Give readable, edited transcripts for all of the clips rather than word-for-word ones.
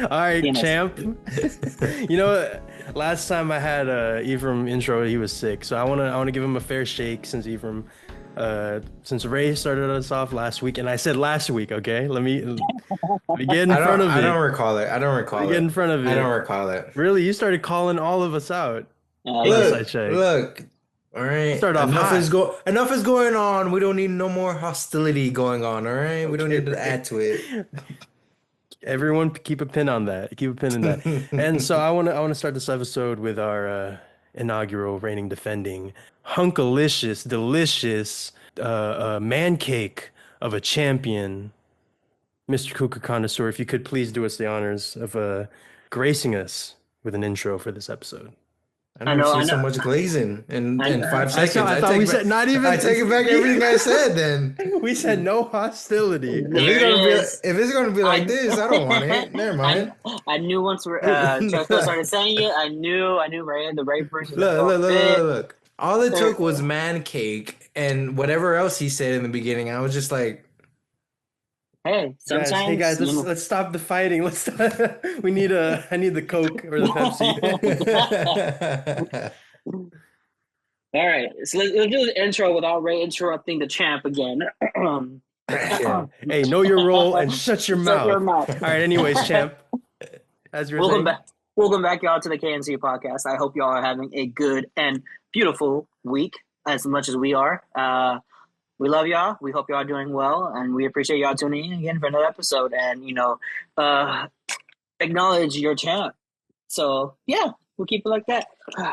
All right, Penis. champ. You know what? Last time I had Ephraim intro, he was sick, so I wanna give him a fair shake since since Ray started us off last week, and I said last week, okay? Let me get in front of I it. don't recall it. I don't Let me recall get it. in front of I don't it. recall it. Really, you started calling all of us out. I Last did. I Look, checked, look. All right. start off hot. Enough is going on. We don't need no more hostility going on, all right? We don't Okay, need to Ray. add to it. Everyone, keep a pin on that. Keep a pin in that. And so I wanna start this episode with our inaugural reigning defending hunkalicious, delicious man cake of a champion, Mr. Kuka Connoisseur. If you could please do us the honors of gracing us with an intro for this episode. I I never know. I seen know. so much glazing I in know. 5 seconds. I thought we said not even. I take it back everything I said then. We said no hostility. There it is. If it's gonna be like I this, I don't want it. Never I mind. I knew once Checo Look, started saying it, I knew right the right person was gonna look, throw a look, fit. look. All it Or, took was man cake and whatever else he said in the beginning. I was just like, hey, Hey sometimes guys, let's stop the fighting. We need I need the Coke or the Pepsi. All right, so let's do the intro without Ray interrupting the champ again. Yeah. Hey, know your role and shut your Shut mouth. your mouth. All right, anyways, champ, as you were Welcome saying. back. Welcome back, y'all, to the KNC podcast. I hope y'all are having a good and beautiful week as much as we are. We love y'all. We hope y'all are doing well, and we appreciate y'all tuning in again for another episode. And acknowledge your champ. So yeah, we'll keep it like that. And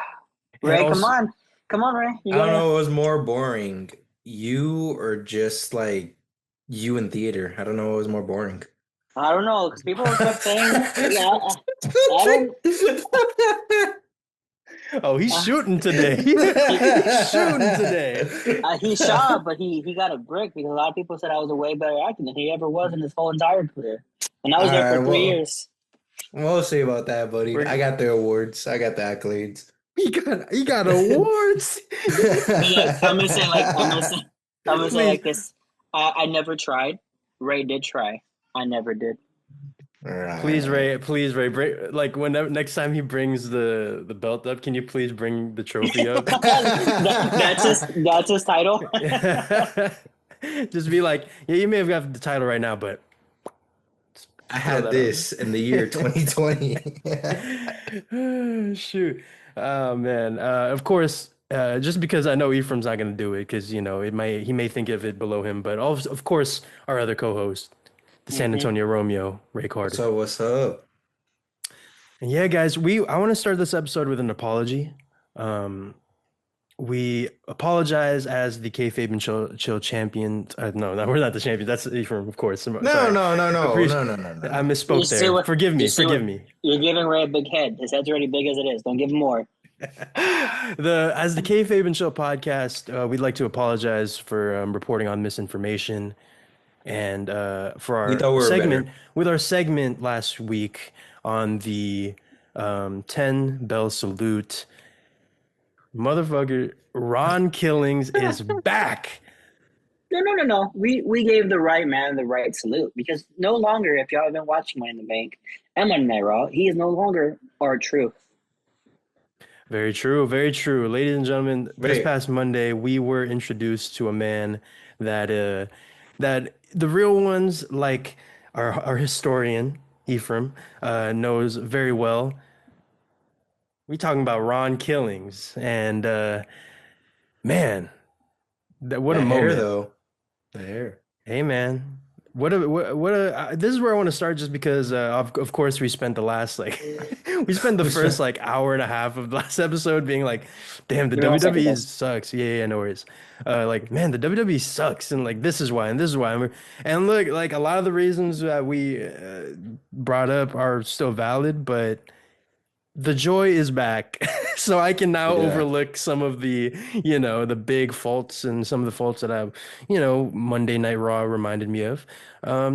Ray, also, come on, Ray. You I don't gotta. know what was more boring, you or just like you in theater. I don't know what was more boring. I don't know because people kept saying, yeah, I don't. oh, he's shooting today. He's shooting today. He shot, but he got a brick because a lot of people said I was a way better actor than he ever was in his whole entire career, and I was All there for right, three well, years. we'll see about that, buddy. I We're, got the awards. I got the accolades. he got awards. But look, I'm gonna say Please, like this. I never tried. Ray did try. I never did. please, Ray, like whenever next time he brings the belt up, can you please bring the trophy up? That's his title. Just be like, yeah, you may have got the title right now, but I throw had that up. this in the year 2020. Shoot. Oh man. Of course, just because I know Ephraim's not gonna do it, because he may think of it below him, but of course our other co-host, the San Hmm. Antonio Romeo, Ray What's Carter. up? What's up? And yeah, guys, I want to start this episode with an apology. Um, we apologize as the Kayfabe and Chill champion. No, we're not the champion. That's Ephraim, of course. No, Sorry. no, no, no, Appreciate. no, no, no, no, I no. You misspoke see there. what? Forgive You me. see what? Forgive me. You're giving Ray a big head. His head's already big as it is. Don't give him more. As the Kayfabe and Chill podcast, we'd like to apologize for reporting on misinformation and for We our thought we were segment better. with our segment last week on the 10 bell salute. Motherfucker, Ron Killings is back. No. We gave the right man the right salute because no longer, if y'all have been watching Money in the Bank and Monday Night Raw, he is no longer our truth. Very true, very true. Ladies and gentlemen, this Wait, past Monday we were introduced to a man that the real ones like our historian Ephraim knows very well. We talking about Ron Killings and man, what a that hair moment. though. The hair. Hey man, this is where I want to start just because of course we spent the last like we spent the first like hour and a half of the last episode being like, damn, the Give me 1 second, WWE guys. sucks. Yeah, no worries. Like man, the WWE sucks, and like this is why, and this is why. And look, like a lot of the reasons that we brought up are still valid, but the joy is back. So I can now Yeah. overlook some of the big faults and some of the faults that Monday Night Raw reminded me of.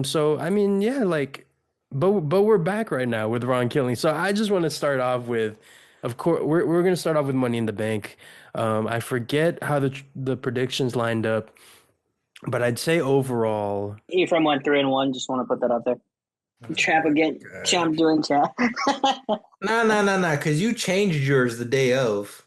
So I mean, yeah, like, but we're back right now with Ron Killing. So I just want to start off with, of course, we're gonna start off with Money in the Bank. I forget how the predictions lined up, but I'd say overall, Ephraim went 3-1. Just want to put that out there. Oh Champ my again. God. Champ doing champ. No, no, no, no, because you changed yours the day of.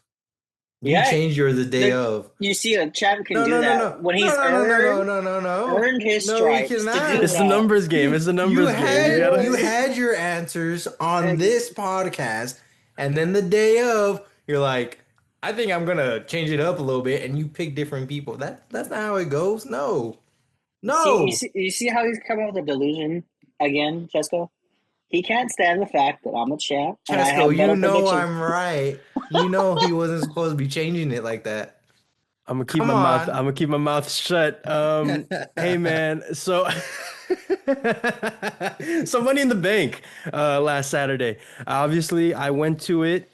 You Yeah, changed yours the day the of. you see a champ can No, do no, no, that no. when No, he's no, no, no, no, no, no, no. earned his No, he stripes to do cannot. It's the that. numbers game. It's the You numbers game. You had gotta. you Boy, had your answers on like, this podcast, and then the day of, you're like, I think I'm gonna change it up a little bit, and you pick different people. That's not how it goes. No, no, you see how he's coming up with a delusion again, Chesco? He can't stand the fact that I'm a champ and I Chesco, have better you know predictions. I'm right. You know he wasn't supposed to be changing it like that. I'm gonna keep Come my mouth. on. I'm gonna keep my mouth shut. Hey man, so so Money in the Bank last Saturday. Obviously, I went to it.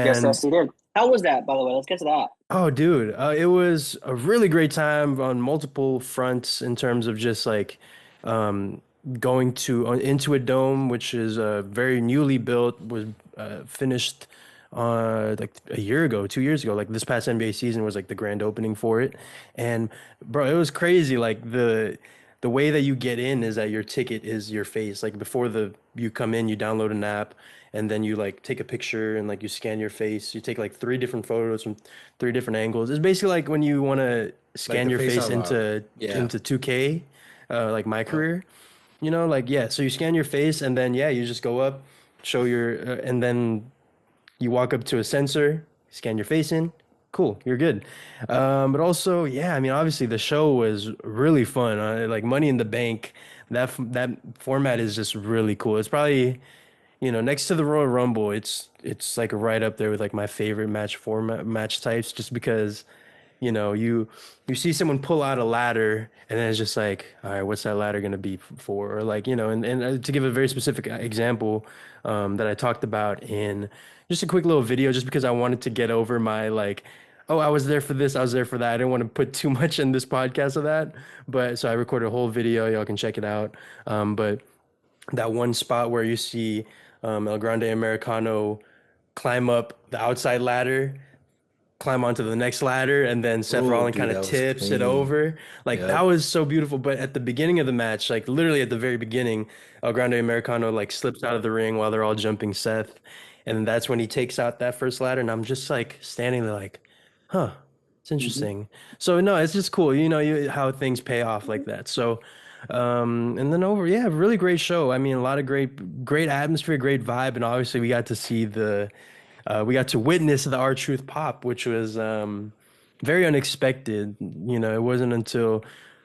Yes, And he did. How was that, by the way? Let's get to that. oh, dude, it was a really great time on multiple fronts in terms of just like um, going to into a dome, which is very newly built, was finished like a year ago, 2 years ago. Like this past NBA season was like the grand opening for it, and bro, it was crazy. Like the way that you get in is that your ticket is your face. Like before the you come in, you download an app and then you like take a picture and like you scan your face. You take like three different photos from three different angles. It's basically like when you want to Like scan the your face face unlock. into Yeah. 2K, like my Yep. career. Like yeah, so you scan your face and then yeah, you just go up, show your and then you walk up to a sensor, scan your face in. Cool, you're good. But also, yeah, I mean, obviously the show was really fun. Like Money in the Bank, that format is just really cool. It's probably, next to the Royal Rumble, it's like right up there with like my favorite match types, just because you see someone pull out a ladder and then it's just like, all right, what's that ladder going to be for? Or like, and to give a very specific example that I talked about in just a quick little video, just because I wanted to get over my like, oh, I was there for this, I was there for that. I didn't want to put too much in this podcast of that, but so I recorded a whole video. Y'all can check it out. But that one spot where you see El Grande Americano climb up the outside ladder, climb onto the next ladder, and then Seth Oh, Rollins dude, kind of that was tips it clean. over. Like that Yep. was so beautiful. But at the beginning of the match, like literally at the very beginning, El Grande Americano like slips out of the ring while they're all jumping Seth. And that's when he takes out that first ladder. And I'm just like standing there like, huh, it's Mhm. interesting. So no, it's just cool, how things pay off like that. So and then yeah, really great show. I mean, a lot of great atmosphere, great vibe, and obviously we got to witness the R-Truth pop, which was very unexpected. It wasn't until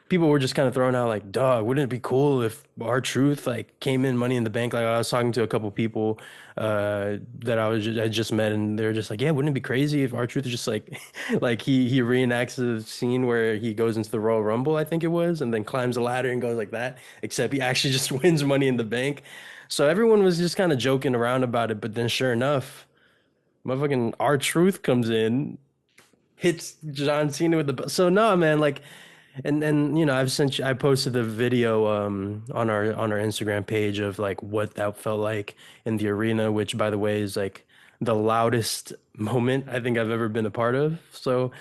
people were just kind of throwing out like, "Dog, wouldn't it be cool if R-Truth like came in Money in the Bank?" Like I was talking to a couple people that I just met, and they were just like, "Yeah, wouldn't it be crazy if R-Truth is just like like he reenacts the scene where he goes into the Royal Rumble, I think it was, and then climbs a ladder and goes like that, except he actually just wins Money in the Bank." So everyone was just kind of joking around about it, but then sure enough. Motherfucking R-Truth comes in, hits John Cena with so no man, like and I posted the video on our Instagram page of like what that felt like in the arena, which by the way is like the loudest moment I think I've ever been a part of. So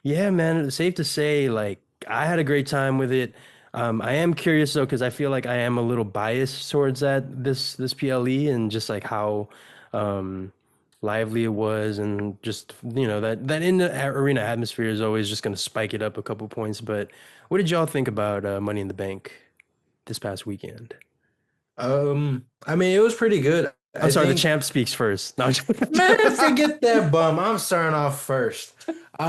yeah, man, it's safe to say, like, I had a great time with it. I am curious though, because I feel like I am a little biased towards this PLE and just like how um, lively it was, and just that in the arena atmosphere is always just going to spike it up a couple points. But what did y'all think about Money in the Bank this past weekend? I mean, it was pretty good. I'm I sorry, the think, champ speaks first. No, man, forget that bum. I'm starting off first.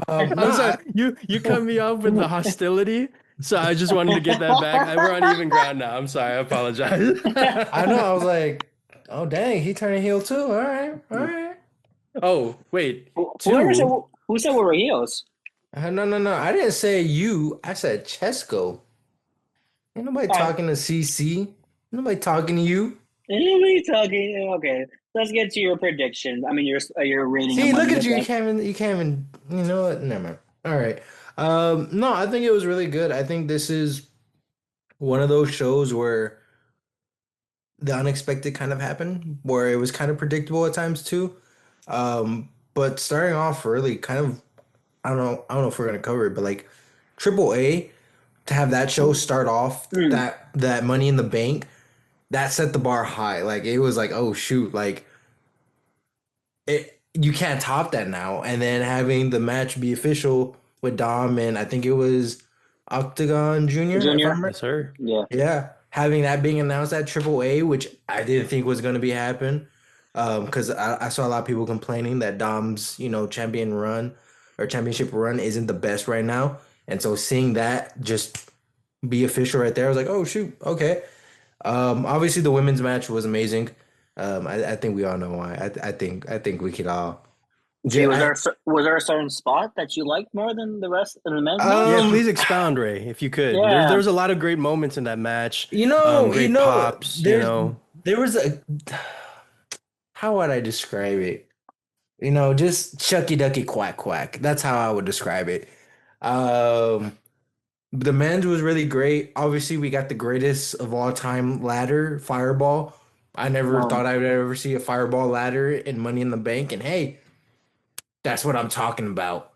No, I'm sorry. You cut me off with the hostility, so I just wanted to get that back. We're on even ground now. I'm sorry. I apologize. I know. I was like, oh dang, he turned heel too. All right, all right. Oh, wait. Whoever said Two? who said we were heels? No, no, no. I didn't say you. I said Chesco. Ain't nobody All right, talking to CC. Ain't nobody talking to you. anybody talking? Okay, let's get to your predictions. I mean, your rating of See, look Money in at the you. Bank. You can't even, you know what? Never mind. All right. No, I think it was really good. I think this is one of those shows where the unexpected kind of happened, where it was kind of predictable at times too. But starting off really kind of, I don't know if we're gonna cover it, but like Triple A to have that show start off Hmm. that Money in the Bank. that set the bar high. Like it was like, oh shoot, like it you can't top that now. And then having the match be official with Dom and I think it was Octagon Junior, if Junior. I'm right. Yes, sir. Yeah. Yeah, having that being announced at Triple A, which I didn't think was going to be happen, because I saw a lot of people complaining that Dom's, champion run or championship run isn't the best right now, and so seeing that just be official right there, I was like, oh shoot, okay. Obviously the women's match was amazing. I think we all know why. I think we could all. See, I, was there a certain spot that you liked more than the rest of the men's Yeah, match? um, please expound, Ray, if you could. There Yeah. was a lot of great moments in that match. you Great know, pops, you know. there was a how would I describe it? Just Chucky Ducky Quack Quack. That's how I would describe it. Um, the men's was really great. Obviously, we got the greatest of all time ladder, Fireball. I never Um, thought I would ever see a Fireball ladder in Money in the Bank, and hey, that's what I'm talking about.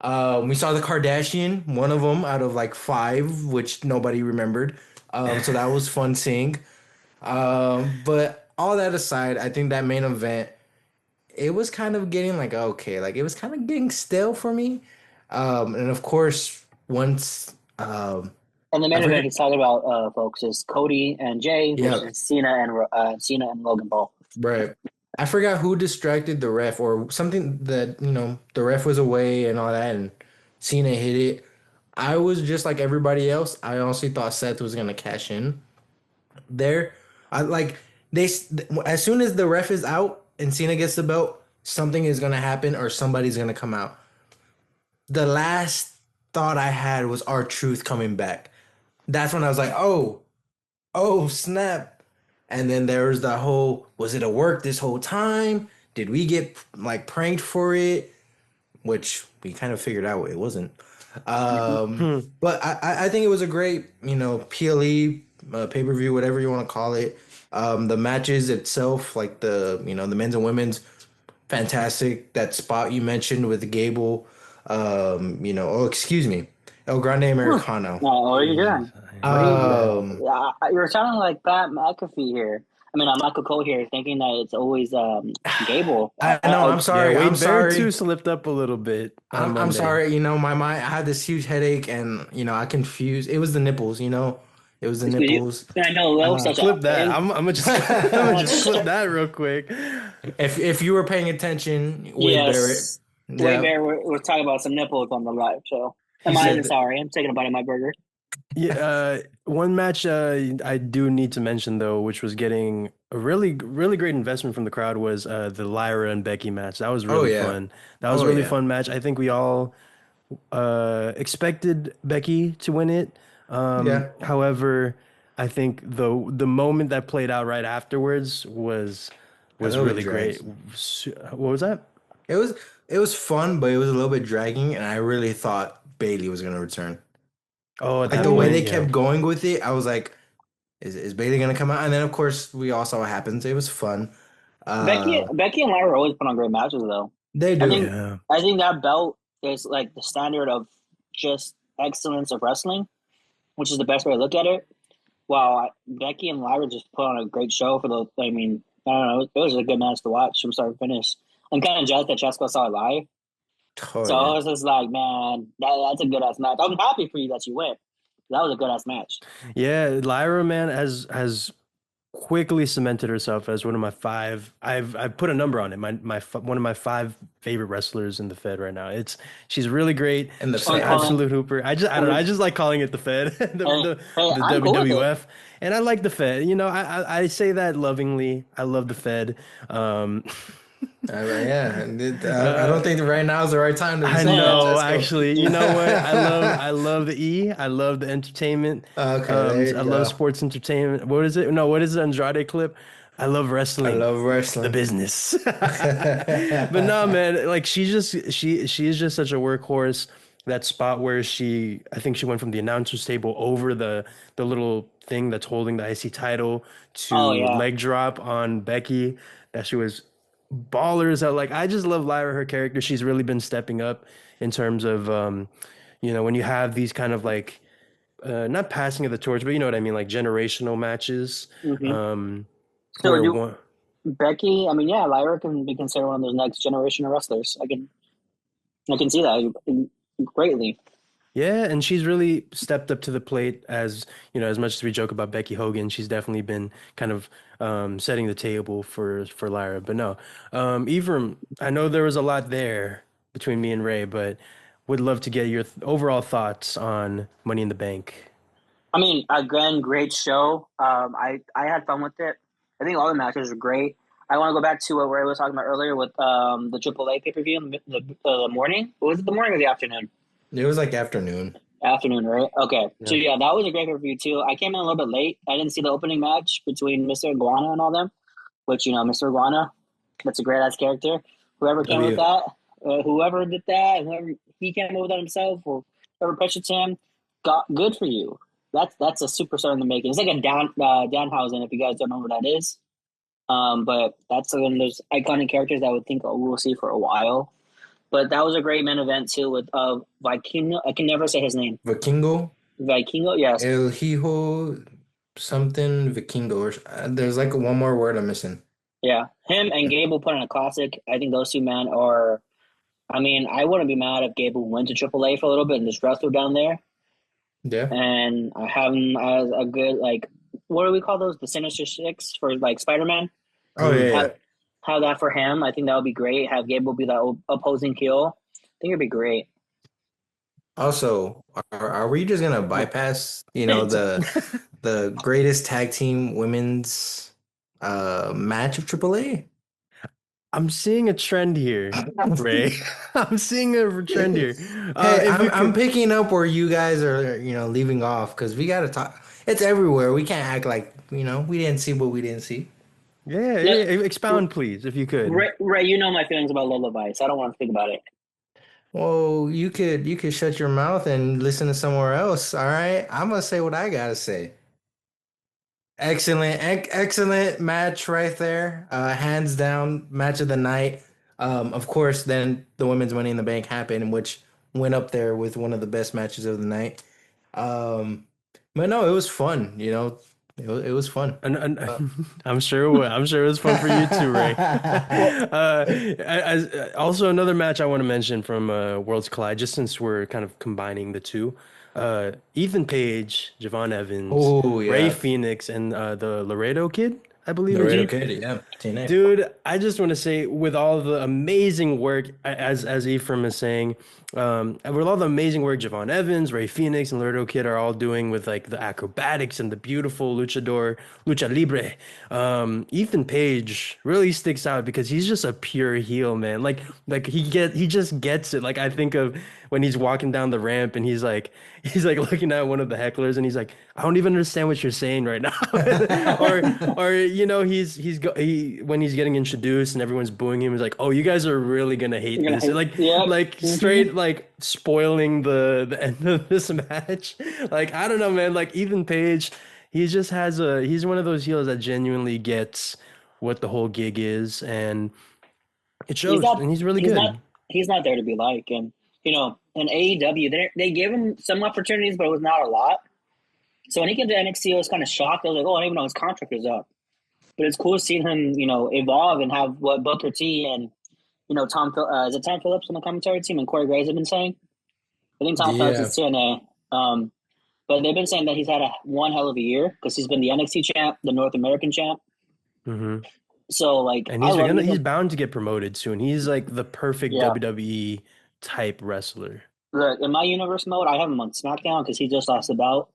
We saw the Kardashian, one of them out of like five, which nobody remembered. So that was fun seeing. But all that aside, I think that main event it was kind of getting like okay, like it was kind of getting stale for me. And of course, once and the I main event forget, he's talking about, folks, is Cody and Jay yeah, versus Cena and Logan Paul. right. I forgot who distracted the ref or something that the ref was away and all that, and Cena hit it. I was just like everybody else. I honestly thought Seth was gonna cash in there. I like they as soon as the ref is out and Cena gets the belt, something is gonna happen or somebody's gonna come out. The last thought I had was R-Truth coming back. That's when I was like, oh, snap. And then there was the whole, was it a work this whole time? Did we get like pranked for it? Which we kind of figured out it wasn't. Hmm. But I think it was a great, PLE, pay-per-view, whatever you want to call it. The matches itself, like the men's and women's, fantastic. That spot you mentioned with Gable, oh, excuse me, El Grande Hmm. Americano. What are you Jeez. doing? What are you? Um, You're sounding like Pat McAfee here. I mean, Michael Cole here, thinking that it's always Gable. I know. I'm Yeah, sorry. I'm Wade Barrett too sorry. slipped up a little bit on I'm Monday. sorry. My mind. I had this huge headache, and I confused. It was the nipples. It was the It's 'cause nipples. I know that was such a Clip that. I'm gonna just I'm gonna just clip that real quick. If you were paying attention, Wade Barrett. yes. Way Yeah, Bear, we're talking about some nipples on the live show. he I'm said. sorry. I'm taking a bite of my burger. Yeah, one match I do need to mention though, which was getting a really great investment from the crowd, was the Lyra and Becky match. That was Oh really yeah. fun. That was a Oh really yeah. fun match. I think we all expected Becky to win it. Yeah. However, I think the moment that played out right afterwards A was little bit really great. drags. What was that? It was it was fun, but it was a little bit dragging, and I really thought Bailey was gonna return. Oh, at Like that the way Mm. they point, yeah. kept going with it, I was like, is Bailey gonna come out? And then of course we all saw what happens. It was fun. Uh, Becky and Lyra always put on great matches, though. they I do. think Yeah. I think that belt is like the standard of just excellence of wrestling, which is the best way to look at it. Wow, Becky and Lyra just put on a great show for the. I mean, I don't know, it was a good match to watch from start to finish. I'm kind of jealous that Chesko saw it live, Oh so I yeah. was just like, man, that's a good ass match. I'm happy for you that you went. That was a good ass match. Yeah, Lyra, man, has quickly cemented herself as one of my five. I've put a number on it. One of my five favorite wrestlers in the Fed right now. She's really great. And the She's an Fed. Colin, absolute hooper. I don't know. I just like calling it the Fed, hey, hey, the I'm cool with it. WWF, and I like the Fed. I say that lovingly. I love the Fed. Um, Yeah. I don't uh, think that right now is the right time to be I saying that, know, Jesco. actually. You know what? I love the E. I love the entertainment. Okay, there I you love go. sports entertainment. What is it? No, what is the Andrade clip? I love I wrestling, love the wrestling. business. But no, man, like she is just such a workhorse. That spot where I think she went from the announcer's table over the little thing that's holding the IC title Oh to yeah, leg drop on Becky. That she was ballers out. Like I just love Lyra, her character. She's really been stepping up in terms of when you have these kind of like not passing of the torch, but you know what I mean, like generational matches. Hmm. Um, So where do one, Becky, I mean, yeah, Lyra can be considered one of those next generation of wrestlers. I can see that greatly. yeah, and she's really stepped up to the plate as, you know, as much as we joke about Becky Hogan, she's definitely been kind of setting the table for Lyra. But no, Ephraim, I know there was a lot there between me and Ray, but would love to get your overall thoughts on Money in the Bank. I mean, again, great show. I had fun with it. I think all the matches were great. I want to go back to what Ray was talking about earlier with the AAA pay per view in the morning. Was it the morning or the afternoon? It was like afternoon. Afternoon, right? Okay. So Yeah. yeah, that was a great pay per view too. I came in a little bit late. I didn't see the opening match between Mr. Iguana and all them, which Mr. Iguana, that's a great ass character. Whoever came up with W. that, whoever did that, whoever he came up with that himself, or whoever pitched him, got good for you. That's a superstar in the making. It's like a Danhausen, if you guys don't know what that is. But that's one of those iconic characters that I would think we'll see for a while. But that was a great main event too with Vikingo. I can never say his name. Vikingo, Vikingo, yes, El Hijo, something Vikingo. Or, there's like one more word I'm missing. yeah. Him and Gable put in a classic. I think those two men are. I mean, I wouldn't be mad if Gable went to AAA for a little bit and just wrestled down there, Yeah. and have him as a good like what do we call those? The Sinister Six for like Spider Man. Oh yeah, Mm. Have yeah. have that for him. I think that would be great. Have Gable be that opposing kill. I think it'd be great. Also, are we just gonna bypass, the greatest tag team women's match of AAA? I'm seeing a trend here, Ray. I'm seeing a trend here. Hey, If I'm we I'm could, picking up where you guys are, leaving off because we gotta talk. It's everywhere. We can't act like, we didn't see what we didn't see. yeah, Look, yeah, expound, please, if you could. Ray, you know my feelings about Lola Vice. I don't want to think about it. Well, you could shut your mouth and listen to somewhere else. All right, I'm gonna say what I gotta say. Excellent match right there. Hands down, match of the night. Of course, then the women's Money in the Bank happened, which went up there with one of the best matches of the night. Um, but no, it was fun. It was fun. And Uh, I'm sure I'm sure it was fun for you too, Ray. Well, Also another match I want to mention from Worlds Collide, just since we're kind of combining the two. Ethan Page, Javon Evans, oh Ray yeah, Phoenix, and the Laredo Kid, I believe is Laredo he. Kid, yeah, TNA. Dude, I just want to say, with all the amazing work, as Ephraim is saying, and with all the amazing work Javon Evans, Ray Phoenix, and Lerdo Kid are all doing with like the acrobatics and the beautiful lucha libre, Ethan Page really sticks out because he's just a pure heel, man. Like he just gets it. Like I think of when he's walking down the ramp and he's like looking at one of the hecklers and he's like, I don't even understand what you're saying right now. Or he when he's getting introduced and everyone's booing him, he's like, oh, you guys are really gonna hate you're gonna this. hate. Like Yep. like Hmm. straight like spoiling the end of this match. Like I don't know, man. Like Ethan Page, he's one of those heels that genuinely gets what the whole gig is, and it He's shows, not. and he's really He's not. good. He's not there to be like. And in AEW, they gave him some opportunities, but it was not a lot. So when he came to NXT, I was kind of shocked. I was like, oh, I didn't even know his contract was up. But it's cool seeing him, evolve and have what Booker T and is it Tom Phillips on the commentary team and Corey Graves have been saying. I think Tom Phillips Yeah. is TNA. But they've been saying that he's had one hell of a year because he's been the NXT champ, the North American champ. Hmm. So like, And I love he's Ethan. bound to get promoted soon. He's like the perfect Yeah, WWE type wrestler. look in my universe mode, I have him on SmackDown because he just lost the belt.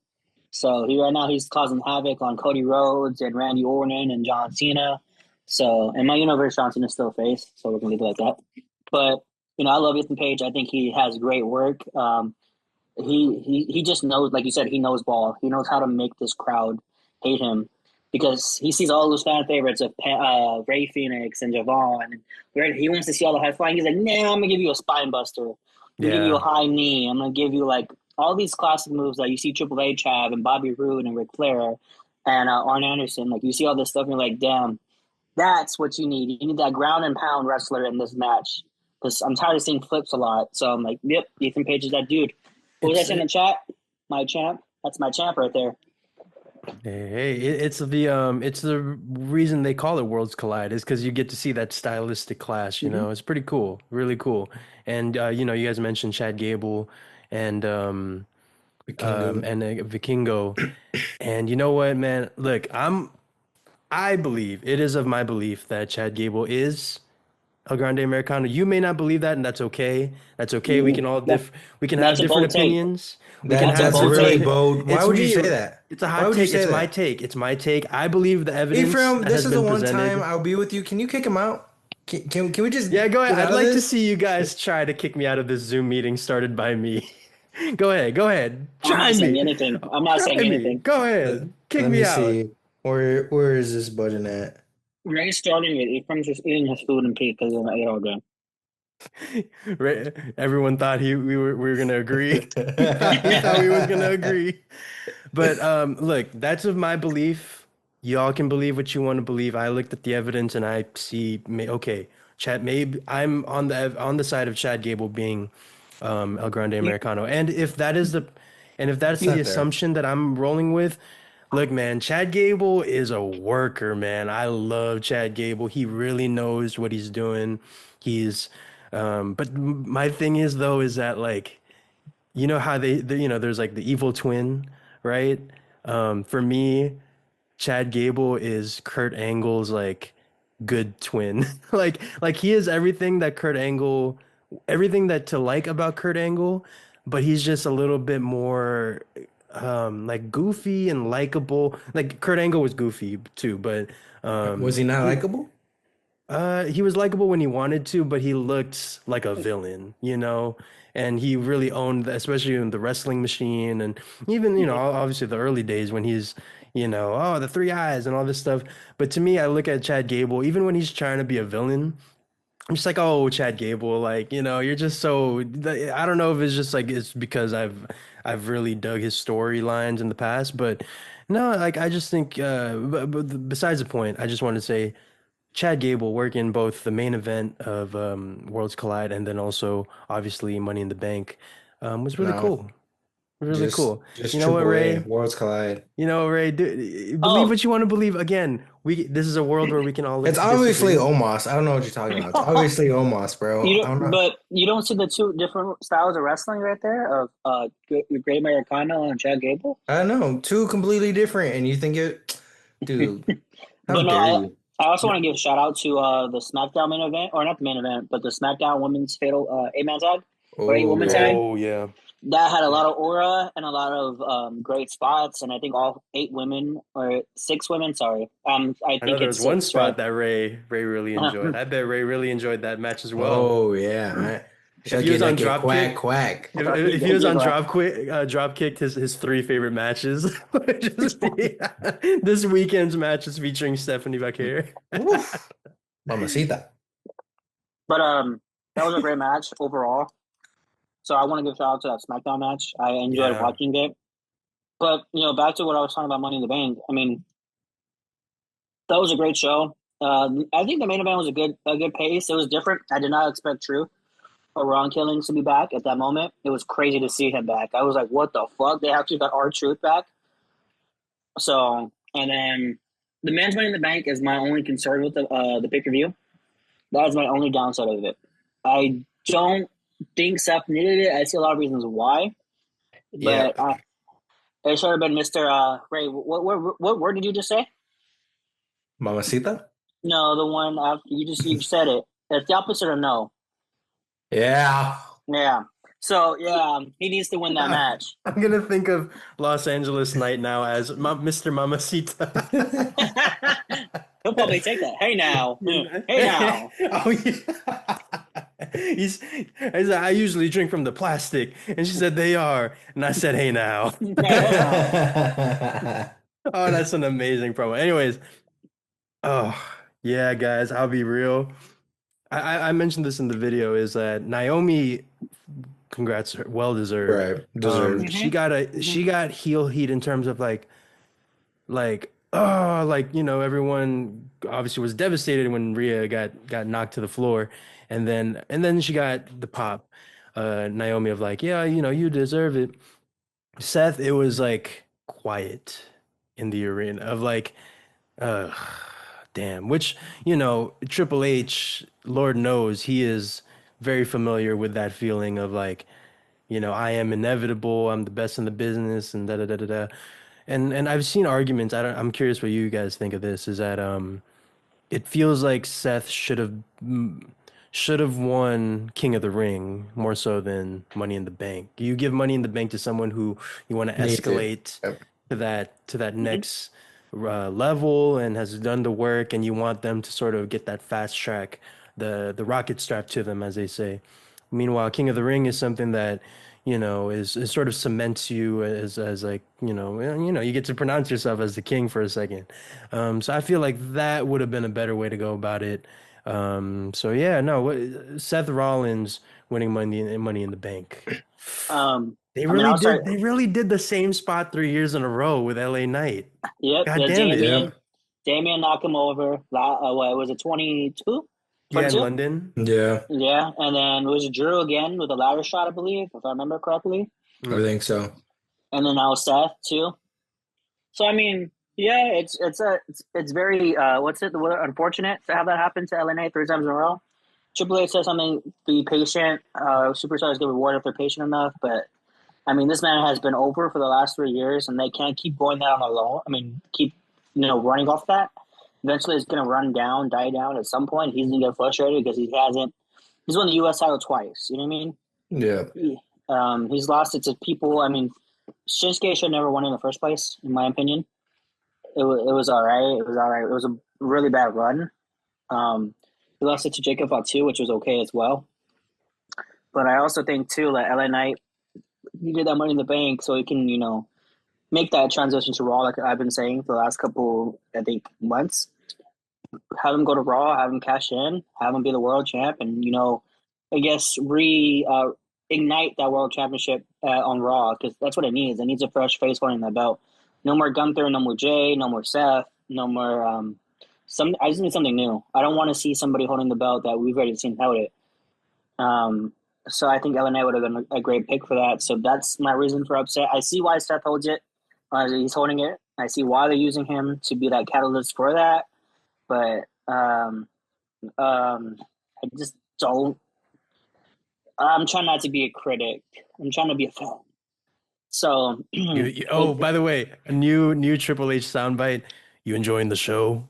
So right now he's causing havoc on Cody Rhodes and Randy Orton and John Cena. So in my universe, John Cena's still face. So we're gonna leave it like that. But I love Ethan Page. I think he has great work. He just knows, like you said, he knows ball. He knows how to make this crowd hate him because he sees all those fan favorites of Ray Phoenix and Javon. And he wants to see all the high flying. He's like, nah, I'm gonna give you a spine buster. I'm gonna give you a Yeah. high knee. I'm gonna give you like all these classic moves that you see Triple H have and Bobby Roode and Ric Flair and Arn Anderson. Like you see all this stuff, and you're like, damn, that's what you need. You need that ground and pound wrestler in this match. Because I'm tired of seeing flips a lot. So I'm like, yep, Ethan Page is that dude. What was I It's saying in the it, chat? My champ. That's my champ right there. Hey, it's the reason they call it Worlds Collide is because you get to see that stylistic clash, you Hmm. know. It's pretty cool, really cool. And you know, you guys mentioned Chad Gable and Vikingo. Vikingo. And you know what, man? Look, I believe it is of my belief that Chad Gable is El Grande Americano. You may not believe that, and that's okay. That's okay. We Ooh, can all that, we can have that's a different bold take. opinions. We can That That's a have that's bold really take. different. bold. Why It's would you me. say that? It's a Why hot would you take. say It's my that? take. It's my take. I believe the evidence Ephraim, that this has is the been one time presented. I'll be with you. Can you kick him out? Can we just Yeah, go ahead. get I'd out of like to this? see you guys try to kick me out of this Zoom meeting started by me. Go ahead. Go ahead. I'm Try not saying me. anything. I'm not saying Try me. anything. Go Let, ahead. Kick let me me out. see. Where is this button at? Ray's starting it. Ephraim's just eating his food in peace because he's an 8 game. Right? Everyone thought we were gonna agree. He thought we was gonna agree. But look, that's of my belief. Y'all can believe what you want to believe. I looked at the evidence and I see, okay, Chad. Maybe I'm on the side of Chad Gable being El Grande You, Americano. And if that's It's the not there. assumption that I'm rolling with, look, man, Chad Gable is a worker, man. I love Chad Gable. He really knows what he's doing. He's, but my thing is though, is that like, you know how you know, there's like the evil twin, right? For me, Chad Gable is Kurt Angle's like good twin. Like he is everything that everything that to like about Kurt Angle, but he's just a little bit more like goofy and likable. Like Kurt Angle was goofy too, but Was he not he likable? he was likable when he wanted to, but he looked like a villain, you know? And he really owned, especially in the wrestling machine, and even, you know, obviously the early days when he's, you know, oh, the three eyes and all this stuff. But to me, I look at Chad Gable, even when he's trying to be a villain, I'm just like, oh, Chad Gable, like, you know, you're just so, I don't know if it's just like, it's because I've really dug his storylines in the past, but no, like, I just think, but besides the point, I just want to say, Chad Gable working both the main event of Worlds Collide and then also obviously Money in the Bank was really No, cool. Really just cool. You just know what, triple A. Ray? Worlds collide. You know, Ray, believe oh, what you want to believe. Again, this is a world where we can all It's obviously disagree. Omos. I don't know what you're talking about. It's obviously Omos, bro. you I don't, don't know. but you don't see the two different styles of wrestling right there of Great Americano and Chad Gable. I don't know. Two completely different, and you think it, dude? How But no, dare you? I also No, want to give a shout out to the SmackDown main event, or not the main event, but the SmackDown Women's Fatal 8-man tag or 8-woman Oh, tag. oh yeah. That had a lot of aura and a lot of great spots, and I think all 8 women or 6 women. Sorry, I I know think there it's was one six, right? spot that Ray really enjoyed. I bet Ray really enjoyed that match as well. oh yeah. If he Shucky was on ducky quack Dropkick, quack. if he was on drop kicked his three favorite matches would just be this weekend's matches featuring Stephanie Vaquer. Woof. Mamacita. But that was a great match overall. So I want to give shout out to that SmackDown match. I enjoyed Yeah, watching it. But back to what I was talking about, Money in the Bank. I mean, that was a great show. I think the main event was a good pace. It was different. I did not expect True or Ron Killings to be back at that moment. It was crazy to see him back. I was like, what the fuck? They actually got R-Truth back. So, and then the man's Money in the Bank is my only concern with the pay per view. That is my only downside of it. I don't think Seth needed it. I see a lot of reasons why, but Yep. it should have been Mr. Ray. What word did you just say? Mamacita. No, the one after you said it. It's the opposite of no. Yeah. Yeah. So yeah, he needs to win that match. I'm gonna think of Los Angeles Night now as Mr. Mamacita. He'll probably take that. Hey now, hey now. Oh yeah. He's like, I usually drink from the plastic, and she said they are, and I said, hey now. Hey now. Oh, that's an amazing promo. Anyways, oh yeah, guys, I'll be real. I mentioned this in the video is that Naomi, congrats, well deserved. Right. Deserved. She Hmm. got she got heel heat in terms of like oh like you know everyone obviously was devastated when Rhea got knocked to the floor, and then she got the pop, Naomi of like yeah you know you deserve it, Seth, it was like quiet in the arena of like, uh, damn. Which, Triple H, Lord knows, he is very familiar with that feeling of like, I am inevitable. I'm the best in the business, and da da da da da. And I've seen arguments. I'm curious what you guys think of this. Is that it feels like Seth should have won King of the Ring more so than Money in the Bank. You give Money in the Bank to someone who you want to Needs it. escalate Yep. to that Mhm. next level and has done the work, and you want them to sort of get that fast track, the rocket strap to them, as they say. Meanwhile, King of the Ring is something that, is sort of cements you as like, you get to pronounce yourself as the king for a second. So I feel like that would have been a better way to go about it. So yeah, no, Seth Rollins winning Money in the Bank. They I mean, really I'll did. start. They really did the same spot 3 years in a row with LA Knight. Yep, God yeah, damn it. Damien. Yep. Damien knocked him over. What was it, 22? Yeah, in 22? London. Yeah, Yeah, and then it was Drew again with a ladder shot, I believe, if I remember correctly. I Mm. think so. And then now Seth too. So I mean, yeah, it's very what's it? What unfortunate to have that happen to LNA 3 times in a row. Triple H says something. Be patient. Superstars get rewarded if they're patient enough. But I mean, this man has been over for the last 3 years, and they can't keep going down alone. I mean, keep running off that. Eventually, it's gonna run down, die down at some point. He's gonna get frustrated because he hasn't. He's won the U.S. title twice. You know what I mean? Yeah. He's lost it to people. I mean, Shinsuke should never won in the first place, in my opinion. It was all right. It was all right. It was a really bad run. He lost it to Jacob Fatu, which was okay as well. But I also think too that LA Knight needed that money in the bank so he can make that transition to Raw, like I've been saying for the last couple, I think, months. Have him go to Raw, have him cash in, have him be the world champ, and I guess re ignite that world championship on Raw because that's what it needs. It needs a fresh face holding that belt. No more Gunther, no more Jay, no more Seth, no more some. I just need something new. I don't want to see somebody holding the belt that we've already seen held it. Um, so I think LNA would have been a great pick for that. So that's my reason for upset. I see why Seth holds it. He's holding it. I see why they're using him to be that catalyst for that. But I just don't. I'm trying not to be a critic. I'm trying to be a fan. So, Oh, by the way, a new Triple H soundbite. You enjoying the show?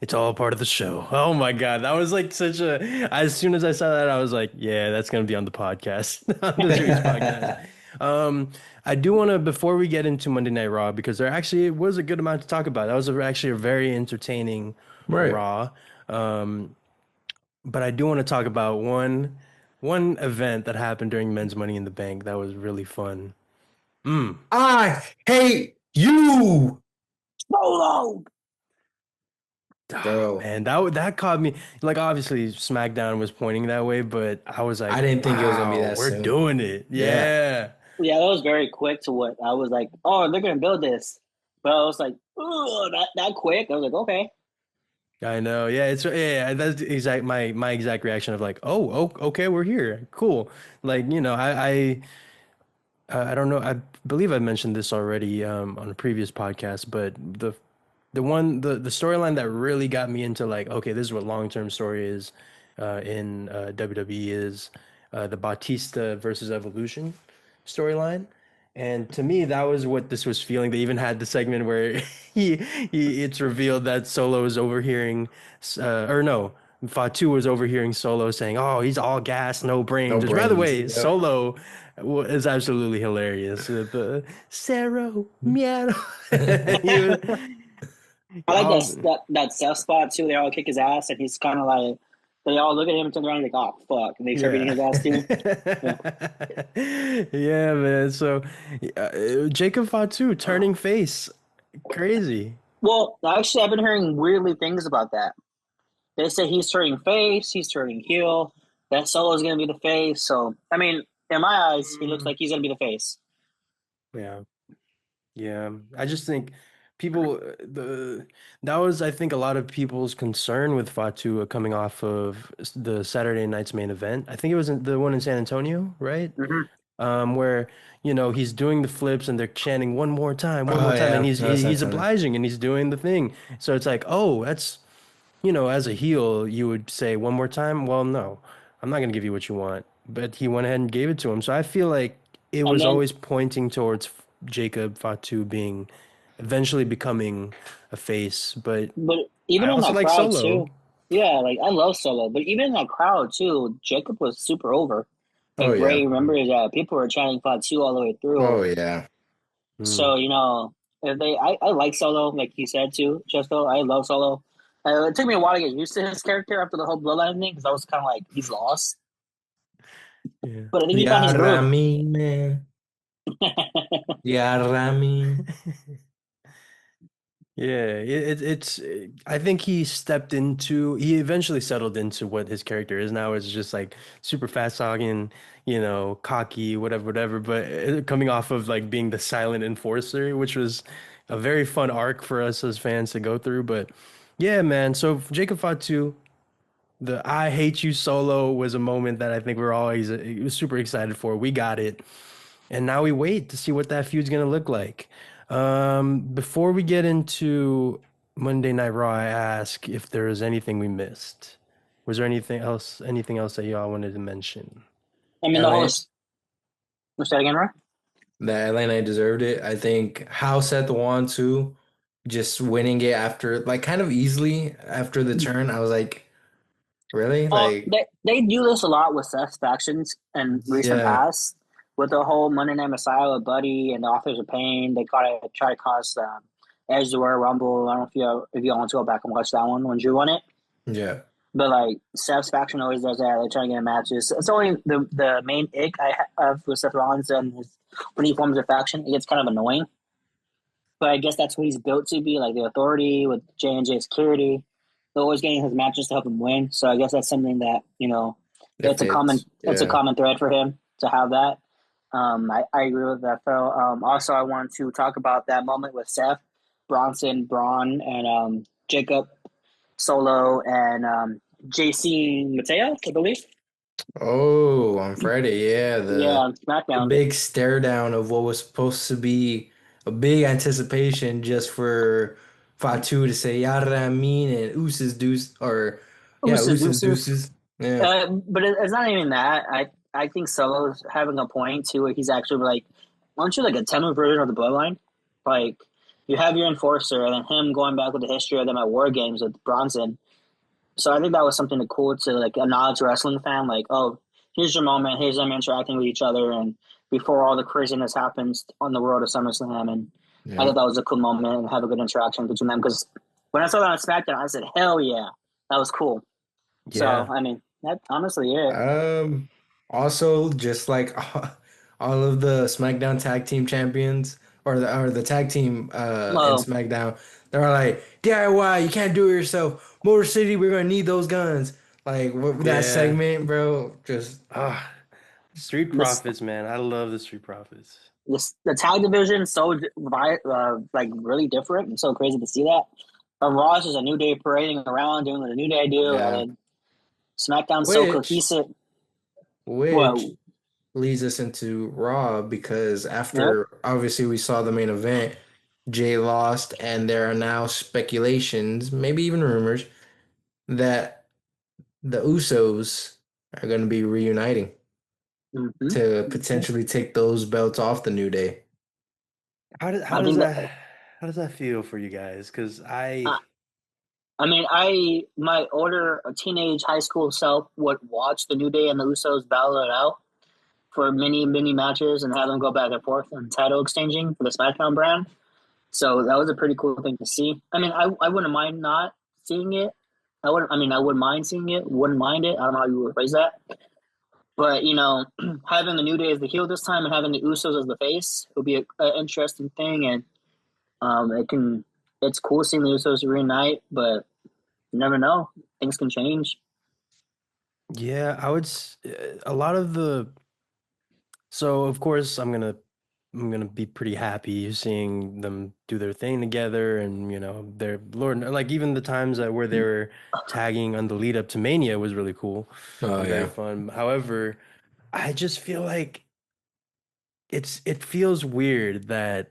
It's all part of the show. Oh my God. That was like such a, as soon as I saw that, I was like, yeah, that's gonna be on the podcast, on this week's podcast. Um, I do want to, before we get into Monday Night Raw, because there actually was a good amount to talk about. That was actually a very entertaining Right. Raw. Um, but I do want to talk about one event that happened during Men's Money in the Bank that was really fun. Mm. I hate you, Solo. Oh, bro. man, that caught me. Like, obviously, SmackDown was pointing that way, but I was I like, didn't think it was gonna be wow, that we're soon. doing it. Yeah. Yeah. Yeah, that was very quick to what I was like. Oh, they're gonna build this, but I was like, oh, that quick. I was like, okay. I know. Yeah, yeah, that's exact my exact reaction of like, oh, okay, we're here. Cool. Like, I don't know. I believe I mentioned this already on a previous podcast, but the storyline that really got me into like, okay, this is what long-term story is in WWE is the Batista versus Evolution storyline. And to me, that was what this was feeling. They even had the segment where it's revealed that Solo is overhearing, or no, Fatu was overhearing Solo saying, "Oh, he's all gas, no No brains." Which, by the brains. way, Yep. Solo is absolutely hilarious with the Cero meow. I like Oh, that Seth spot too. They all kick his ass, and he's kind of like they all look at him and turn around and like, oh fuck, and they start beating yeah. his ass too. Yeah. Yeah, man. So, Jacob Fatu turning face. Crazy. Well, actually, I've been hearing weirdly things about that. They say he's turning face, he's turning heel. That Solo's gonna be the face. So, I mean, in my eyes, he looks Mm. like he's gonna be the face. Yeah. Yeah. I just think people the that was I think a lot of people's concern with Fatu coming off of the Saturday night's main event. I think it was the one in San Antonio, right? Mm-hmm. where he's doing the flips and they're chanting one Oh more time, and yeah, he's no, that's not he's funny. obliging and he's doing the thing. So it's like, oh, as a heel, you would say one more time. Well, no, I'm not gonna give you what you want, but he went ahead and gave it to him. So I feel like it And was then, always pointing towards Jacob Fatu being eventually becoming a face, but but I even in also that like crowd Solo. too, yeah, like I love Solo, but even in that crowd too, Jacob was super over. Oh If Ray yeah. remembers, people were chanting Fatu all the way through. Oh yeah. Hmm. So if I like Solo, like you said too, Chesto. I love Solo. It took me a while to get used to his character after the whole Bloodline thing because I was kind of like he's lost, Yeah. but I think he found Yeah, his groove. Rami, man. Yeah, Rami. Yeah, it's. I think he eventually settled into what his character is now. It's just like super fast talking, cocky, whatever, whatever. But coming off of like being the silent enforcer, which was a very fun arc for us as fans to go through. But yeah, man. So Jacob Fatu, the "I hate you" solo was a moment that I think we're always super excited for. We got it. And now we wait to see what that feud's gonna look like. Before we get into Monday Night Raw, I ask if there was anything we missed. Was there anything else that y'all wanted to mention? I mean, the LA, host. Was that again, right? the LA Knight deserved it. I think House at the one too, just winning it after like kind of easily after the turn. I was like, really? Like, They do this a lot with Seth's factions in recent yeah, past. With the whole Monday Night Messiah with Buddy and the Authors of Pain, they kind of try to cause Edge to wear Rumble. I don't know if you want to go back and watch that one when Drew won it. yeah, But like Seth's faction always does that. They try to get in matches. It's only the main ick I have with Seth Rollins and when he forms a faction, it gets kind of annoying. But I guess that's what he's built to be, like the authority with J&J Security. They're always getting his matches to help him win. So I guess that's something that, it it's fits. a Yeah. common thread for him to have that. I agree with that, Phil. Also, I wanted to talk about that moment with Seth, Bronson, Braun, and Jacob, Solo, and JC Mateo, I believe. Oh, on Friday, yeah, Yeah, on the SmackDown. big stare down of what was supposed to be a big anticipation just for Fatu to say Yara Amin and Ooses Deuce or yeah, Ooses, Ooses deuces. Deuces. Yeah. But it's not even that. I think Solo's having a point too, where he's actually like, aren't you like a 10 version of the Bloodline? Like, you have your enforcer, and then him going back with the history of them at War Games with Bronson. So I think that was something cool to like a knowledge wrestling fan. Like, oh, here's your moment. Here's them interacting with each other, and before all the craziness happens on the road of SummerSlam. And I Yeah. thought that was a cool moment and have a good interaction between them. Because when I saw that on SmackDown, I said, hell yeah, that was cool. So, Yeah, I mean, that's honestly it. Um, Also, just like all of the SmackDown Tag Team Champions or the tag team in Well, SmackDown, they're like DIY, you can't do it yourself. Motor City, we're gonna need those guns. Like that yeah. segment, bro. Just Ah, Street this Profits, man. I love the Street Profits. the tag division is so like really different and so crazy to see that. Raw is just a New Day parading around doing what a New Day do, and yeah. then SmackDown's so Which cohesive. which Well, leads us into Raw because yep. after obviously we saw the main event, Jay lost, and there are now speculations, maybe even rumors, that the Usos are going to be reuniting Mm-hmm. to Mm-hmm. potentially take those belts off the New Day. How I does think that. that feel for you guys? Because Uh, I mean, my older teenage high school self would watch the New Day and the Usos battle it out for many matches and have them go back and forth and title exchanging for the SmackDown brand. So that was a pretty cool thing to see. I mean, I wouldn't mind not seeing it. I wouldn't mind seeing it. Wouldn't mind it. I don't know how you would phrase that. But having the New Day as the heel this time and having the Usos as the face would be an interesting thing. And it's cool seeing the Usos reunite, but you never know. Things can change. yeah, a lot of the so of course I'm gonna be pretty happy seeing them do their thing together, and their Lord, like even the times where they were tagging on the lead up to Mania was really cool Oh and very yeah. fun. However, I just feel like it feels weird that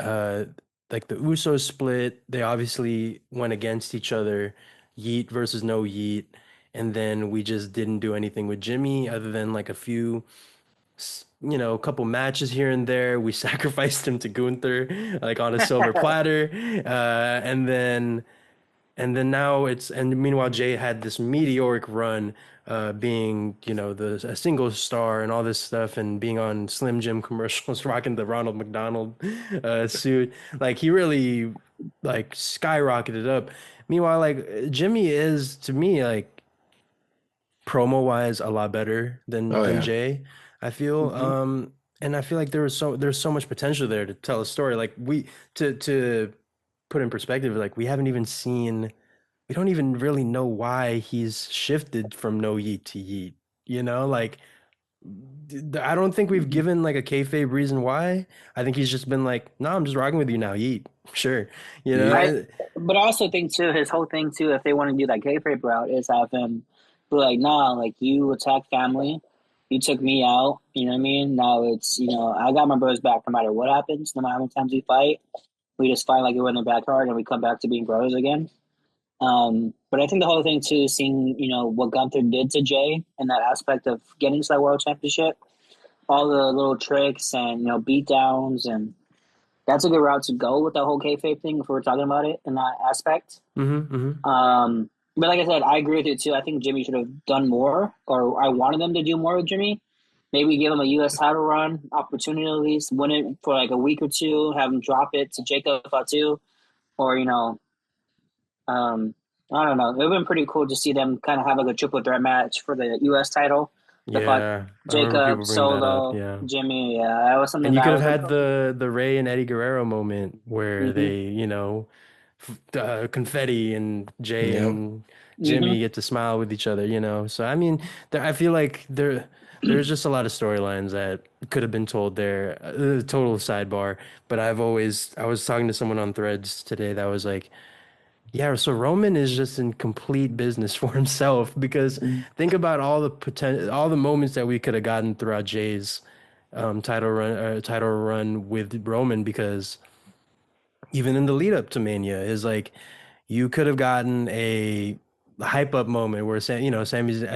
uh like the Usos split. They obviously went against each other, Yeet versus no Yeet, and then we just didn't do anything with Jimmy other than like a few, a couple matches here and there. We sacrificed him to Gunther like on a silver platter, and then now and meanwhile Jay had this meteoric run, being the a single star and all this stuff, and being on Slim Jim commercials, rocking the Ronald McDonald suit. Like he really like skyrocketed up. Meanwhile, like Jimmy is to me like promo wise a lot better than Oh yeah. Jay, I feel. Hmm. And I feel like there's so much potential there to tell a story. Like to put in perspective, like we don't even really know why he's shifted from no Yeet to Yeet. Like I don't think we've given like a kayfabe reason why. I think he's just been like, no, I'm just rocking with you now, Yeet. Sure. You know, Yep. I, and, but I also think too, his whole thing too, if they want to do that kayfabe route, is have him be like, nah, like you attack family, you took me out, you know what I mean? Now it's, I got my brothers back no matter what happens, no matter how many times we fight, we just fight like we're in the backyard and we come back to being brothers again. But I think the whole thing too, seeing, what Gunther did to Jay and that aspect of getting to that world championship, all the little tricks and, beat downs, and that's a good route to go with the whole kayfabe thing if we're talking about it in that aspect. hmm. But like I said, I agree with you too. I think Jimmy should have done more, or I wanted them to do more with Jimmy. Maybe give him a U.S. title run opportunity at least, win it for like a week or two, have him drop it to Jacob Fatu, or um, I don't know. It would have been pretty cool to see them kind of have like a triple threat match for the U.S. title. The fuck Yeah, I remember people Jacob, bringing that up. Solo, Yeah. Jimmy. Yeah, that was something And you that I could have was like, had oh. the Ray and Eddie Guerrero moment where Hmm. they, confetti and Jay Yep. and Hmm. Jimmy get to smile with each other. So I mean, I feel like there's just a lot of storylines that could have been told there. Total sidebar, but I was talking to someone on Threads today that was like, yeah, so Roman is just in complete business for himself because think about all the moments that we could have gotten throughout Jay's title run with Roman, because even in the lead up to Mania is like you could have gotten a hype up moment where Sami, I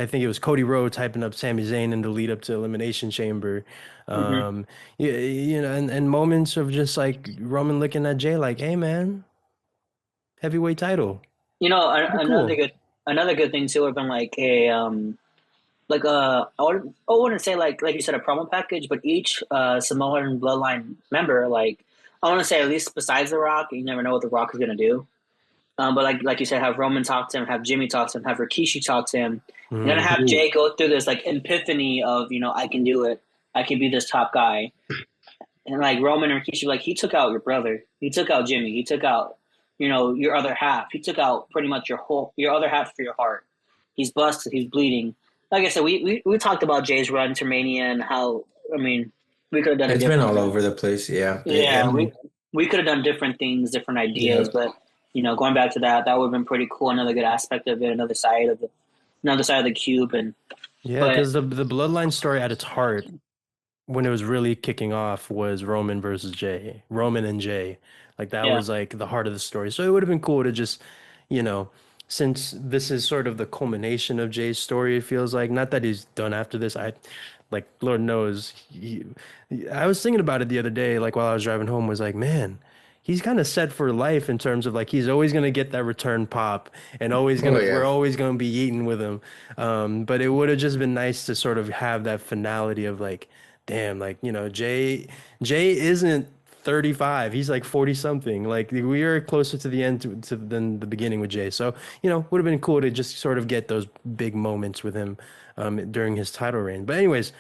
think it was Cody Rhodes hyping up Sami Zayn in the lead up to Elimination Chamber. Hmm. Um, and moments of just like Roman looking at Jay like, hey man, heavyweight title. Pretty Another cool. good thing too would have been like a I wouldn't say like you said a promo package, but each Samoan bloodline member, like I want to say at least besides The Rock, you never know what The Rock is gonna do. But like you said, have Roman talk to him, have Jimmy talk to him, have Rikishi talk to him, and then have Ooh. Jay go through this like epiphany of I can do it, I can be this top guy, and like Roman and Rikishi, like he took out your brother, he took out Jimmy, he took out your other half, he took out pretty much your other half for your heart. He's busted, he's bleeding. Like I said, we talked about Jay's run to Mania and how I mean we could have done it It's been all differently. over the place. Yeah. Yeah, And we could have done different things, different ideas, yeah. but going back to that, that would have been pretty cool. Another good aspect of it, another side of the cube, and Yeah, but because the bloodline story at its heart, when it was really kicking off, was Roman versus Jay, Roman and Jay. Like that yeah. was like the heart of the story. So it would have been cool to just, you know, since this is sort of the culmination of Jay's story, it feels like, not that he's done after this. Like, Lord knows, I was thinking about it the other day, like while I was driving home, was like, man, he's kind of set for life in terms of like he's always gonna get that return pop, and Oh we're yeah. always gonna be eating with him. But it would have just been nice to sort of have that finality of like, damn, like, Jay isn't 35. He's like 40 something. Like we are closer to the end than the beginning with Jay. So, would have been cool to just sort of get those big moments with him during his title reign. But anyways,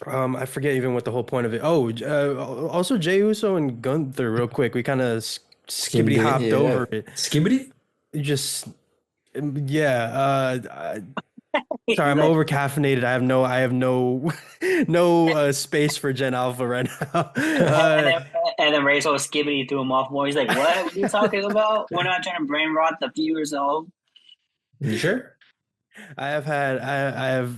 I forget even what the whole point of it. Oh, also Jey Uso and Gunther real quick. We kind of skibbity Skimmed it. hopped Yeah. over it. Skibbity? Just yeah, sorry, He's I'm like, over caffeinated. I have no no space for Gen Alpha right now. and then and then Razor Skibbity threw him off more. He's like, "What? What are you talking about? We're not trying to brain rot the viewers at home." You sure? I have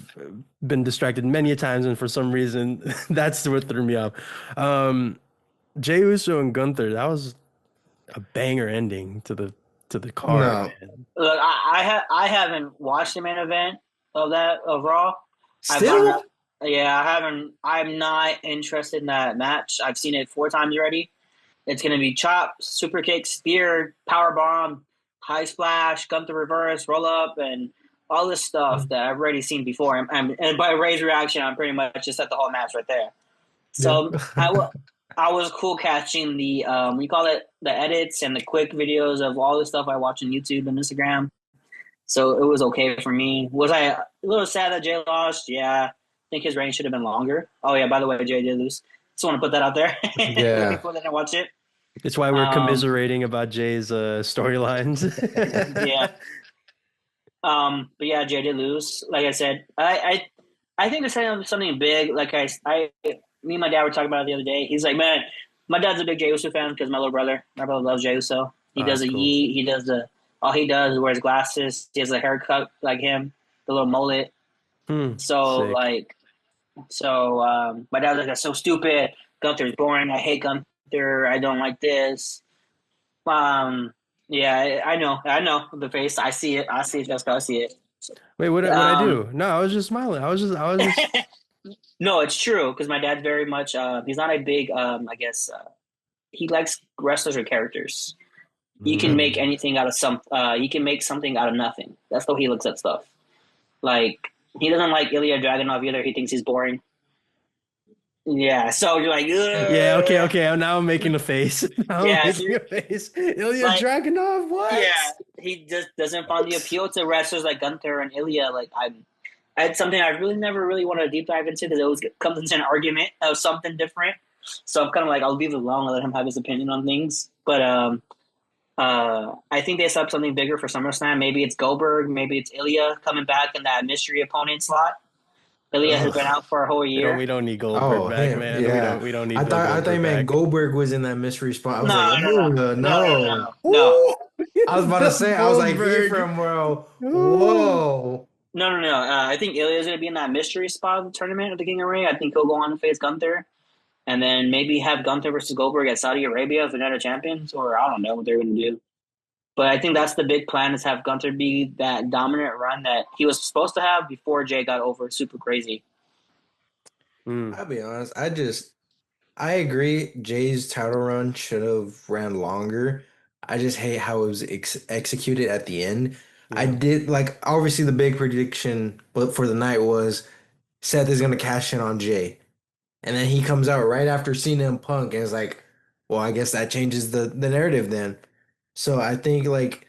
been distracted many a times, and for some reason, that's what threw me off. Um, Jey Uso and Gunther, that was a banger ending to the card, No, man. Look, I haven't watched the main event of Raw. I've gotten still. up. Yeah, I haven't. I'm not interested in that match. I've seen it 4 times already. It's gonna be chop, super kick, spear, power bomb, high splash, Gunther reverse, roll up, and all this stuff that I've already seen before. And by Ray's reaction, I'm pretty much just at the whole match right there. Yeah. So I was cool catching the we call it the edits and the quick videos of all the stuff I watch on YouTube and Instagram. So it was okay for me. Was I a little sad that Jay lost? Yeah. I think his reign should have been longer. Oh yeah, by the way, Jay did lose. Just want to put that out there for Yeah. people that didn't watch it. It's why we're Um, commiserating about Jay's storylines. yeah. But yeah, Jay did lose. Like I said, I think there's something big. Like me and my dad were talking about it the other day. He's like, man, my dad's a big Jey Uso fan because my brother loves Jey Uso. He Oh, does that's a cool. yeet. He does all he does is wears glasses. He has a haircut like him, the little mullet. So Sick. like, my dad was like, that's so stupid. Gunther's boring. I hate Gunther. I don't like this. Um, yeah, I know the face. I see it. I see it. Jessica. I see it. Wait, what I Um, do? No, I was just smiling. I was just no, it's true because my dad's very much. He's not a big. I guess he likes wrestlers or characters. He can make mm. anything out of some. He can make something out of nothing. That's how he looks at stuff. Like he doesn't like Ilya Dragunov either. He thinks he's boring. Yeah, so you're like, Yeah, okay, ugh. okay. Now I'm making a face. Now I'm Yeah, making see, a face. Ilya like Dragunov, what? yeah, he just doesn't find the What? appeal to wrestlers like Gunther and Ilya. Like it's something I really never really want to deep dive into because it always comes into an argument of something different. So I'm kind of like, I'll leave it alone and let him have his opinion on things. But I think they set up something bigger for SummerSlam. Maybe it's Goldberg, maybe it's Ilya coming back in that mystery opponent slot. Ilya has been Ugh. out for a whole year. We don't need Goldberg Oh, back, him. man. Yeah. We don't need Bill I thought you Goldberg meant back. Goldberg was in that mystery spot. I was like, No, no, no, oh, no, no, no. no, no, Ooh, I was about to Bill say, I was like, Goldberg. Ephraim, bro. Ooh. Whoa. no, no, no. I think Ilya's going to be in that mystery spot of the tournament of the King of Ring. I think he'll go on to face Gunther. And then maybe have Gunther versus Goldberg at Saudi Arabia if they're not champions, or I don't know what they're going to do. But I think that's the big plan is have Gunther be that dominant run that he was supposed to have before Jay got over super crazy. Mm, I'll be honest. I agree. Jay's title run should have ran longer. I just hate how it was executed at the end. I yeah. did like obviously the big prediction, but for the night was Seth is gonna cash in on Jay, and then he comes out right after Cena and Punk, and it's like, well, I guess that changes the narrative then. So I think like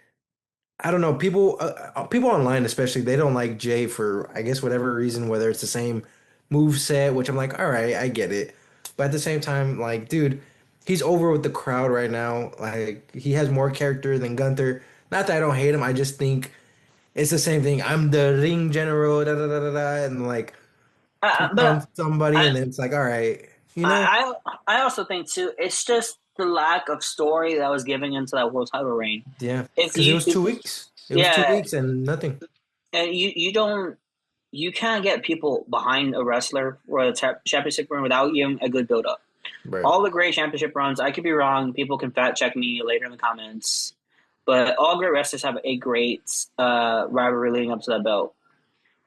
I don't know. People online, especially, they don't like Jay for, I guess, whatever reason, whether it's the same move set, which I'm like, all right, I get it. But at the same time, like, dude, he's over with the crowd right now. Like, he has more character than Gunther. Not that I don't hate him, I just think it's the same thing. I'm the ring general, da da da da da, and like took But down somebody, I, and then it's like, all right, you know? I, I also think too, it's just the lack of story that was given into that world title reign. Yeah, If because it you, was 2 weeks. It was two yeah, weeks and nothing. and you don't, you can't get people behind a wrestler for the championship run without giving a good build up. Right. All the great championship runs, I could be wrong. People can fact check me later in the comments. But all great wrestlers have a great rivalry leading up to that belt.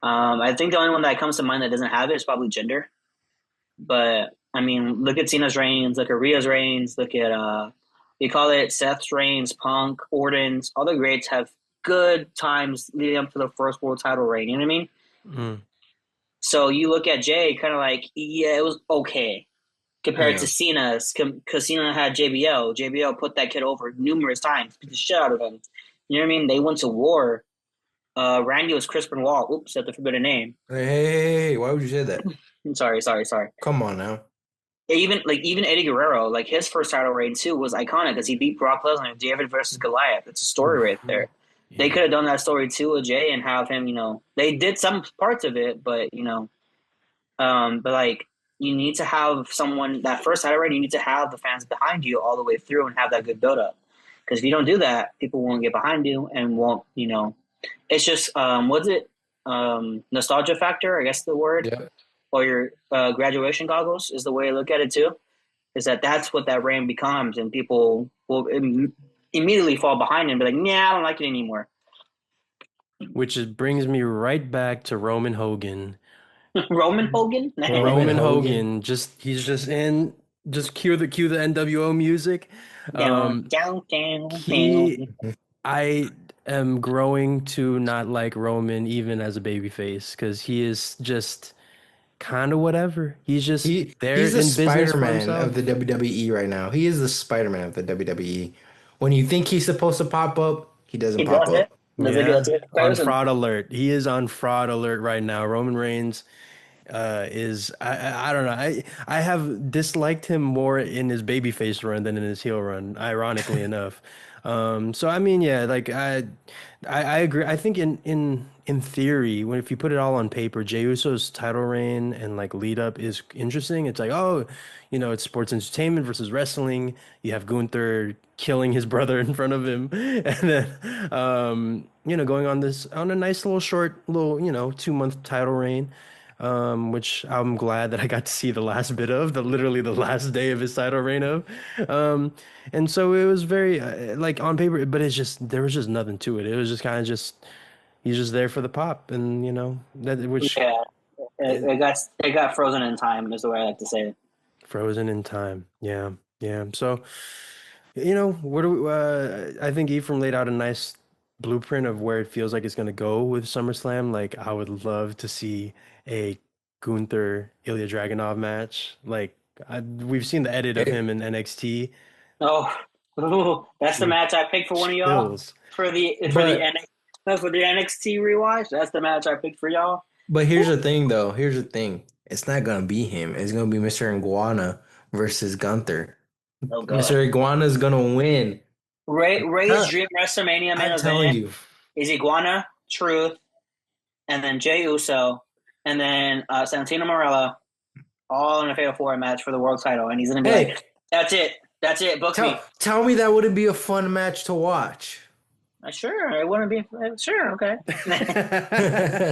I think the only one that comes to mind that doesn't have it is probably Jinder. But I mean, look at Cena's reigns, look at Rhea's reigns, look at you call it Seth's reigns, Punk, Orton's. All the greats have good times leading up to the first world title reign. You know what I mean? Mm, So you look at Jay, kind of like, yeah, it was okay compared to Yeah. Cena's, because Cena had JBL. JBL put that kid over numerous times, beat the shit out of him. You know what I mean? They went to war. Randy was Chris Benoit. Oops, that's the forbidden name. Hey, why would you say that? I'm sorry, sorry, sorry. Come on now. Even Eddie Guerrero, like his first title reign too was iconic because he beat Brock Lesnar in David versus Goliath. It's a story right Oof. there. They Yeah. could have done that story too with Jay and have him, they did some parts of it, but but like you need to have someone that first title reign. You need to have the fans behind you all the way through and have that good build up. Because if you don't do that, people won't get behind you and won't. It's just what's it? nostalgia factor, I guess the word, Yep. or your graduation goggles is the way I look at it too. Is that that's what that reign becomes, and people will immediately fall behind and be like, "Yeah, I don't like it anymore." Which brings me right back to Roman Hogan. Roman Hogan, Roman Roman Hogan. Hogan, he's just in, just cue the NWO music. down, Um, down, down, he down. I am growing to not like Roman even as a babyface because he is just kind of whatever. He's just there He's the in business for Spider-Man of the himself. WWE right now. He is the Spider-Man of the WWE. When you think he's supposed to pop up, he doesn't He pop does it. up. Does it Yeah, get it? on Person. fraud alert. He is on fraud alert right now. Roman Reigns is I don't know. I have disliked him more in his babyface run than in his heel run, ironically enough. So I mean, yeah, like I agree. I think in theory, when if you put it all on paper, Jey Uso's title reign and like lead up is interesting. It's like, oh, it's sports entertainment versus wrestling. You have Gunther killing his brother in front of him, and then going on a nice little short little 2 month title reign, which I'm glad that I got to see the last bit of, the literally the last day of his title reign of. Um, and so it was very like on paper, but there was just nothing to it. It was just kind of just he's just there for the pop, and that which Yeah, it, it got frozen in time is the way I like to say it. frozen in time. Yeah, yeah. So where do I think Ephraim laid out a nice blueprint of where it feels like it's going to go with SummerSlam. Like, I would love to see a Gunther Ilya Dragunov match. Like, we've seen the edit of him It, in NXT. Oh, ooh, that's the Dude, match I picked for one of y'all chills. for the but NXT for the NXT rewatch. That's the match I picked for y'all. but here's the thing though. Here's the thing. It's not gonna be him. It's gonna be Mr. Iguana versus Gunther. Oh god, Mr. Iguana's gonna win. Ray's Uh, dream WrestleMania main I'm telling event you. is Iguana, Truth, and then Jey Uso, and then Santino Marella, all in a fatal four match for the world title, and he's gonna be Hey, like, that's it, book me." tell me that wouldn't be a fun match to watch. Sure, it wouldn't be sure, okay.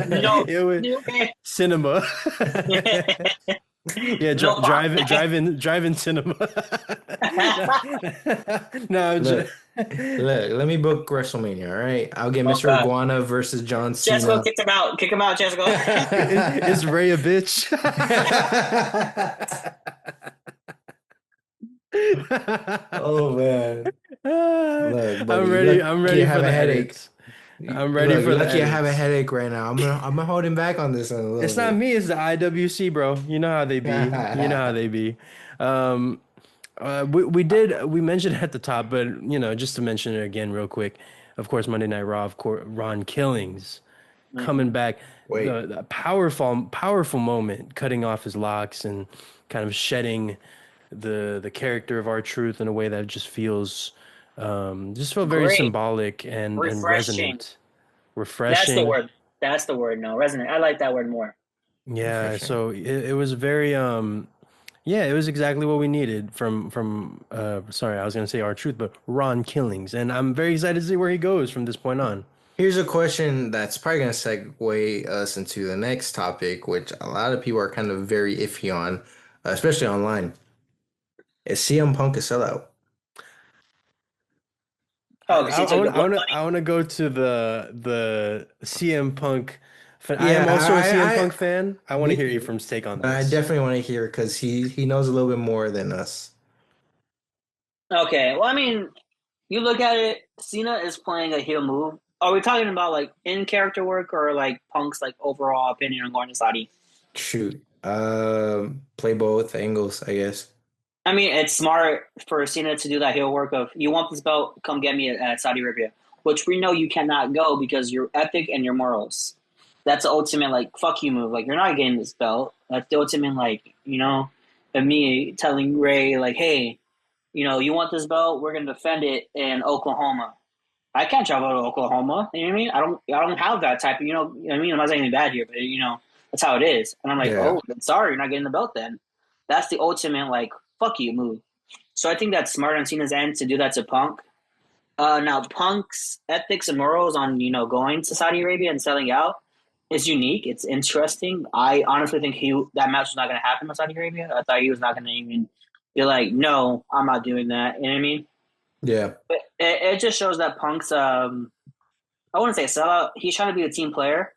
No, It was okay, cinema. Yeah, no problem. drive in cinema. No, Look, let me book WrestleMania, all right? I'll get Oh Mr. god. Iguana versus John Jessica Cena. kicked him out. Kick him out, Jessica. is Ray a bitch? Oh man. Look, I'm buddy, ready. I'm lucky you ready for have a the headache. edits. I'm ready Look, for the lucky I have a edits. headache right now. I'm holding back on this one a little It's not bit. me, it's the IWC, bro. You know how they be. You know how they be. Um, we mentioned it at the top, but just to mention it again real quick. Of course, Monday Night Raw, of course, Ron Killings coming back. Wait, The powerful moment, cutting off his locks and kind of shedding the character of R-Truth in a way that just felt very Great. symbolic and Refreshing. resonant, That's the refreshing. word. That's the word. No, resonant. I like that word more. Yeah, refreshing. so it was very yeah, it was exactly what we needed from sorry, I was gonna say R-Truth, but Ron Killings. And I'm very excited to see where he goes from this point on. Here's a question that's probably going to segue us into the next topic, which a lot of people are kind of very iffy on, especially online. Is CM Punk a sellout? Oh, because he took the blood money. I want to go to the CM Punk fan. I Yeah, am also a CM I Punk fan. I want to me hear too. Ephraim's take on But I this. definitely want to hear because he knows a little bit more than us. Okay. Well, I mean, you look at it. Cena is playing a heel move. Are we talking about like in character work or like Punk's like overall opinion on going to Saudi? Shoot. Play both angles, I guess. I mean, it's smart for Cena to do that heel work of you want this belt, come get me at Saudi Arabia, which we know you cannot go because you're epic and your morals. That's the ultimate like fuck you move. Like you're not getting this belt. That's the ultimate like of me telling Ray like, hey, you want this belt, we're gonna defend it in Oklahoma. I can't travel to Oklahoma. You know what I mean? I don't have that type of you know what I mean? I'm not saying anything bad here, but that's how it is. And I'm like, Yeah. oh, then sorry, you're not getting the belt then. That's the ultimate like fuck you move. So I think that's smart on Cena's end to do that to Punk. Now Punk's ethics and morals on going to Saudi Arabia and selling out It's unique. It's interesting. I honestly think that match was not going to happen in Saudi Arabia. I thought he was not going to even be like, no, I'm not doing that. You know what I mean? Yeah. But it just shows that Punk's I wouldn't say sellout. He's trying to be a team player.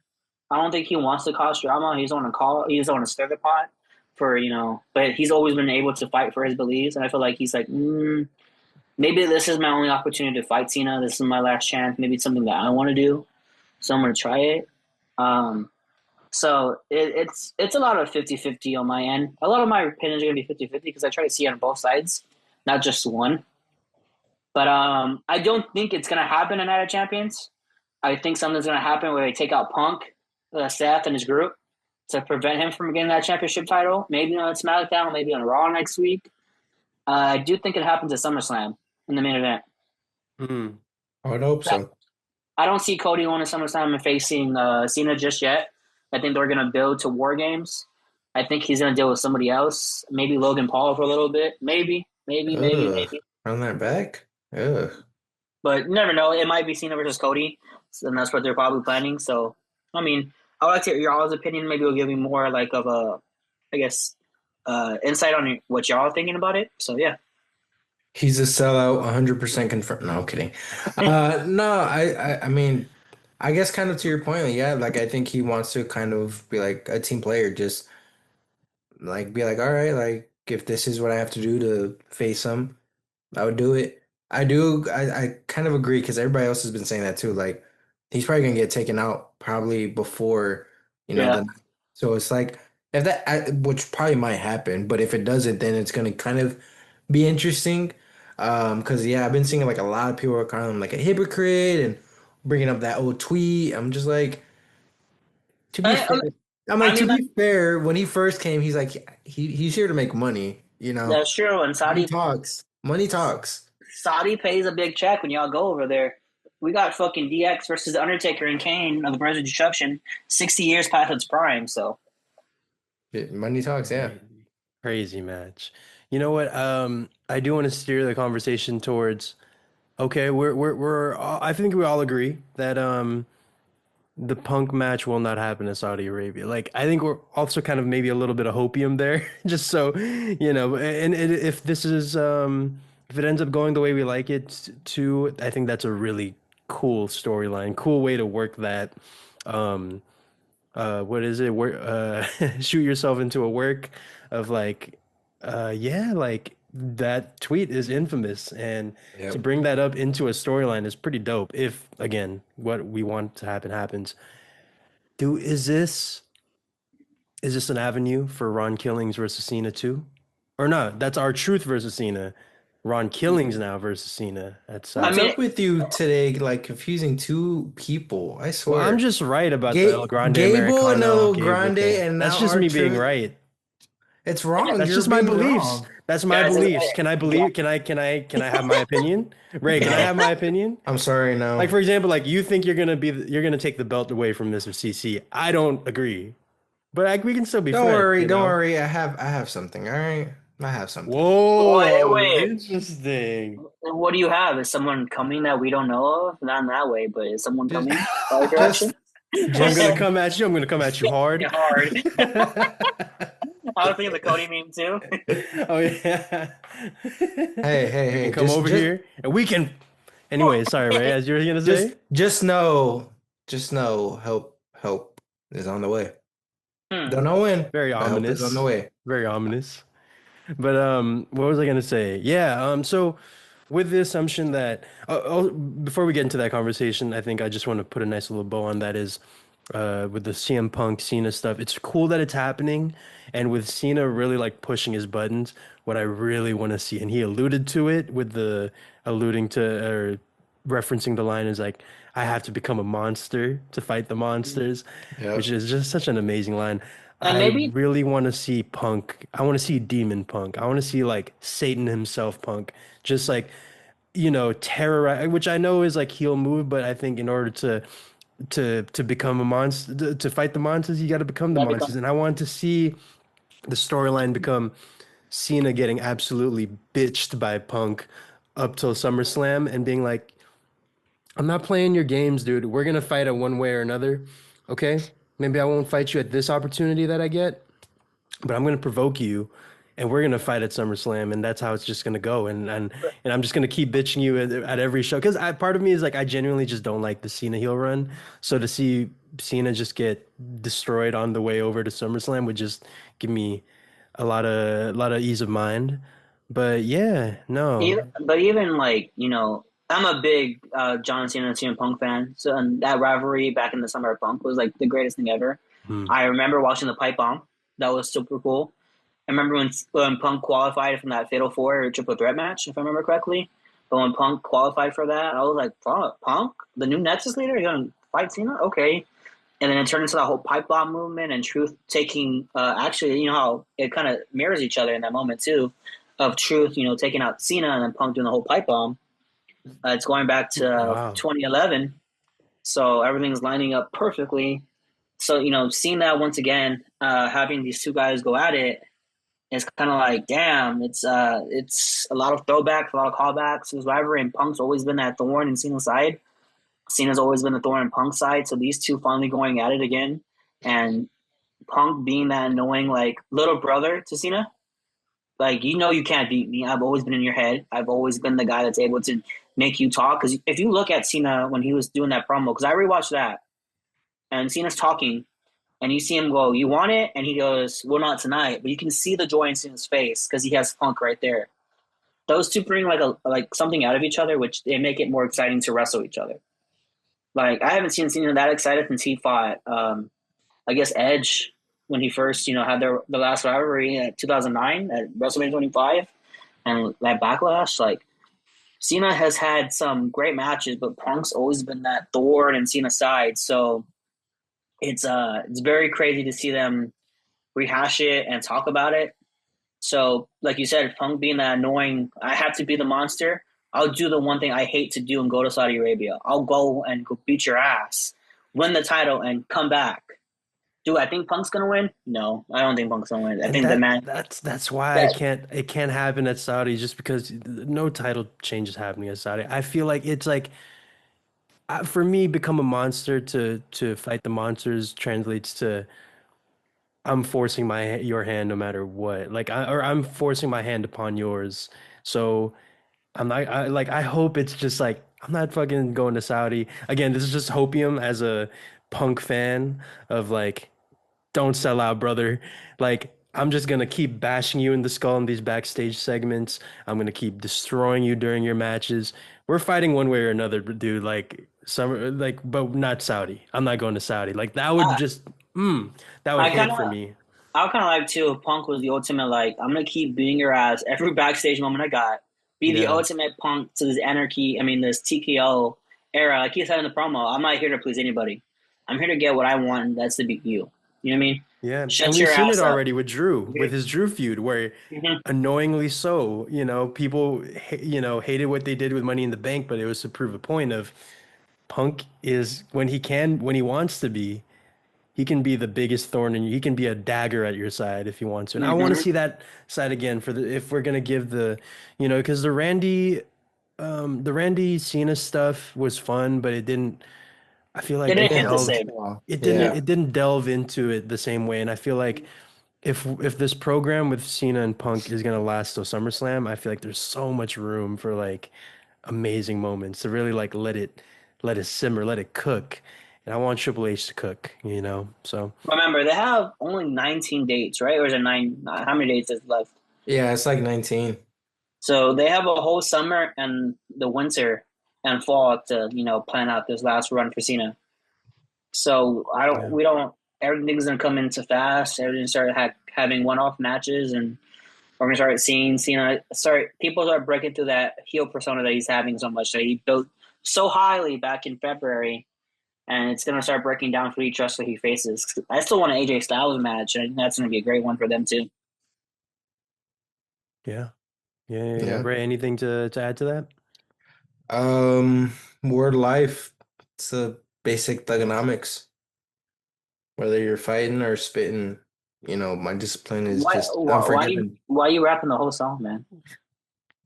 I don't think he wants to cause drama. He's on a call. He's on a stir the pot for But he's always been able to fight for his beliefs, and I feel like he's like, maybe this is my only opportunity to fight Cena. This is my last chance. Maybe it's something that I want to do, so I'm gonna try it. Um, so it's a lot of 50-50 on my end. A lot of my opinions are gonna be 50-50 because I try to see it on both sides, not just one. But I don't think it's gonna happen in Night of Champions. I think something's gonna happen where they take out Punk, Seth, and his group to prevent him from getting that championship title. Maybe on SmackDown, maybe on Raw next week. I do think it happens at SummerSlam in the main event. Hmm. I would hope so. I don't see Cody winning SummerSlam and facing Cena just yet. I think they're gonna build to War Games. I think he's gonna deal with somebody else, maybe Logan Paul for a little bit, Ugh. maybe. Run that back? Ugh. But you never know. It might be Cena versus Cody, and that's what they're probably planning. So, I mean, I would like to hear y'all's opinion. Maybe it'll give me more like of a, I guess, insight on what y'all are thinking about it. So yeah, He's a sellout, 100% confirmed. No, I'm kidding. No, I mean, I guess kind of to your point, yeah, like I think he wants to kind of be like a team player, just like be like, all right, like if this is what I have to do to face him, I would do it. I kind of agree because everybody else has been saying that too. Like he's probably gonna get taken out probably before, yeah. the so it's like if which probably might happen, but if it doesn't, then it's gonna kind of be interesting. Because yeah, I've been seeing like a lot of people are calling him like a hypocrite and bringing up that old tweet. I'm just like, to be I, fair, I'm I like, to mean, be fair, when he first came, he's like, he's here to make money, you know. that's true. And Money talks. Money talks. Saudi pays a big check when y'all go over there. We got fucking DX versus the Undertaker and Kane of the Brothers of Destruction, 60 years past its prime. So Money talks, yeah. Crazy, crazy match. You know what? I do want to steer the conversation towards. Okay, I think we all agree that the Punk match will not happen in Saudi Arabia. Like, I think we're also kind of maybe a little bit of hopium there, just so if this is if it ends up going the way we like it to, I think that's a really cool storyline, cool way to work that. Um, what is it? Work, shoot yourself into a work of like, yeah, like that tweet is infamous, and to Yep. bring that up into a storyline is pretty dope. If again, what we want to happen happens. Do is this an avenue for Ron Killings versus Cena too? Or not? That's our truth versus Cena. Ron Killings now versus Cena. That's I What's mean, up with you today? Like confusing two people. I well, I'm swear. just right about the El Grande Gable and Americano El Gable Grande, thing. and That's now just our me being truth. right. It's wrong. That's You're just my being beliefs. wrong. That's my guys, beliefs. Can I believe? Can I have my opinion? Ray, can I No. have my opinion? I'm sorry, Like no. for example, like you think you're gonna take the belt away from Mr. CC. I don't agree, but like we can still be Don't friends, worry, you don't know? worry. I have something, all right? I have something. Whoa, wait. interesting. What do you have? Is someone coming that we don't know of? Not in that way, but is someone Just coming our just direction? I'm gonna just come at you. I'm gonna come at you hard. Hard. I was thinking the Cody meme too. Oh yeah. hey, hey, You can hey, come over here and we can. Anyway, sorry, Ray. As you were gonna just say. just know just know help is on the way. Hmm. Don't know when, Very but help is on the ominous. way. Very ominous. But what was I gonna say? Yeah. So with the assumption that before we get into that conversation, I think I just want to put a nice little bow on that is with the CM Punk Cena stuff. It's cool that it's happening, and with Cena really like pushing his buttons. What I really want to see, and he alluded to it with the alluding to or referencing the line is like, I have to become a monster to fight the monsters, which Yep. is just such an amazing line. And I maybe really want to see Punk. I want to see Demon Punk. I want to see like Satan himself Punk, just like, terrorize, which I know is like heel move, but I think in order to become a monster, to fight the monsters, you got to become the that become monsters. And I want to see the storyline become Cena getting absolutely bitched by Punk up till SummerSlam and being like, I'm not playing your games, dude. We're gonna fight it one way or another. Okay? maybe I won't fight you at this opportunity that I get, but I'm gonna provoke you, and we're gonna fight at SummerSlam, and that's how it's just gonna go. And I'm just gonna keep bitching you at every show because I part of me is like I genuinely just don't like the Cena heel run. So to see Cena just get destroyed on the way over to SummerSlam would just give me a lot of ease of mind. But yeah, no. Even like, I'm a big John Cena and CM Punk fan. So and that rivalry back in the summer of Punk was like the greatest thing ever. Hmm. I remember watching the pipe bomb. That was super cool. I remember when Punk qualified from that Fatal Four or Triple Threat match, if I remember correctly. But when Punk qualified for that, I was like, Punk, the new Nexus leader, you're gonna fight Cena? Okay. And then it turned into that whole pipe bomb movement and Truth taking actually, you know how it kind of mirrors each other in that moment too, of Truth, taking out Cena and then Punk doing the whole pipe bomb. It's going back to Wow. 2011, so everything's lining up perfectly. So seeing that once again, having these two guys go at it, it's kind of like, damn, it's a lot of throwbacks, a lot of callbacks. This rivalry, and Punk's always been that thorn in Cena's side. Cena's always been the thorn in Punk's side. So these two finally going at it again, and Punk being that annoying like little brother to Cena. Like, you can't beat me. I've always been in your head. I've always been the guy that's able to make you talk. Because if you look at Cena when he was doing that promo, because I rewatched that, and Cena's talking, and you see him go, "You want it?" And he goes, "Well, not tonight." But you can see the joy in Cena's face because he has Punk right there. Those two bring like something out of each other, which they make it more exciting to wrestle each other. Like I haven't seen Cena that excited since he fought, I guess Edge when he first, had the last rivalry at 2009 at WrestleMania 25, and that backlash. Like Cena has had some great matches, but Punk's always been that thorn in Cena's side. So it's very crazy to see them rehash it and talk about it. So, like you said, Punk being that annoying, I have to be the monster. I'll do the one thing I hate to do and go to Saudi Arabia. I'll go and go beat your ass, win the title, and come back. Do I think Punk's gonna win? No, I don't think Punk's gonna win. I And think the man that's why I that can't it can't happen at Saudi just because no title change is happening at Saudi. I feel like it's like for me become a monster to fight the monsters translates to I'm forcing your hand no matter what. Like or I'm forcing my hand upon yours. So I'm not I hope it's just like I'm not fucking going to Saudi. Again, this is just hopium as a Punk fan of like don't sell out, brother. Like, I'm just gonna keep bashing you in the skull in these backstage segments. I'm gonna keep destroying you during your matches. We're fighting one way or another, dude. But not Saudi. I'm not going to Saudi. Like that would I, just, mm, that would I hit kind of for me. I kind of like too. If Punk was the ultimate, like I'm gonna keep beating your ass every backstage moment I got. Be the Yeah, ultimate Punk to this anarchy. I mean, this TKO era. Like he said in the promo, I'm not here to please anybody. I'm here to get what I want, and that's to beat you. You know what I mean? yeah. And Shut we've your seen it ass up. already with Drew, with Mm-hmm. his Drew feud, where Mm-hmm. annoyingly so, people, hated what they did with Money in the Bank, but it was to prove a point of Punk is when he wants to be. He can be the biggest thorn in you. He can be a dagger at your side if he wants to. And I want to Mm-hmm. see that side again if we're gonna give because the Randy Cena stuff was fun, but it didn't. I feel It like didn't it hit the Yeah. delved. same. It didn't. Yeah. It didn't delve into it the same way. And I feel like if this program with Cena and Punk is gonna last till SummerSlam, I feel like there's so much room for like amazing moments to really like let it simmer, let it cook. And I want Triple H to cook. So Remember, they have only 19 dates, right? Or is it nine? How many dates is left? Yeah, it's like 19. So they have a whole summer and the winter and fall to, plan out this last run for Cena. So yeah. we don't, everything's gonna come into fast. Everything started having one-off matches, and we're gonna start seeing Cena. People start breaking through that heel persona that he's having so much that he built so highly back in February, and it's gonna start breaking down for each wrestler he faces. I still want an AJ Styles match, and I think that's gonna be a great one for them too. Yeah. Yeah, yeah, yeah. Yeah. Ray, anything to add to that? Um, Word life. It's a basic thugonomics. Whether you're fighting or spitting, my discipline is Why, just why, why you unforgiving. why you rapping the whole song, man?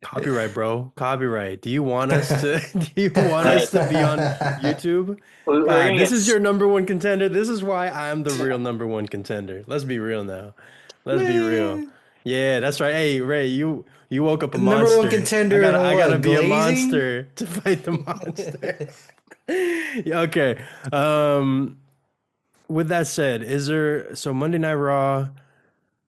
Copyright, bro. Copyright. Do you want us to do you want us Like to be on YouTube? we're God, gonna this get is your number one contender. This is why I'm the real number one contender. Let's be real now. Let's be real. Man, Yeah, that's right. Hey, Ray, you woke up a number one monster. contender in a I gotta what? be a Glazing? monster to fight the monster. Yeah, okay. Um, with that said, is there so Monday Night Raw,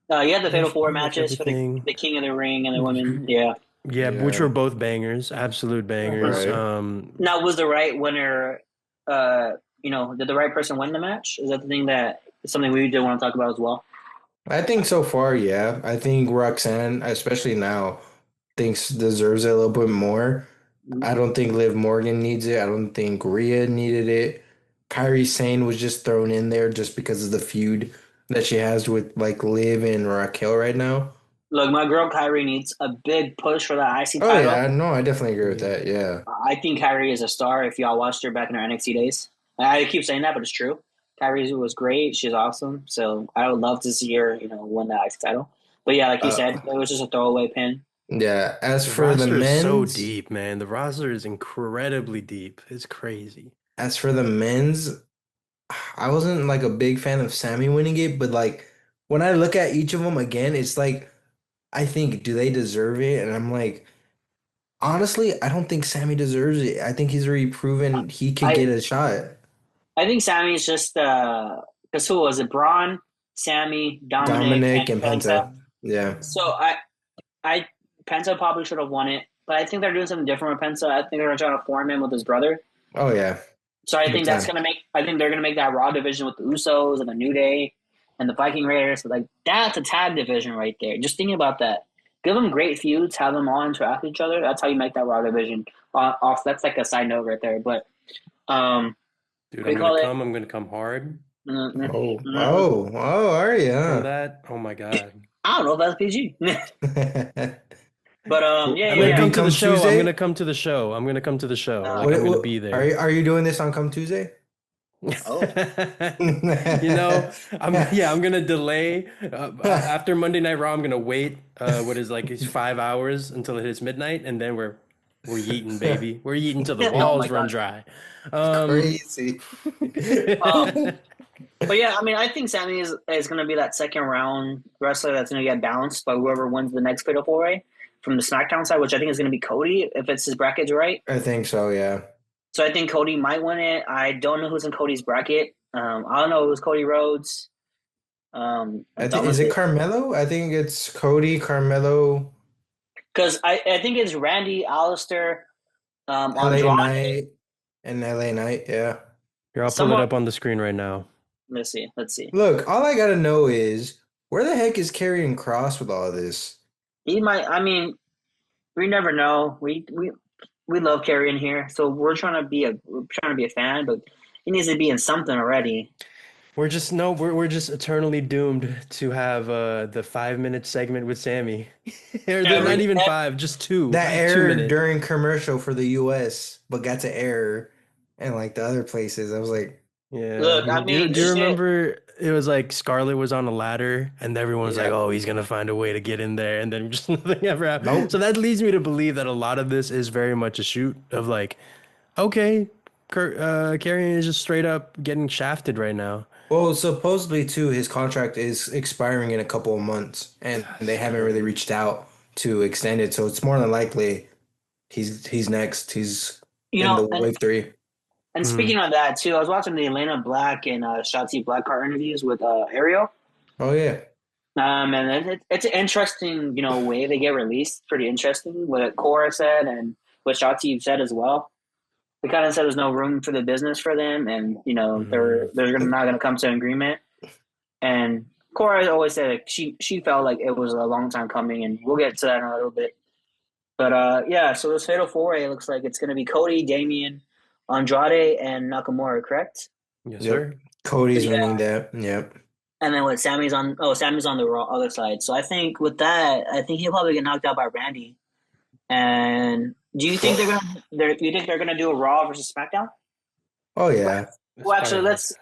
you have the Fatal there's Four pretty much matches for everything. the King of the Ring and the women. Yeah. Yeah, which were Yeah, both bangers, absolute bangers. right. Now, was the right winner? Did the right person win the match? Is that the thing that something we did want to talk about as well? I think so far, yeah. I think Roxanne, especially now, thinks deserves it a little bit more. I don't think Liv Morgan needs it. I don't think Rhea needed it. Kairi Sane was just thrown in there just because of the feud that she has with like Liv and Raquel right now. Look, my girl Kyrie needs a big push for the IC Oh title. yeah, no, I definitely agree with Yeah. that. Yeah. I think Kyrie is a star. If y'all watched her back in her NXT days, I keep saying that, but it's true. Kyrie was great. She's awesome. So I would love to see her, win the IC title. But yeah, like you Uh, said, it was just a throwaway pin. yeah. As The for the roster is so men's, deep, man. The roster is incredibly deep. It's crazy. as for the men's, I wasn't like a big fan of Sammy winning it, but like when I look at each of them again, it's like I think, do they deserve it? And I'm like, honestly, I don't think Sammy deserves it. I think he's already proven he could I get a shot. I think Sammy's just because who was it? Braun, Sammy, Dominic, Dominic and and Penta. Penta. Yeah. So I Penta probably should have won it, but I think they're doing something different with Penta. I think they're trying to form him with his brother. Oh yeah. So I Big think that's time. gonna make. I think they're gonna make that Raw division with the Usos and the New Day and the Viking Raiders. Like that's a tag division right there. Just thinking about that. Give them great feuds, have them all interact with each other. That's how you make that Raw division. Off. That's like a side note right there. But um, Dude, we call it. I'm gonna come hard. Oh, are you? From Huh? that, oh my God. I don't know if that's PG. But yeah, I'm yeah, gonna Maybe yeah. come to the come show. I'm gonna Tuesday? come to the show. I'm gonna come to the show. Like I'm What, gonna what be are there. are you doing this on come Tuesday? Oh, You know, I'm gonna delay after Monday Night Raw. I'm gonna wait what is like it's 5 hours until it hits midnight, and then we're yeeting, baby. We're yeeting till the oh my walls run god. dry. Um, Crazy. Um, but yeah, I mean, I think Sammy is going to be that second round wrestler that's going to get bounced by whoever wins the next Fatal Four Way from the SmackDown side, which I think is going to be Cody if it's his brackets right. I think so, yeah. So I think Cody might win it. I don't know who's in Cody's bracket. I don't know who's Cody Rhodes. I think is it Honestly, Carmelo? I think it's Cody, Carmelo, because I think it's Randy, Alistair, LA Andrade. Knight, and LA Knight, yeah. Here, I'll pull it Someone. up on the screen right now. Let's see. Let's see. Look, all I gotta know is where the heck is Karrion Cross with all of this? He might. I mean, we never know. We love Kerry in here, so we're trying to be a fan, but he needs to be in something already. We're just no, we're just eternally doomed to have the 5 minute segment with Sammy. Or not Every even five, just two, That two aired minute. during commercial for the US, but got to air in like the other places. I was like, Yeah. look. I mean, Do you shit. remember it was like Scarlett was on a ladder and everyone was like, yeah, "Oh, he's gonna find a way to get in there," and then just nothing ever happened. So nope. that leads me to believe that a lot of this is very much a shoot of like, okay, Carrion is just straight up getting shafted right now. Well, supposedly too, his contract is expiring in a couple of months, and That's they haven't really crazy. reached out to extend it. So it's more than likely he's next. He's You in the know, wave three. and Mm. speaking of that too, I was watching the Elena Black and Shotzi Blackheart interviews with Ariel. Oh yeah, And it's an interesting, way they get released. Pretty interesting. What Cora said and what Shotzi said as well. They kind of said there's no room for the business for them, and Mm. they're not gonna come to an agreement. And Cora always said like, she felt like it was a long time coming, and we'll get to that in a little bit. But yeah, so this Fatal Four Way looks like it's gonna be Cody, Damian, Andrade, and Nakamura, correct? Yes, yep. sir. Cody's Yeah. winning that. Yep. And then what? Sammy's on the other side. So I think with that, I think he'll probably get knocked out by Randy. And do you think Well, you think they're gonna do a Raw versus SmackDown? oh yeah. That's Well, actually, fire. let's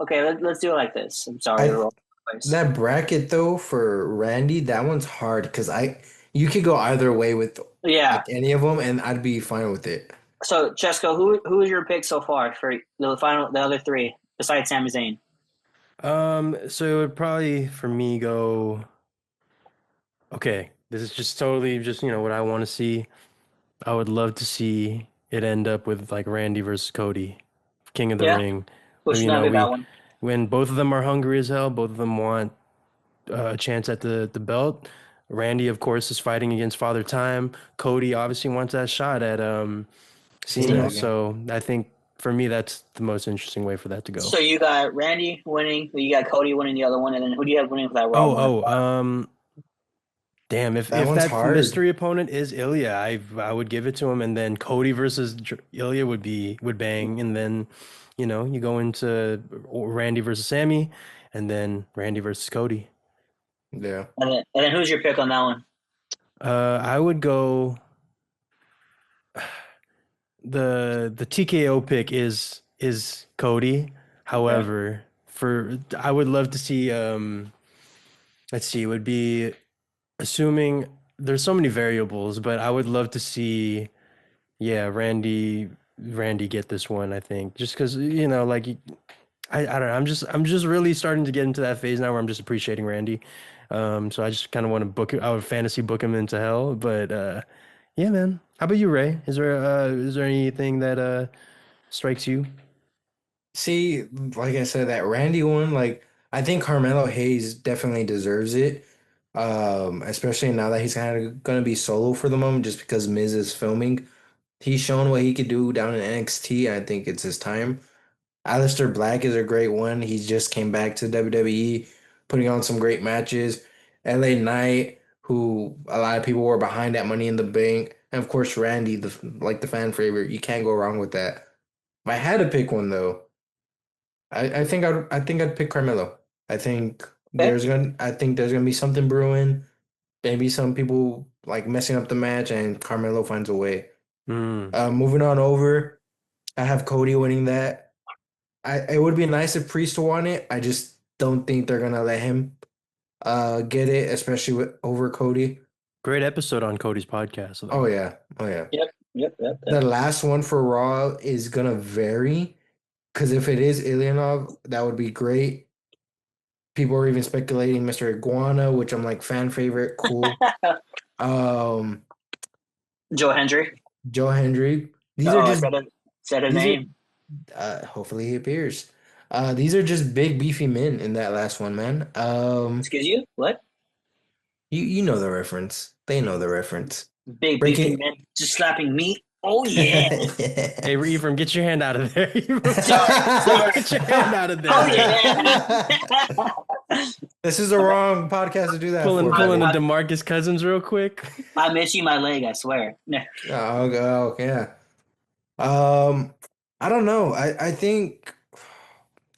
okay. Let's do it like this. I'm sorry to I roll place. That bracket though for Randy, that one's hard because I you could go either way with Yeah. like any of them, and I'd be fine with it. So, Chesko, who is your pick so far for the other three besides Sami Zayn? So it would probably for me go, okay, this is just totally just, what I want to see. I would love to see it end up with like Randy versus Cody, King of the Yeah, Ring. which not be a bad We one. when both of them are hungry as hell, both of them want a chance at the belt. Randy, of course, is fighting against Father Time. Cody obviously wants that shot at Cena Cena. Cena. again. So I think for me that's the most interesting way for that to go. So you got Randy winning, you got Cody winning the other one, and then who do you have winning for that Raw Oh, one? oh, damn, That if one's that hard. mystery opponent is Ilya, I would give it to him, and then Cody versus Ilya would bang, and then you go into Randy versus Sammy, and then Randy versus Cody. Yeah. And then who's your pick on that one? I would go the TKO pick is Cody. Okay. However, for I would love to see let's see, it would be assuming there's so many variables, but I would love to see. Yeah, Randy get this one, I think. Just because, like I don't know, I'm just really starting to get into that phase now where I'm just appreciating Randy. So I just kind of want to book it. I would fantasy book him into hell, but yeah, man. How about you, Ray? Is there anything that strikes you? See, like I said, that Randy one, like I think Carmelo Hayes definitely deserves it. Especially now that he's kind of gonna be solo for the moment, just because Miz is filming. He's shown what he could do down in NXT. I think it's his time. Aleister Black is a great one. He just came back to WWE, putting on some great matches. LA Knight, who a lot of people were behind at Money in the Bank, and of course Randy, the fan favorite. You can't go wrong with that. If I had to pick one though, I think I'd pick Carmelo. Okay. I think there's gonna be something brewing. Maybe some people like messing up the match, and Carmelo finds a way. Hmm. Moving on over, I have Cody winning that. It would be nice if Priest won it. I just don't think they're gonna let him get it, especially with over Cody. Great episode on Cody's podcast, Oh though. yeah, oh yeah. Yep. Yep. Yep. The Yep. last one for Raw is gonna vary because if it is Ilyanov, that would be great. People are even speculating Mr. Iguana, which I'm like fan favorite, cool. Um, Joe Hendry. Joe Hendry. These are Oh, I just said a these are name. hopefully he appears. These are just big beefy men in that last one, man. Excuse you? What? You know the reference. They know the reference. Big beefy Breaking. man just slapping meat. Oh yeah. Hey, Ephraim, get your hand out of there. Sorry. Sorry. Get your hand out of Oh there. yeah. This is the wrong podcast to do that Pulling for, pulling buddy. a DeMarcus Cousins real quick. I'm itching my leg. I swear. Oh, okay, yeah. Um, I don't know. I think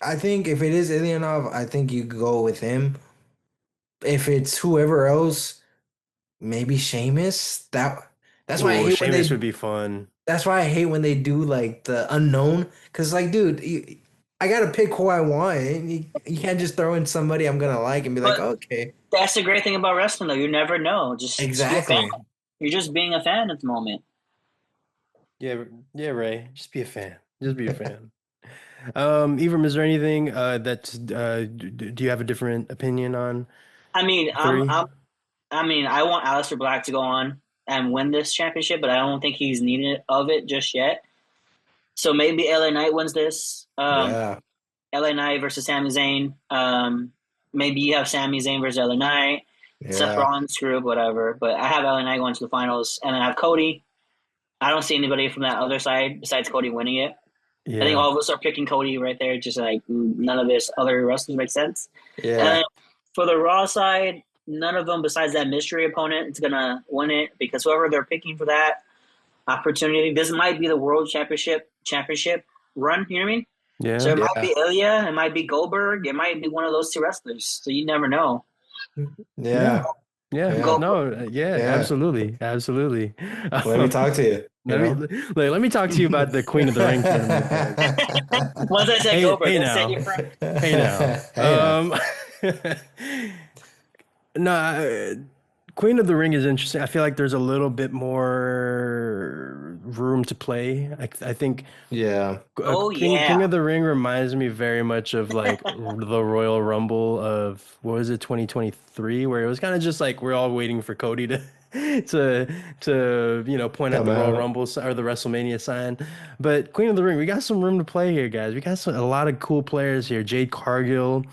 if it is Ilyanov, I think you go with him. If it's whoever else, maybe Sheamus. That's why I Oh, hate when Sheamus would they. be fun. That's why I hate when they do like the unknown. Cause like, dude, I gotta pick who I want. You can't just throw in somebody I'm gonna like and be like, But okay, that's the great thing about wrestling, though. You never know. Just be a fan. exactly. You're just being a fan at the moment. Yeah, yeah, Ray. Just be a fan. Just be a fan. Ephraim, is there anything do you have a different opinion on I mean, three? I want Aleister Black to go on and win this championship, but I don't think he's needed of it just yet. So maybe LA Knight wins this. Yeah, LA Knight versus Sami Zayn. Maybe you have Sami Zayn versus LA Knight. Seth yeah, Rollins, screw up, whatever. But I have LA Knight going to the finals, and I have Cody. I don't see anybody from that other side besides Cody winning it. I think Yeah, all of us are picking Cody right there. Just like none of this other wrestlers make sense. And yeah. then for the Raw side, none of them besides that mystery opponent is gonna win it because whoever they're picking for that opportunity, this might be the World Championship run. You know what I mean? So yeah, it might Yeah. be Ilya, it might be Goldberg, it might be one of those two wrestlers. So you never know. yeah, Yeah. yeah. Yeah. Goldberg. No, yeah, Yeah. absolutely, absolutely. Let me talk to you, you Let me know? let me talk to you about the Queen of the Ring tournament, man. Once I said Hey, Goldberg, hey I said now, your friend. hey now. Hey now. No, Queen of the Ring is interesting. I feel like there's a little bit more room to play. I think Yeah. Oh King yeah. of the Ring reminds me very much of like the Royal Rumble of what was it, 2023, where it was kind of just like we're all waiting for Cody to to point at Come the Royal out. Rumble or the WrestleMania sign. But Queen of the Ring, we got some room to play here, guys. We got a lot of cool players here. Jade Cargill.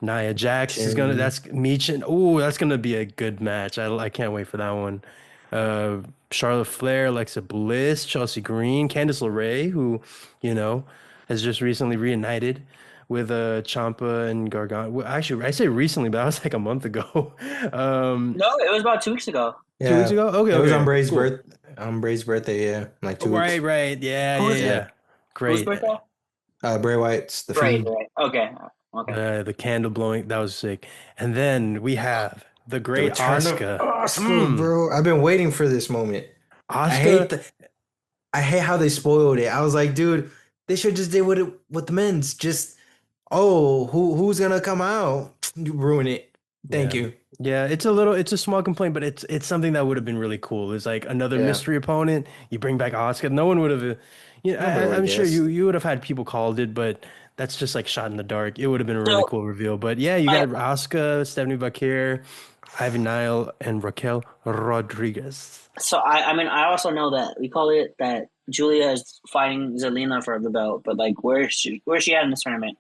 Nia Jax is gonna. Chin. That's Meechin. Oh, that's gonna be a good match. I can't wait for that one. Uh, Charlotte Flair, Alexa Bliss, Chelsea Green, Candice LeRae, who, you know, has just recently reunited with Ciampa and Gargano. Well, actually, I say recently, but that was like a month ago. Um, No, it was about 2 weeks ago. 2 weeks Yeah. ago. Okay, It was on okay, cool. Bray's birthday, yeah, like 2 weeks. Right, right. Yeah, Who yeah, was it? Yeah. yeah. Whose Great. birthday? Bray Wyatt's the Right, Fiend. right. Okay. Okay. The candle blowing, that was sick. And then we have the The great return of Asuka. Oscar, Mm. bro. I've been waiting for this moment. I hate Asuka. the I hate how they spoiled it. I was like, dude, they should just did with the men's. Just who's gonna come out? You ruin it. Thank Yeah. you. Yeah, it's a small complaint, but it's something that would have been really cool. It's like another Yeah. mystery opponent. You bring back Oscar. No one would have, Nobody would have I'm sure guessed. you would have had people called it, but that's just like shot in the dark. It would have been a really So cool reveal. But yeah, you I got Oscar, Stephanie Bakir, Ivy Nile, and Raquel Rodriguez. I mean I also know that we call it that Julia is fighting Zelina for the belt, but like where's she at in this tournament?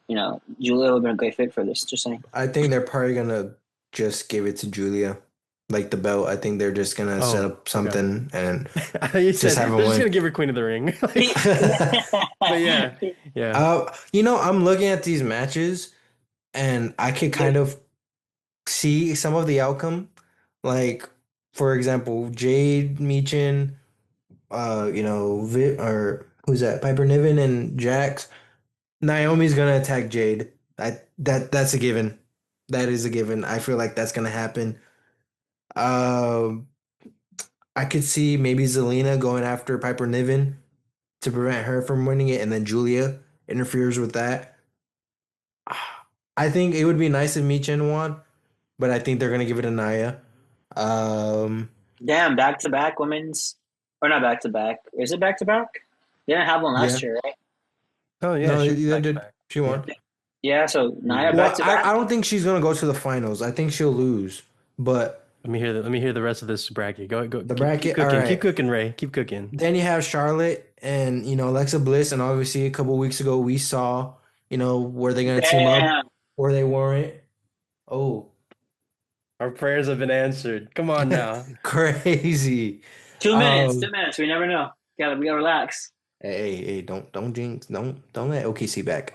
Julia would have been a great fit for this. Just saying. I think they're probably gonna just give it to Julia, like the belt. I think they're just gonna set Oh, up okay. something and You just said have they're him just win. gonna give her Queen of the Ring. Like, but yeah, yeah. I'm looking at these matches and I could kind of see some of the outcome. Like, for example, Jade Meechin, or who's that? Piper Niven and Jax. Naomi's gonna attack Jade. That's a given. That is a given. I feel like that's gonna happen. Um, I could see maybe Zelina going after Piper Niven to prevent her from winning it, and then Julia interferes with that. I think it would be nice if Michin won, but I think they're gonna give it to Naya. Um, Damn, back to back women's or not back to back. Is it back to back? They didn't have one last yeah, year, right? Oh yeah, no, she went they back to did. back. She Yeah. won. Yeah, so Naya Mhm. back Well, to I back. don't think she's gonna go to the finals. I think she'll lose. But Let me hear the rest of this bracket. Go the keep bracket, all cooking. Keep right. cooking, Ray. Keep cooking. Then you have Charlotte and Alexa Bliss, and obviously a couple weeks ago we saw were they gonna team up Damn. or they weren't. Oh, Our prayers have been answered. Come on now. crazy. 2 minutes, Um, 2 minutes. We never know. We gotta relax. hey, don't jinx, don't let OKC back.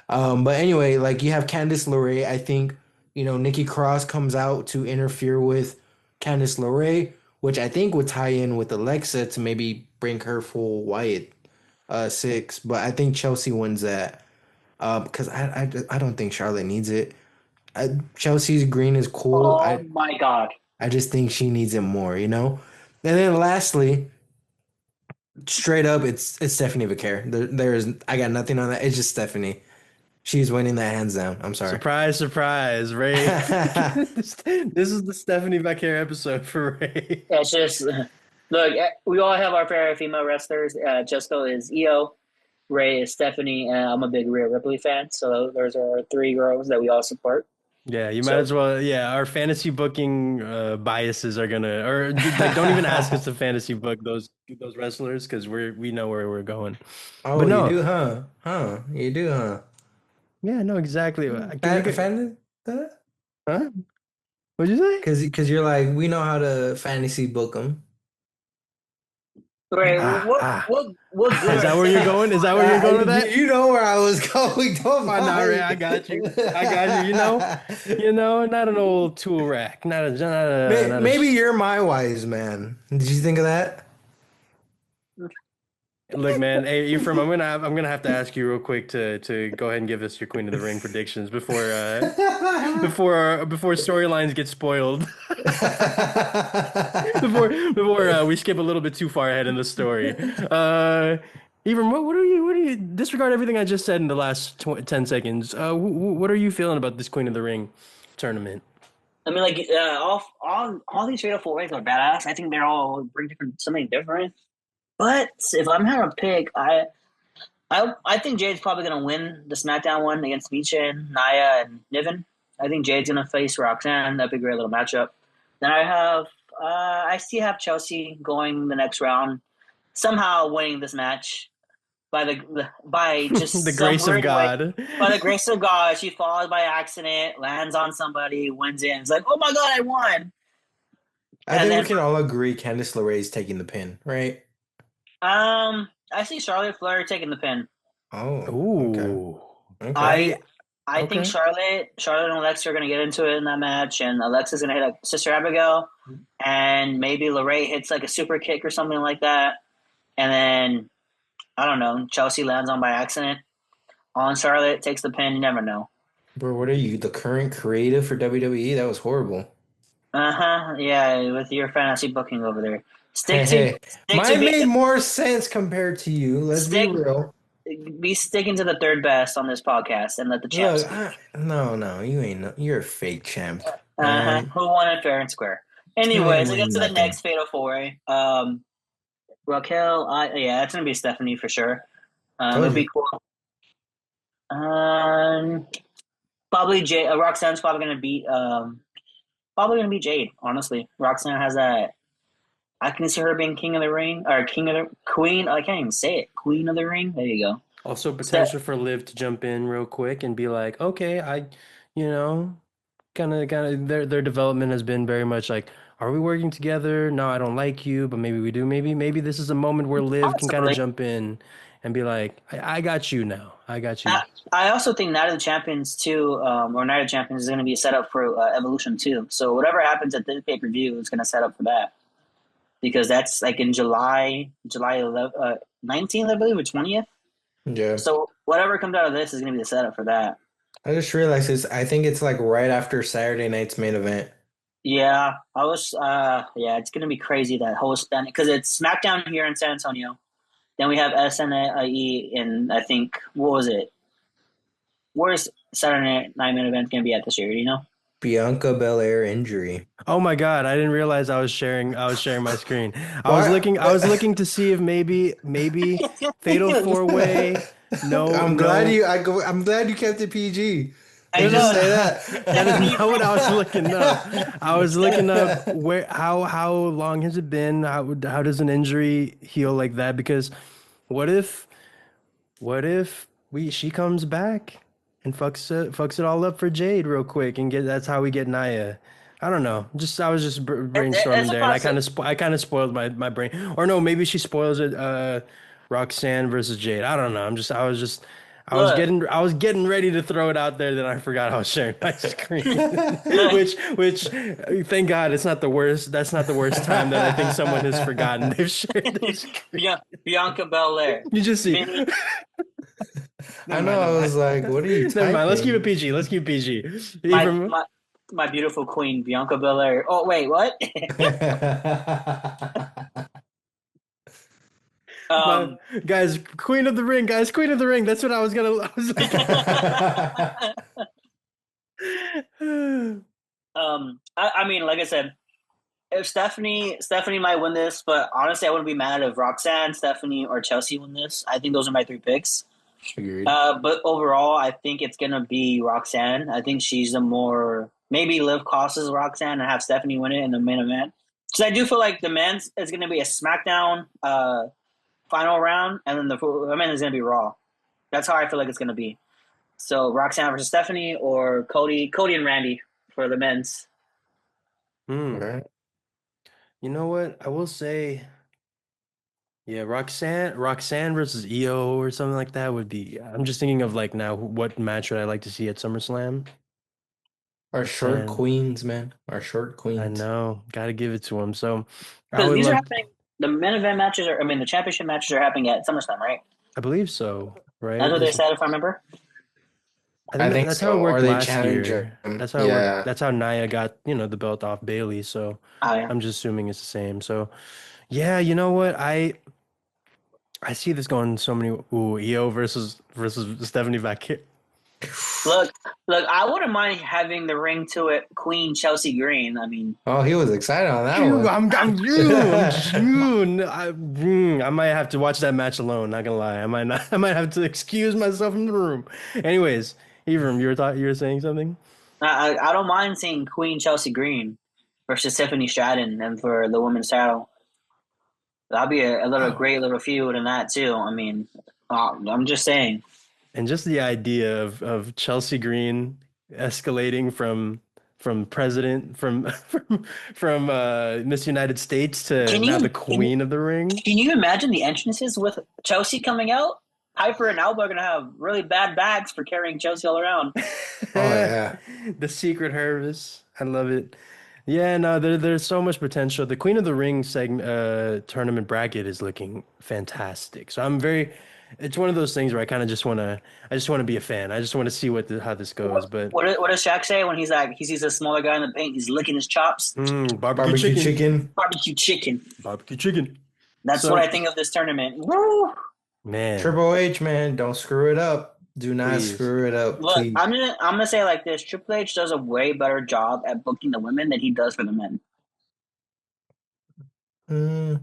But anyway, like you have Candice LeRae. I think Nikki Cross comes out to interfere with Candice LeRae, which I think would tie in with Alexa to maybe bring her full Wyatt six. But I think Chelsea wins that because I don't think Charlotte needs it. Chelsea's green is cool. Oh my god. I just think she needs it more. And then lastly, straight up, it's Stephanie Becker. There's I got nothing on that. It's just Stephanie. She's winning that hands down. I'm sorry. Surprise, surprise, Ray. This is the Stephanie Becker episode for Ray. It's just look. We all have our favorite female wrestlers. Jessica is Io. Ray is Stephanie, and I'm a big Rhea Ripley fan. So those are our three girls that we all support. Yeah, you might So as well. Yeah, our fantasy booking biases are gonna, or like, don't even ask us to fantasy book those wrestlers because we know where we're going. Oh, But you no, do, huh? Huh? You do, huh? yeah, no, exactly. Because you get, Fan huh? What'd you say? because you're like we know how to fantasy book them. Ray, Ah, ah. what good Is are that where you're going? Is that where you're going with that? You know where I was going. Don't Come on now, Ray. mind. I got you. I got you. Not an old tool rack. Not a. Maybe you're my wise man. Did you think of that? Look, man. Hey, Ephraim, I'm gonna have to ask you real quick to go ahead and give us your Queen of the Ring predictions before storylines get spoiled. Before we skip a little bit too far ahead in the story. Ephraim, what are you disregard everything I just said in the last 10 seconds. What are you feeling about this Queen of the Ring tournament? I mean, like all these fatal four ways are badass. I think they're all bring different something different. But if I'm having a pick, I think Jade's probably gonna win the SmackDown one against Michin, Naya, and Niven. I think Jade's gonna face Roxanne. That'd be a great little matchup. Then I still have Chelsea going the next round, somehow winning this match by The just some grace of weird way. God. By the grace of God, she falls by accident, lands on somebody, wins it. And it's like, oh my God, I won! I And think we then can all agree Candice LeRae is taking the pin, right? I see Charlotte Flair taking the pin. Oh, okay. Ooh. Okay. I I I think okay. Charlotte and Alexa are going to get into it in that match, and Alexa's going to hit like Sister Abigail, and maybe Lorraine hits like a super kick or something like that, and then I don't know, Chelsea lands on by accident on Charlotte, takes the pin. You never know. Bro, what are you, the current creative for WWE? That was horrible. Yeah, with your fantasy booking over there, Hey, stick to hey, stick to mine being made the more sense compared to you. Let's be stick real. be sticking to the third best on this podcast, and let the champ Look, speak. no, no, you ain't no, you're a fake champ. All right, Who won it fair and square? you ain't Anyways, we get winning to the nothing. next fatal four way. Raquel, yeah, it's gonna be Stephanie for sure. Told It'll you. be cool. Um, probably Jade. Roxanne's probably gonna beat Jade. Honestly, Roxanne has that. I can see her being king of the ring or king of the queen. I can't even say it. Queen of the ring. There you go. Also Steph, potential for Liv to jump in real quick and be like, okay, you know, kind of their development has been very much like, are we working together? No, I don't like you, but maybe we do. Maybe this is a moment where Liv can kind of possibly. jump in and be like, I got you now. I got you. I, I also think Night of the Champions too, or Night of Champions is going to be set up for Evolution too. So whatever happens at this pay per view is going to set up for that because that's like in July 19th, I believe, or 20th. Yeah. So whatever comes out of this is going to be the setup for that. I just realized this. I think it's like right after Saturday night's main event. Yeah, yeah, it's gonna be crazy that whole span because it's SmackDown here in San Antonio. Then we have SNE in I think what was it? Where's Saturday Night Main Event gonna be at this year? You know? Bianca Belair injury. Oh my God, I didn't realize I was sharing my screen. Why? I was looking to see if maybe Fatal Four Way. No, I'm glad no. I'm glad you kept it PG. I Let's It just is know say that is Stephanie. not what I was looking up. I was looking up where how long has it been? How does an injury heal like that? Because what if what if we she comes back and fucks it all up for Jade real quick and get that's how we get Naya. I don't know. Just I was just It's brainstorming a there, and possibility. I kind of spoiled my brain. Or no, maybe she spoils it. Roxanne versus Jade. I don't know. Look, I was getting ready to throw it out there. Then I forgot I was sharing my screen. look, Which, thank God, it's not the worst. That's not the worst time that I think someone has forgotten they've shared their screen. Bianca Belair, You just see. mini. I Never know mind. Never I mind. was like, what are you Never mind. Let's keep it typing? PG. Let's keep it PG. My Even my my beautiful queen, Bianca Belair. Oh wait, what? my um, guys, Queen of the Ring, guys, Queen of the Ring. That's what I was gonna. I was like, I mean, like I said, if Stephanie might win this, but honestly, I wouldn't be mad if Roxanne, Stephanie, or Chelsea win this. I think those are my three picks. Agreed. But overall, I think it's gonna be Roxanne. I think she's the more maybe Liv crosses Roxanne and have Stephanie win it in the main event. Because I do feel like the men's is gonna be a SmackDown final round, and then the women is gonna be Raw. That's how I feel like it's gonna be. So Roxanne versus Stephanie or Cody and Randy for the men's. hmm. Right. You know what? I will say, yeah, Roxanne versus EO or something like that would be. I'm just thinking of like now, what match would I like to see at SummerSlam? Our short Roxanne. queens, man. Our short I queens. know, gotta give it to him. So, I Because would these are love. happening. The main event matches are. I mean, the championship matches are happening at SummerSlam, right? I believe so, That's right? what they Is said, if I remember. I I think think that's how it so. Or worked they last challenge year. them. That's how it worked. Yeah. That's how Nia got, the belt off Bailey. So Oh yeah. I'm just assuming it's the same. So yeah, you know what? I see this going so many. Ooh, EO versus Stephanie Vaquer. Look, Look, I wouldn't mind having the ring to it, Queen Chelsea Green. I mean, Oh, he was excited on that Phew, one. I might have to watch that match alone. Not gonna lie, I might not. I might have to excuse myself from the room. Anyways, Evram, you were saying something? I don't mind seeing Queen Chelsea Green versus Tiffany Stratton and for the women's title. That'd be a little Oh, great little feud in that too. I mean, I'm just saying. and just the idea of Chelsea Green escalating from president from Miss United States to Can now the you can, queen of the ring. can you imagine the entrances with Chelsea coming out? Piper and Alba are gonna have really bad bags for carrying Chelsea all around. Oh yeah. The secret harvest. I love it. Yeah, no, there's so much potential. The Queen of the Ring segment tournament bracket is looking fantastic. So I'm very it's one of those things where I just want to be a fan. I just want to see how this goes. But What does Shaq say when he's like he sees a smaller guy in the paint? He's licking his chops. barbecue Barbecue chicken. chicken. Barbecue chicken. Barbecue chicken. That's what So, I think of this tournament. Woo! man, Triple H, man, don't screw it up. Do not please. screw it up, Look, please. I'm gonna say it like this: Triple H does a way better job at booking the women than he does for the men. Mm,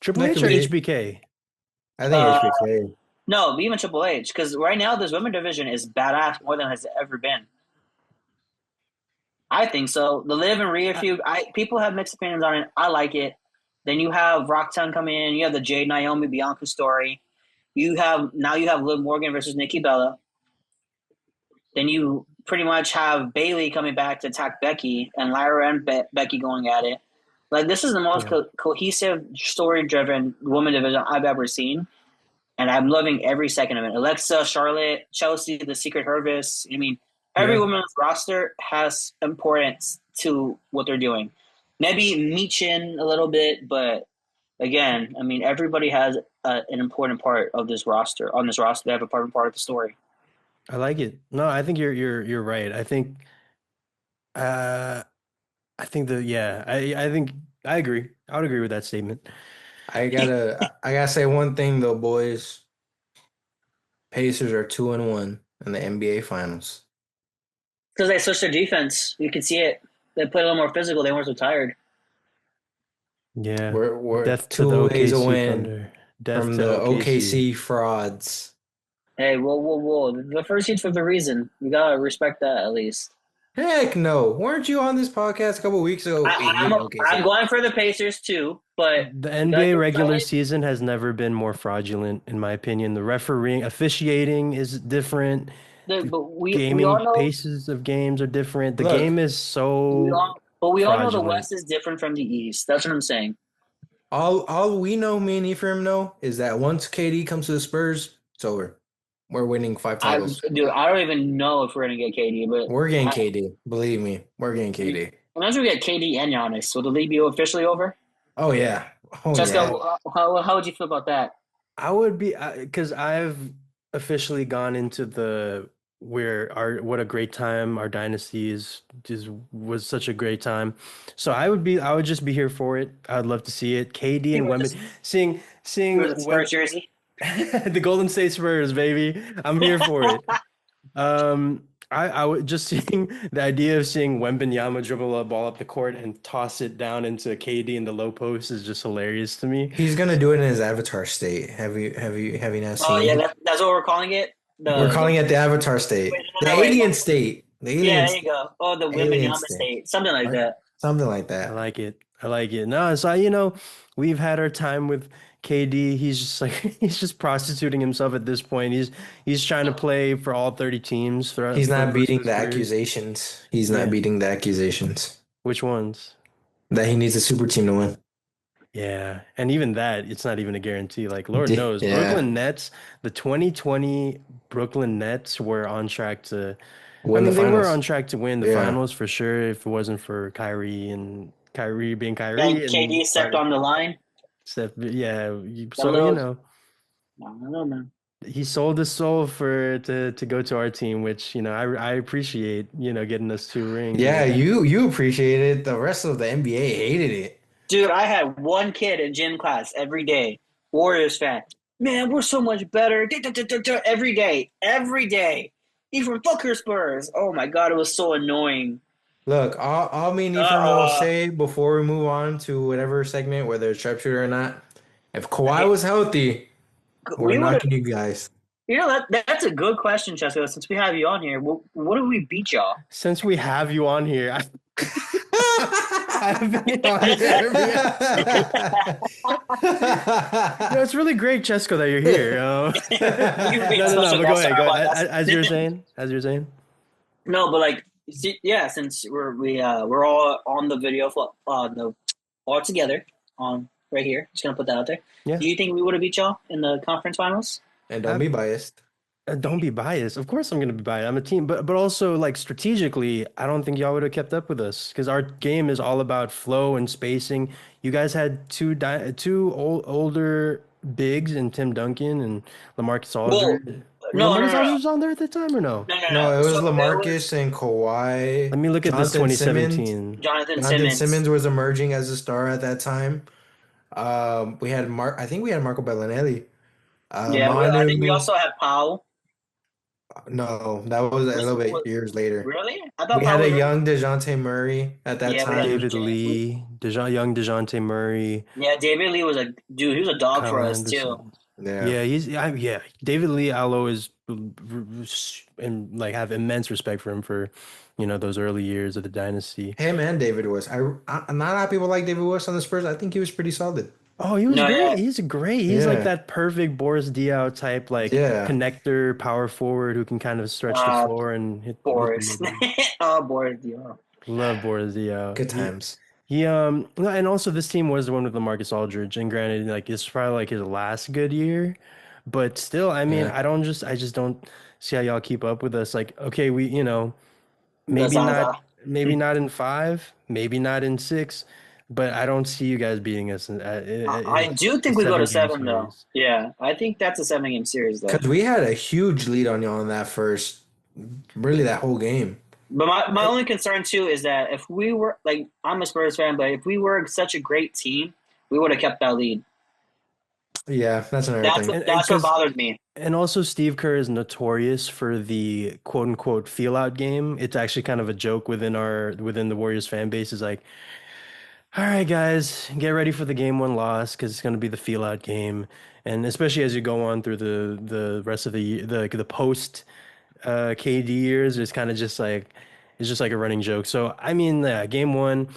Triple that H could or be. HBK? I think Uh, HBK. no, even Triple H, because right now this women division is badass more than has ever been. I think so. The Liv and Rhea feud, I people have mixed opinions on it. I like it. Then you have Roxanne come in. You have the Jade Naomi Bianca story. You have Liv Morgan versus Nikki Bella. Then you pretty much have Bailey coming back to attack Becky and Lyra and Becky going at it. Like this is the most Yeah. cohesive, story-driven woman division I've ever seen, and I'm loving every second of it. Alexa, Charlotte, Chelsea, the Secret Harvest. I mean, every Yeah. woman on this roster has importance to what they're doing. Maybe Michin a little bit, but again, I mean, everybody has an important part of this roster. On this roster, they have a important part of the story. I like it. No, I think you're right. Uh I think I think I agree. I would agree with that statement. I gotta say one thing though, boys. Pacers are 2-1 in the NBA Finals. Because they switched their defense. You can see it. They played a little more physical. They weren't so tired. Yeah. We're Death to the two ways a OKC win Thunder. Death from to the OKC. OKC frauds. Hey, whoa, whoa, whoa. The first seed's for the reason. You gotta respect that at least. Heck no. Weren't you on this podcast a couple weeks ago? We I, hate I'm OKC. going for the Pacers too, but The you gotta NBA give regular credit. season has never been more fraudulent, in my opinion. The refereeing, officiating is different. The But we all gaming know paces of games are different. The game Look, is so we all know the fraudulent. West is different from the East. That's what I'm saying. all we know, me and Ephraim know, is that once KD comes to the Spurs, it's over. We're winning 5 titles. I don't even know if we're gonna get KD, but We're getting KD. Believe me, we're getting KD. unless we get KD and Giannis, will the league be officially over? Oh yeah. Oh Jessica, yeah. how would you feel about that? I would be because I've officially gone into the where our what a great time our dynasty is just was such a great time. So I would just be here for it. I'd love to see it. KD You and were Wemby just you were seeing the Spurs Wem jersey. the Golden State Spurs, baby. I'm here for it. I would just seeing the idea of seeing Wembanyama dribble a ball up the court and toss it down into KD in the low post is just hilarious to me. He's gonna do it in his avatar state. Have you not Oh yeah, seen? that's what we're calling it. We're The calling it the avatar state. wait, The no, no, wait. alien state. The Yeah, alien there you go. Oh, the women alien Yama state. State, something like Or that. something like I that. like it. I like it. No, so we've had our time with KD. He's just like he's just prostituting himself at this point. He's trying to play for all 30 teams He's for not the rest of beating his the career. accusations. He's not Yeah. beating the accusations Which ones? that he needs a super team to win. Yeah. And even that, it's not even a guarantee. Like Lord knows, Yeah, The 2020 Brooklyn Nets were on track to I win the mean, they were on finals. track to win the Yeah, finals for sure if it wasn't for Kyrie being And Kyrie and KD stepped on the line. Steph. Yeah, That so little, I don't know, man. he sold his soul to go to our team, which I appreciate. Getting us 2 rings, yeah. but You appreciate it. The rest of the NBA hated it. Dude, I had one kid in gym class every day, Warriors fan. Man, we're so much better. Every day, every day. Ephraim, fuck your Spurs. Oh my god, it was so annoying. Look, all me and Ephraim will Uh, say before we move on to whatever segment, whether it's sharpshooter or not, if Kawhi hey, was healthy, we're we would have. knocking you guys. You know that's a good question, Chesko. Since we have you on here, what do we beat y'all? Since we have you on here, I've been on here. No, it's really great, Chesco, that you're here. You've been No, such no. a But go best ahead, star go about ahead. that. No, but like, yeah, since we're all on the video, all together on right here. Just gonna put that out there. Yeah. Do you think we would have beat y'all in the conference finals? And don't be I'm, biased. don't be biased. Of course, I'm going to be biased. I'm a team, but also like strategically, I don't think y'all would have kept up with us because our game is all about flow and spacing. You guys had two older bigs and Tim Duncan and LaMarcus Well, Aldridge. Were no, no, LaMarcus no, no, Aldridge on there at the time or no? no, no, No, no. it was So it was LaMarcus and Let Kawhi. me look at this Jonathan Simmons. 2017. Jonathan Jonathan Simmons. Simmons was emerging as a star at that time. We had Mark. I think we had Marco Bellinelli. Yeah, I think we Manu. also had Powell. No, that was a little bit Was years later. really? I thought We had Powell a was already. young DeJounte Murray at that Yeah, we had. time. David Lee, Dejounte Murray, Yeah, David Lee was a dude. He was a dog for Kyle us too. Anderson. Yeah. Yeah, yeah. David Lee, I'll always and like have immense respect for him for, those early years of the dynasty. Him and David West. Not a lot of people like David West on the Spurs. I think he was pretty solid. Oh, he was No, great. yeah, He's great. He's like Yeah. that perfect Boris Diaw type, like Yeah. connector, power forward who can kind of stretch the uh, floor and hit the Boris. middle. Oh, Boris Diaw. Love Boris Diaw. Good times. No, and also this team was the one with LaMarcus Aldridge, and granted, like it's probably like his last good year, but still, I mean, Yeah. I just don't see how y'all keep up with us. Like, okay, The maybe not, Zaza. maybe not in five, maybe not in six, but I don't see you guys beating us I in do a think we go to 7 game seven though. series. Yeah, I think that's a 7 game series though. Because we had a huge lead on y'all in that first, really that whole game. But my only concern too is that if we were like I'm a Spurs fan, but if we were such a great team, we would have kept that lead. Yeah, that's another That's thing. what And that's what because bothered me. and also Steve Kerr is notorious for the quote unquote feel out game. It's actually kind of a joke within the Warriors fan base. Is like, all right, guys, get ready for the game one loss because it's going to be the feel out game, and especially as you go on through the rest of the post KD years, it's just like a running joke. So I mean, yeah, game one,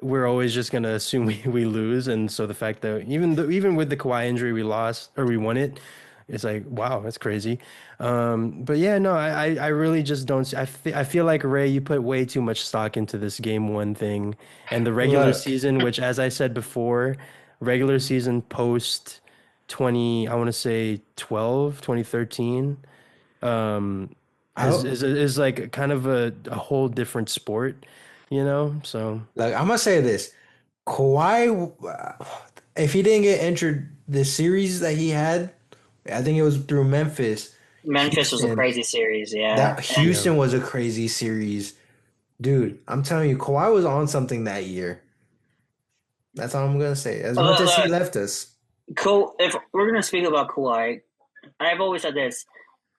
we're always just gonna assume we lose, and so the fact that even with the Kawhi injury, we lost or we won it, it's like wow, that's crazy. But yeah, no, I really just don't. I feel like Ray, you put way too much stock into this game one thing, and the regular Look, season, which as I said before, regular season post 20, I want to say 2013 I is like kind of a whole different sport, So I'm gonna say this. Kawhi, if he didn't get injured, the series that he had, I think it was through Memphis, Memphis was a Houston. crazy series, yeah. That And yeah, Houston was a crazy series. Dude, I'm telling you, Kawhi was on something that year. That's all I'm gonna say. As much look, as he look, left us. if we're gonna speak about Kawhi, I've always said this: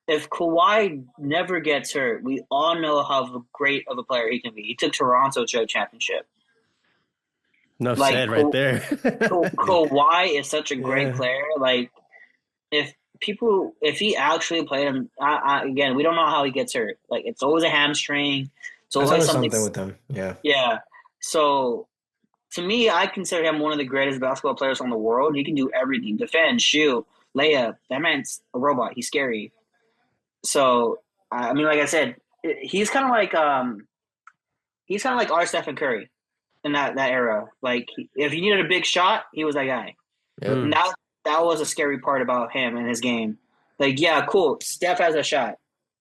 if Kawhi never gets hurt, we all know how great of a player he can be. He took Toronto to a championship. enough Like said right there. Kawhi is such a great Yeah, player. Like if if he actually played him, again, we don't know how he gets hurt. Like it's always a hamstring. It's That's always always something. something with him. Yeah. Yeah. So to me, I consider him one of the greatest basketball players on the world. He can do everything: defend, shoot, layup. That man's a robot. He's scary. So I mean, like I said, he's kind of like our Stephen Curry in that era. Like if you needed a big shot, he was that guy. Yep. And mm, that was a scary part about him and his game. Like, yeah, cool. Steph has a shot.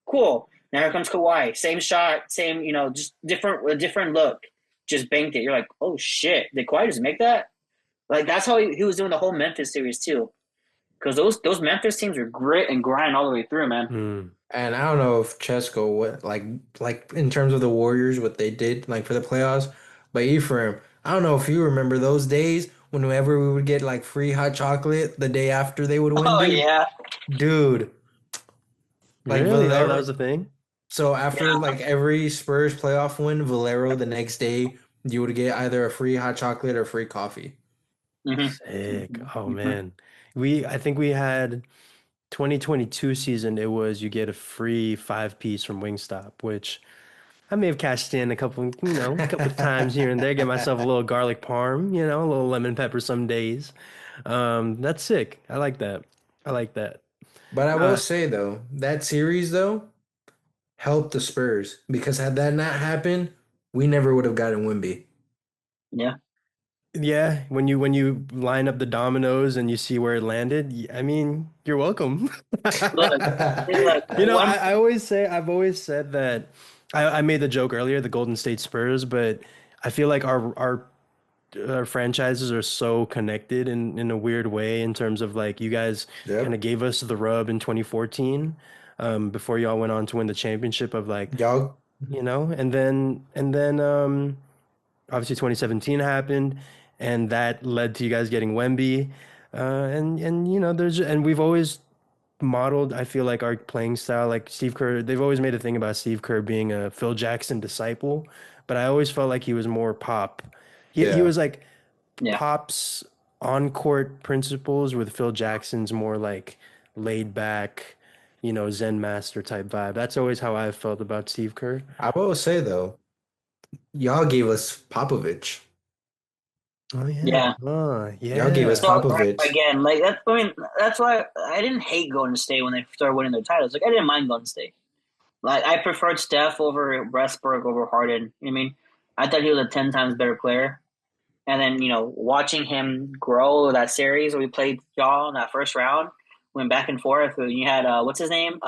Cool. Now here comes Kawhi. Same shot, same, just a different look. Just banked it. You're like, oh shit, did Kawhi just make that? Like that's how he was doing the whole Memphis series too. Because those Memphis teams are grit and grind all the way through, man. mm. And I don't know if Chesko what like in terms of the Warriors what they did like for the playoffs, but Ephraim, I don't know if you remember those days whenever we would get like free hot chocolate the day after they would win, Oh dude. yeah. Dude, like Really? That whatever. was the thing. So after Yeah. like every Spurs playoff win, Valero the next day you would get either a free hot chocolate or free coffee. Hmm. Sick. Oh Hmm. man. I think we had 2022 season, it was you get a free five piece from Wingstop, which I may have cashed in a couple of times here and there, get myself a little garlic parm, a little lemon pepper some days. That's sick. I like that. I like that. But I will Uh, say though, that series though helped the Spurs because had that not happened, we never would have gotten Wimby. Yeah. yeah, when you line up the dominoes and you see where it landed, I mean, you're welcome. Look, look. One. I've always said that I made the joke earlier, the Golden State Spurs, but I feel like our franchises are so connected in a weird way in terms of like you guys kind of Yep. gave us the rub in 2014, before y'all went on to win the championship of like, Y'all, and then obviously 2017 happened, and that led to you guys getting Wemby, and we've always modeled, I feel like, our playing style, like Steve Kerr. They've always made a thing about Steve Kerr being a Phil Jackson disciple, but I always felt like he was more Pop. He yeah. was like Yeah. Pop's on court principles with Phil Jackson's more like laid back, Zen master type vibe. That's always how I felt about Steve Kerr. I will say though, y'all gave us Popovich. Oh yeah. Yeah. Oh Y'all gave us yeah. So Popovich. again, like that's. I mean, that's why I didn't hate Golden State when they started winning their titles. Like I didn't mind Golden State. Like I preferred Steph over Westbrook over Harden. I mean, I thought he was a 10 times better player. And then watching him grow that series where we played y'all in that first round, went back and forth. You had what's his name?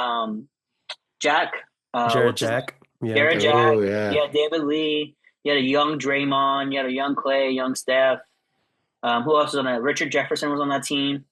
Jack. Jared What's his name? Jack. Yeah. Jared Oh Jack. You yeah. had David Lee. You had a young Draymond. You had a young Clay, young Steph. Who else was on that? Richard Jefferson was on that team.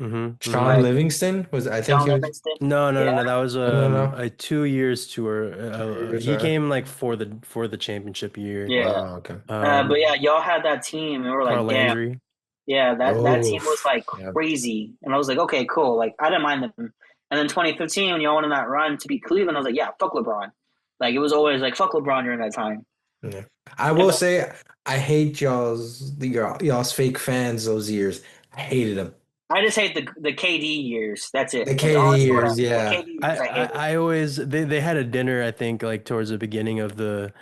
Mm-hmm. Mm-hmm. Sean Like Livingston was I think Sean he was Livingston. No, no, no, Yeah. no. That was no no no. a 2 years tour. 2 years, He all right. came like for the championship year. Yeah. Oh, okay. But Um, yeah, y'all had that team, and we're like, Carl damn, Landry. yeah, that Oh team was like yeah. crazy, and I was like, okay, cool. Like I didn't mind them. And then 2015, when y'all went on that run to beat Cleveland, I was like, yeah, fuck LeBron. Like it was always like fuck LeBron during that time. Yeah. I And will say I hate y'all's fake fans those years. I hated them. I just hate the KD years. That's it. The That's all. KD That's what years, the yeah. KD I, years I I hated. I always they had a dinner, I think, like towards the beginning of the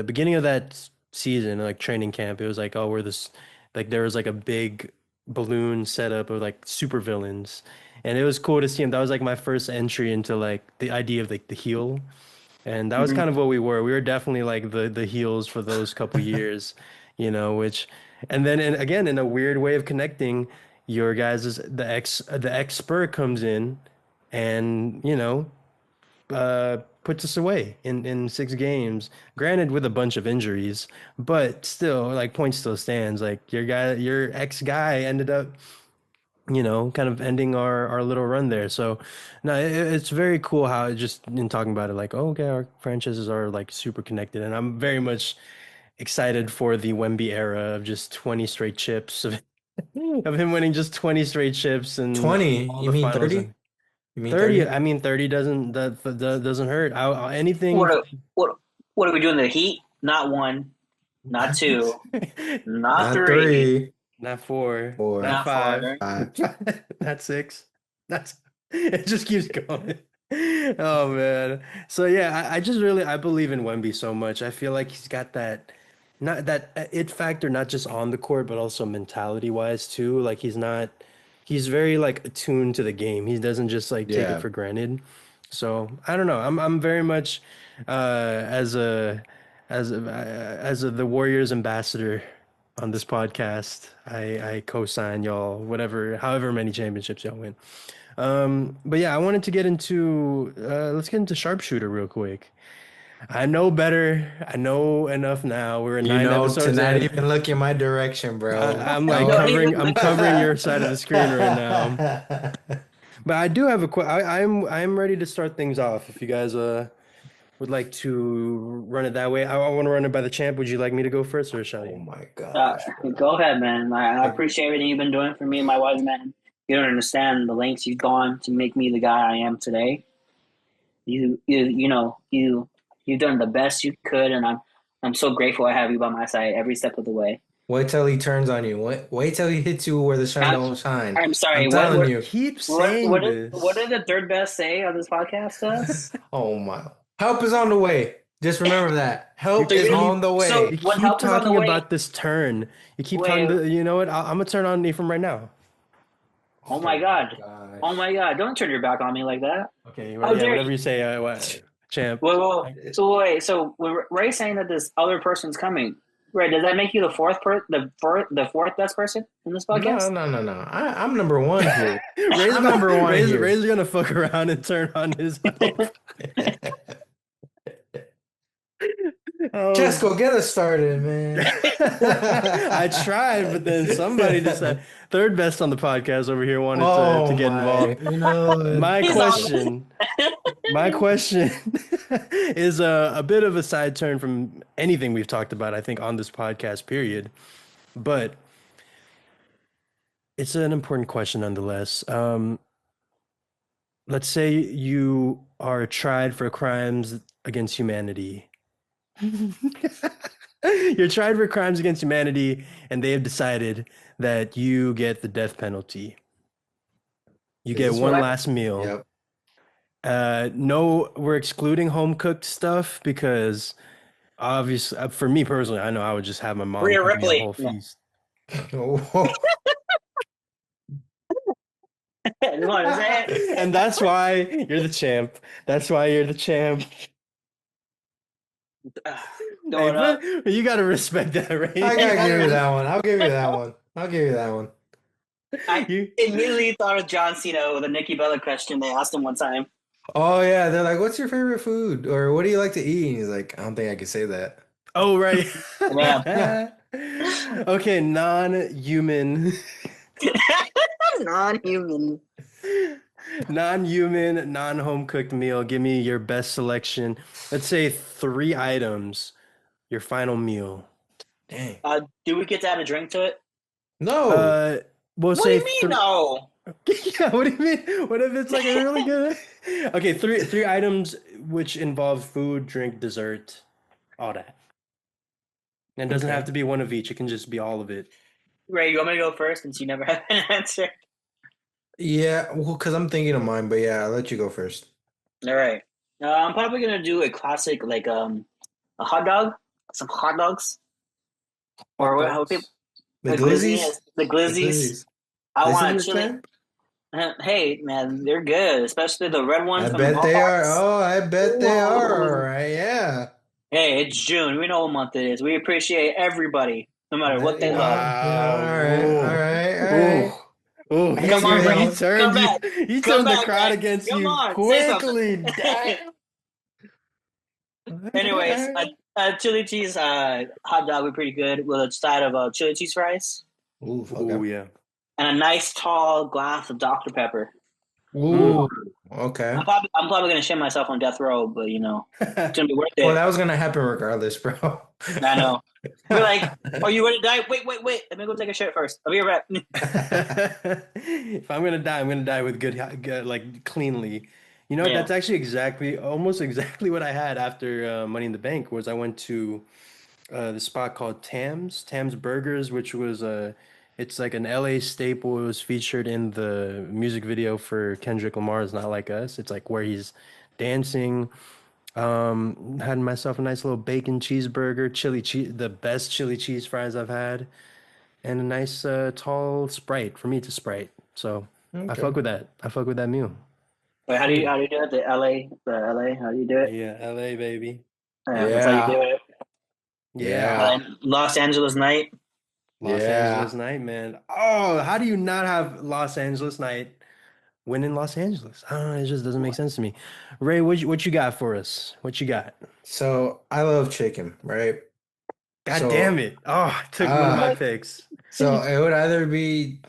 beginning of that season, like training camp. It was like, oh, we're this, like there was like a big balloon setup of like super villains, and it was cool to see him. That was like my first entry into like the idea of like the heel. And that was Hmm. kind of what we were. We were definitely like the heels for those couple years, which, and then again in a weird way of connecting, your guys' the ex Spur comes in and puts us away in 6 games. Granted, with a bunch of injuries, but still, like point still stands. Like your ex guy ended up kind of ending our little run there. So, no, it's very cool how it just in talking about it, like, oh, okay, our franchises are like super connected, and I'm very much excited for the Wemby era of just 20 straight chips of him winning just 20 straight chips and 20, all you the mean finals. 30? And You mean 30, 30? I mean, 30 that doesn't hurt. Anything. What are, what what are we doing? The Heat? Not one, not two, not Not three, 3, Not four, not 4, not four. five, 5. not six. That's it just keeps going. Oh man. So yeah, I just really I believe in Wemby so much. I feel like he's got that not that it factor, not just on the court, but also mentality wise too. Like he's very like attuned to the game. He doesn't just like take it Yeah. for granted. So I don't know. I'm very much as the Warriors ambassador on this podcast. I co-sign y'all whatever, however many championships y'all win. But yeah, I wanted to get into let's get into sharpshooter real quick. I know better. I know enough now. We're You nine know, to episodes not in. even look in my direction, bro. I'm like No, Don't. he covering. looked I'm like covering your side of the screen right now. But I do have a I'm ready to start things off. If you guys would like to run it that way, I want to run it by the champ. Would you like me to go first, or shall Oh you? my uh, gosh, bro. go ahead, man. I Like, appreciate everything you've been doing for me and my wife, man. You don't understand the lengths you've gone to make me the guy I am today. you've done the best you could, and I'm so grateful I have you by my side every step of the way. Wait till he turns on you. Wait till he hits you where the sun I'm, don't shine. I'm sorry. I'm What telling what you. Keep what saying what did what this. did the third best say on this podcast to us? Oh my. Help is on the way. Just remember that. You Help So is you're on keep the so you way. when keep help is on the talking way. about this turn. You keep talking Wait. to, you know what? I'm gonna turn on Ephraim right now. Oh Oh my my God. Oh gosh. my God. Don't turn your back on me like that. Okay, How yeah, dare whatever you? you say, champ. Whoa. So wait. So when Ray's saying that this other person's coming, right? Does that make you the fourth best person in this No, podcast? no, no, no. I'm number one here. Ray's I'm about number one here. Ray's gonna fuck around and turn on his help. Oh, Chesco, get us started, man. I tried, but then somebody decided third best on the podcast over here wanted to Oh get my, involved. you know, My He's on. question, my question is a bit of a side turn from anything we've talked about, I think, on this podcast, period. But it's an important question nonetheless. Let's say you are tried for crimes against humanity. You're tried for crimes against humanity, and they have decided that you get the death penalty. You is get this one what? last meal. Yep. No, we're excluding home cooked stuff because obviously, for me personally, I know I would just have my mom Rhea cook me a Ripley. whole Yeah. feast. I just want to say And that's why you're the champ. That's why you're the champ. it. Hey, Going up. but you gotta respect that, I right? I gotta give you gotta. that one. I'll give you that one. I'll give you that one. I You, immediately thought of John Cena with a Nikki Bella question they asked him one time. Oh yeah, they're like, "What's your favorite food?" or "What do you like to eat?" And he's like, "I don't think I can say that." oh, right. Yeah. Okay, non-human, Non-human. non-human, non-home cooked meal. Give me your best selection. Let's say three items, your final meal. Dang. Do we get to add a drink to it? No. Uh, we'll What do say you mean, three. no? Yeah, what do you mean? What if it's like a really good? Okay, three items which involve food, drink, dessert, all that. And it doesn't have Okay. to be one of each. It can just be all of it. Ray, you want me to go first since you never have an answer? Yeah, well, because I'm thinking of mine, but yeah, I'll let you go first. All right. I'm probably gonna do a classic like a hot dog, some hot dogs, or Hot what? How people dogs. The the glizzy, glizzies? the The glizzies. glizzies. I This is want a your chili. champ? Hey man, they're good, especially the red I ones from bet they are. Walmart's. Oh, I bet they are. All Ooh. right, yeah. Hey, it's June. We know what month it is. We appreciate everybody, no matter what they love. Yeah, Wow. all right, all Ooh. right, all Ooh. right. Ooh. I He gotta Come give on, you turned that Ray. he one. turned Come you back. he Come turned the back, crowd Ray. against Come you on, say something. quickly. Damn. Anyways, a chili cheese hot dog would be pretty good with a side of chili cheese fries Ooh, Ooh, okay. yeah. and a nice tall glass of Dr. Pepper. Mm. Ooh, okay. I'm probably gonna shit myself on death row, but it's gonna be worth Well, it. that was gonna happen regardless, bro. I know. Be like, are you ready to die? Wait. Let me go take a shit first. I'll be right back. If I'm gonna die with good like cleanly. You know, Yeah. that's actually almost exactly what I had after Money in the Bank was I went to the spot called Tam's Burgers, which was it's like an LA staple. It was featured in the music video for Kendrick Lamar's Not Like Us. It's like where he's dancing. Had myself a nice little bacon cheeseburger, chili cheese, the best chili cheese fries I've had, and a nice tall Sprite. For me, it's a Sprite. So I Okay. fuck with that. I fuck with that meal. Wait, how do you do it? The LA. How do you do it? Yeah, LA baby. Yeah, that's how you do Yeah. it. Yeah. Yeah. Los Angeles night. Los Angeles Yeah. night, man. Oh, how do you not have Los Angeles night win in Los Angeles? I don't know. It just doesn't make sense to me. Ray, what you got for us? What you got? So I love chicken, right? God damn So it. Oh, I took one of my uh What? picks. so it would either be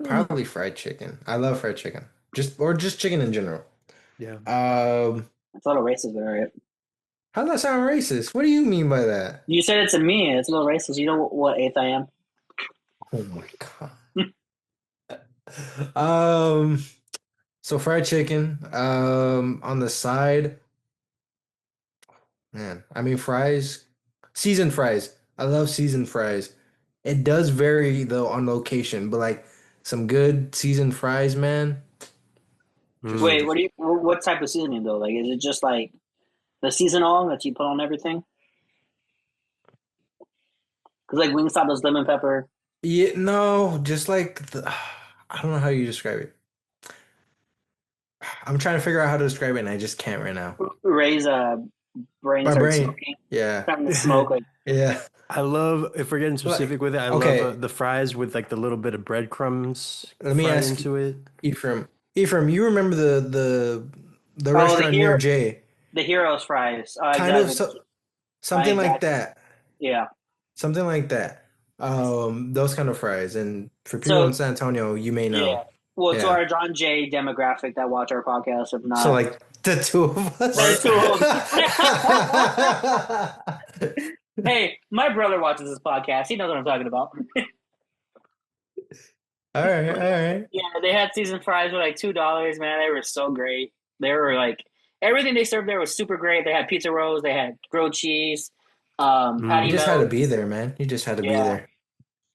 probably fried chicken. I love fried chicken. Just chicken in general. Yeah. Um, It's a little racist, but all right. how does that sound racist? What do you mean by that? You said it to me. It's a little racist. You know what eighth I am? Oh my God. Um, So fried chicken. On the side, man. I mean fries, seasoned fries. I love seasoned fries. It does vary though on location, but like some good seasoned fries, man. Just, Wait, Mm. just what type of seasoning though? Like, is it just like the seasonal that you put on everything? Because like Wingstop does lemon pepper. yeah, no, just like I don't know how you describe it. I'm trying to figure out how to describe it, and I just can't right now. Ray's brain My started brain. smoking, Yeah. starting to smoke. Like, Yeah. I love, if we're getting Like, specific with it, I love okay, the fries with like the little bit of breadcrumbs let me fried ask you, into it. Ephraim. Ephraim, you remember the oh, restaurant near Jay? the heroes fries. Kind of Exactly. something like Exactly. that. Yeah. Something like that. Those kind of fries. And for people in So San Antonio, you may yeah. know. Well, to Yeah. our John Jay demographic that watch our podcast, if So not, like the two of there's us. two of them. Hey, my brother watches this podcast. He knows what I'm talking about. All right, all right. Yeah, they had seasoned fries for like $2, man. They were so great. They were like everything they served there was super great. They had pizza rolls, they had grilled cheese, You patty Mm. just had to be melts. there, man. You just had to be Yeah. there.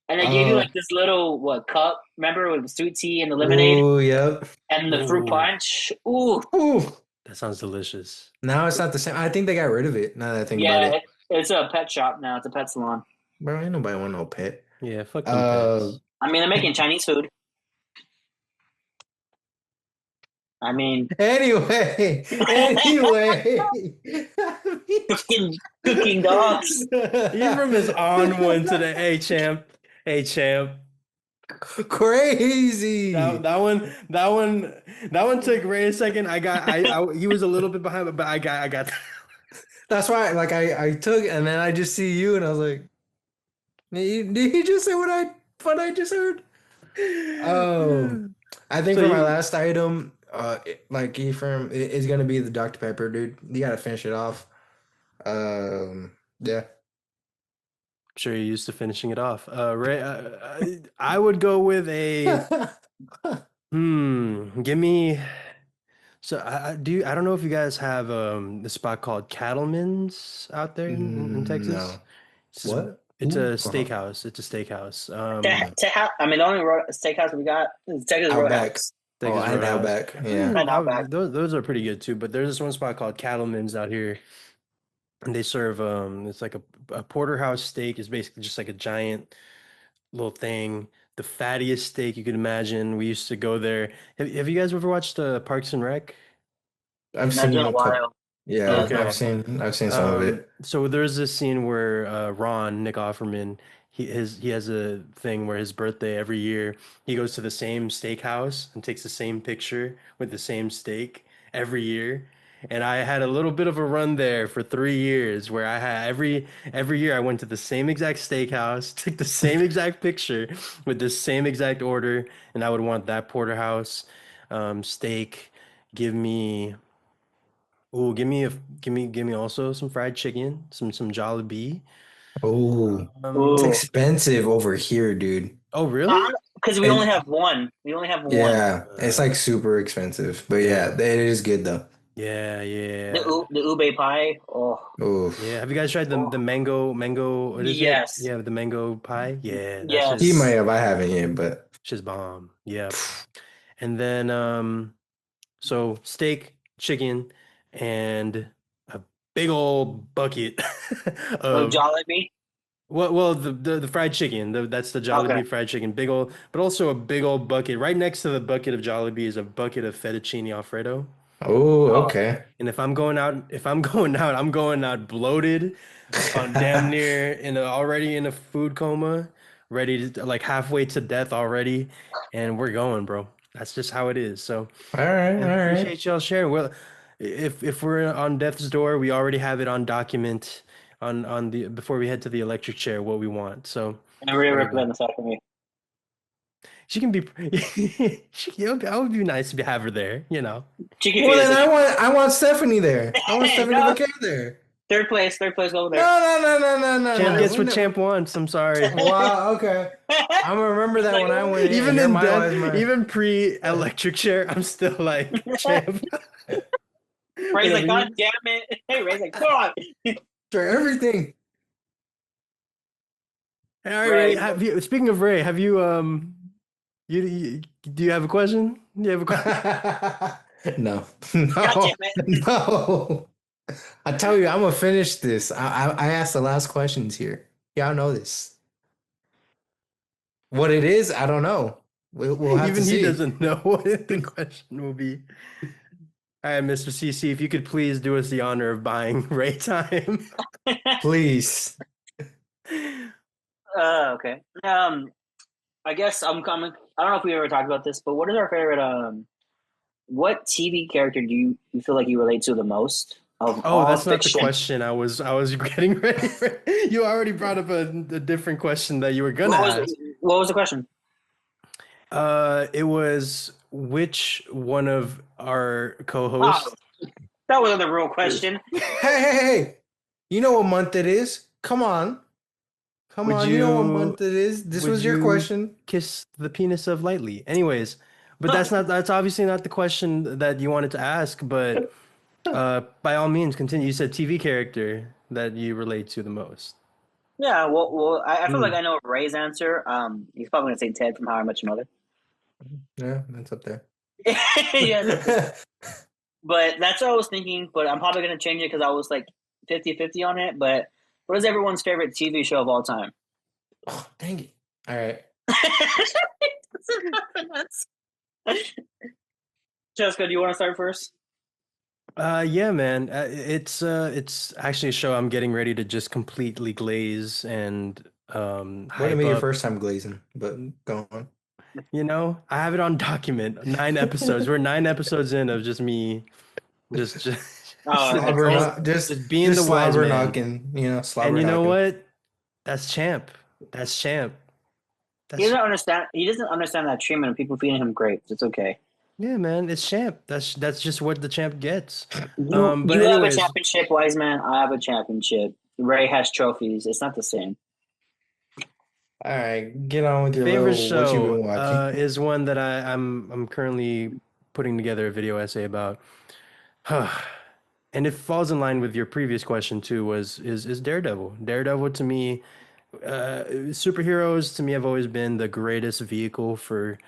And they gave you Uh, like this little what cup, remember with the sweet tea and the lemonade oh, yep. and the fruit Ooh, punch. Ooh. Ooh. that sounds delicious. Now it's not the same. I think they got rid of it now that I think about Yeah, it. it's a pet shop now. It's a pet salon. Bro, ain't nobody want no pet. Yeah, fuck them Uh, pets. I mean, they're making Chinese food. I mean, anyway, anyway. cooking dogs. Ephraim is on one today. Hey champ. Hey champ. That Crazy. that one that one that one took Ray a second. I he was a little bit behind, but I got That's why, like, I took, and then I just see you, and I was like, did he just say what I just heard? I think So for my you last item, like Ephraim, is gonna be the Dr. Pepper, dude. You gotta finish it off. Yeah. sure you're used to finishing it off. Ray, I would go with a give me. So I don't know if you guys have the spot called Cattleman's out there in Texas. No. It's just, What? it's Ooh, a steakhouse. It's a steakhouse. no. I mean, the only steakhouse we got is Texas Outback. Roadhouse Oh, Texas and Roadhouse. Outback. Yeah. and Outback. Those are pretty good too. But there's this one spot called Cattleman's out here, and they serve it's like a porterhouse steak is basically just like a giant little thing, the fattiest steak you could imagine. We used to go there. Have you guys ever watched Parks and Rec? I've That's been seen a a couple. while. Yeah, Yeah, it's been a Okay. while. I've seen some of it. So there's this scene where Ron, Nick Offerman, he has a thing where his birthday every year he goes to the same steakhouse and takes the same picture with the same steak every year. And I had a little bit of a run there for 3 years where I had every year I went to the same exact steakhouse, took the same exact picture with the same exact order, and I would want that porterhouse steak. Give me Oh, give me also some fried chicken, some Jollibee. Oh, it's Ooh, expensive over here, dude. Oh, really? because we only And have one. We only have one. yeah, it's like super expensive. But yeah, Yeah. it is good though. Yeah, yeah. The ube pie. Oh, Yeah. Oof. Have you guys tried the oh. mango, what is it? Yes, Yeah, the mango pie. Yeah, He might yes. have, I haven't yet, but just bomb. Yep. And then so steak, chicken, and a big old bucket Oh, of Jollibee. well, the fried chicken, that's the Okay. Jollibee fried chicken, big old, but also a big old bucket. Right next to the bucket of Jollibee is a bucket of fettuccine Alfredo. oh, Oh, okay. And if I'm going out, I'm going out bloated, on damn near already in a food coma, ready to like halfway to death already, and we're going, bro. That's just how it is. So All right, I all right. appreciate y'all sharing. Well, if we're on death's door, we already have it on document on the before we head to the electric chair what we want. So I really there we go. recommend this for me. She can be that would be nice to have her there, you know. Chicken Well, feet then is I want Stephanie there. I want Stephanie no, McKay there. third place over No, there. no, no, no, no, no, Champ no. gets what champ wants. I'm sorry. Wow, okay. I'm gonna remember He's that like, when I win it, and Even you're in my death, wise man. even pre-electric chair, I'm still like champ. Ray's like, Whenever God you damn it. Hey, Ray's like, come on. For everything. All right, Ray. Ray, Have you? Speaking of Ray, have you you do you have a question? Do you have a question? No, God damn no, it. no. I tell you, I'm gonna finish this. I asked the last questions here. Y'all know this. What it is, I don't know. We'll have to Even he see. doesn't know what the question will be. All right, Mr. CC, if you could please do us the honor of buying Ray time. Please. Okay. I guess I'm coming. I don't know if we ever talked about this, but what is our favorite? What TV character do you feel like you relate to the most of Oh, all that's not the fiction? question. I was getting ready for. You already brought up a different question that you were gonna What was ask. what was the question? It was which one of our Oh, co-hosts that wasn't the real question. Hey, hey, hey. You know what month it is? Come on. Come would on. You know what you month it is? This would was your you question. kiss the penis of lightly? Anyways, but that's obviously not the question that you wanted to ask, but by all means continue. You said TV character that you relate to the most. Yeah, I feel like Mm. I know Ray's answer. He's probably gonna say Ted from How I Met Your Mother. Yeah, that's up there. Yes, but that's what I was thinking. But I'm probably gonna change it because I was like 50-50 on it. But what is everyone's favorite TV show of all time? Oh, dang it. All right. Jessica, do you want to start first? Yeah, man. It's actually a show I'm getting ready to just completely glaze and Wouldn't hype be your up. first time glazing, but go on. You know, I have it on document. 9 episodes. We're 9 episodes in of just me, Oh, that's Slobber it's knock, just being the just wise slobber man. knocking, And slobber you know knocking. what? That's champ. That's champ. he That's doesn't understand. He doesn't understand that treatment of people feeding him grapes. It's okay. yeah, man. It's champ. That's just what the champ gets. But You have a anyways, championship, wise man. I have a championship. Ray has trophies. It's not the same. All right, get on with your favorite little what you've show been watching. is one that I'm currently putting together a video essay about. And it falls in line with your previous question too, is Daredevil. Daredevil to me, superheroes to me have always been the greatest vehicle for,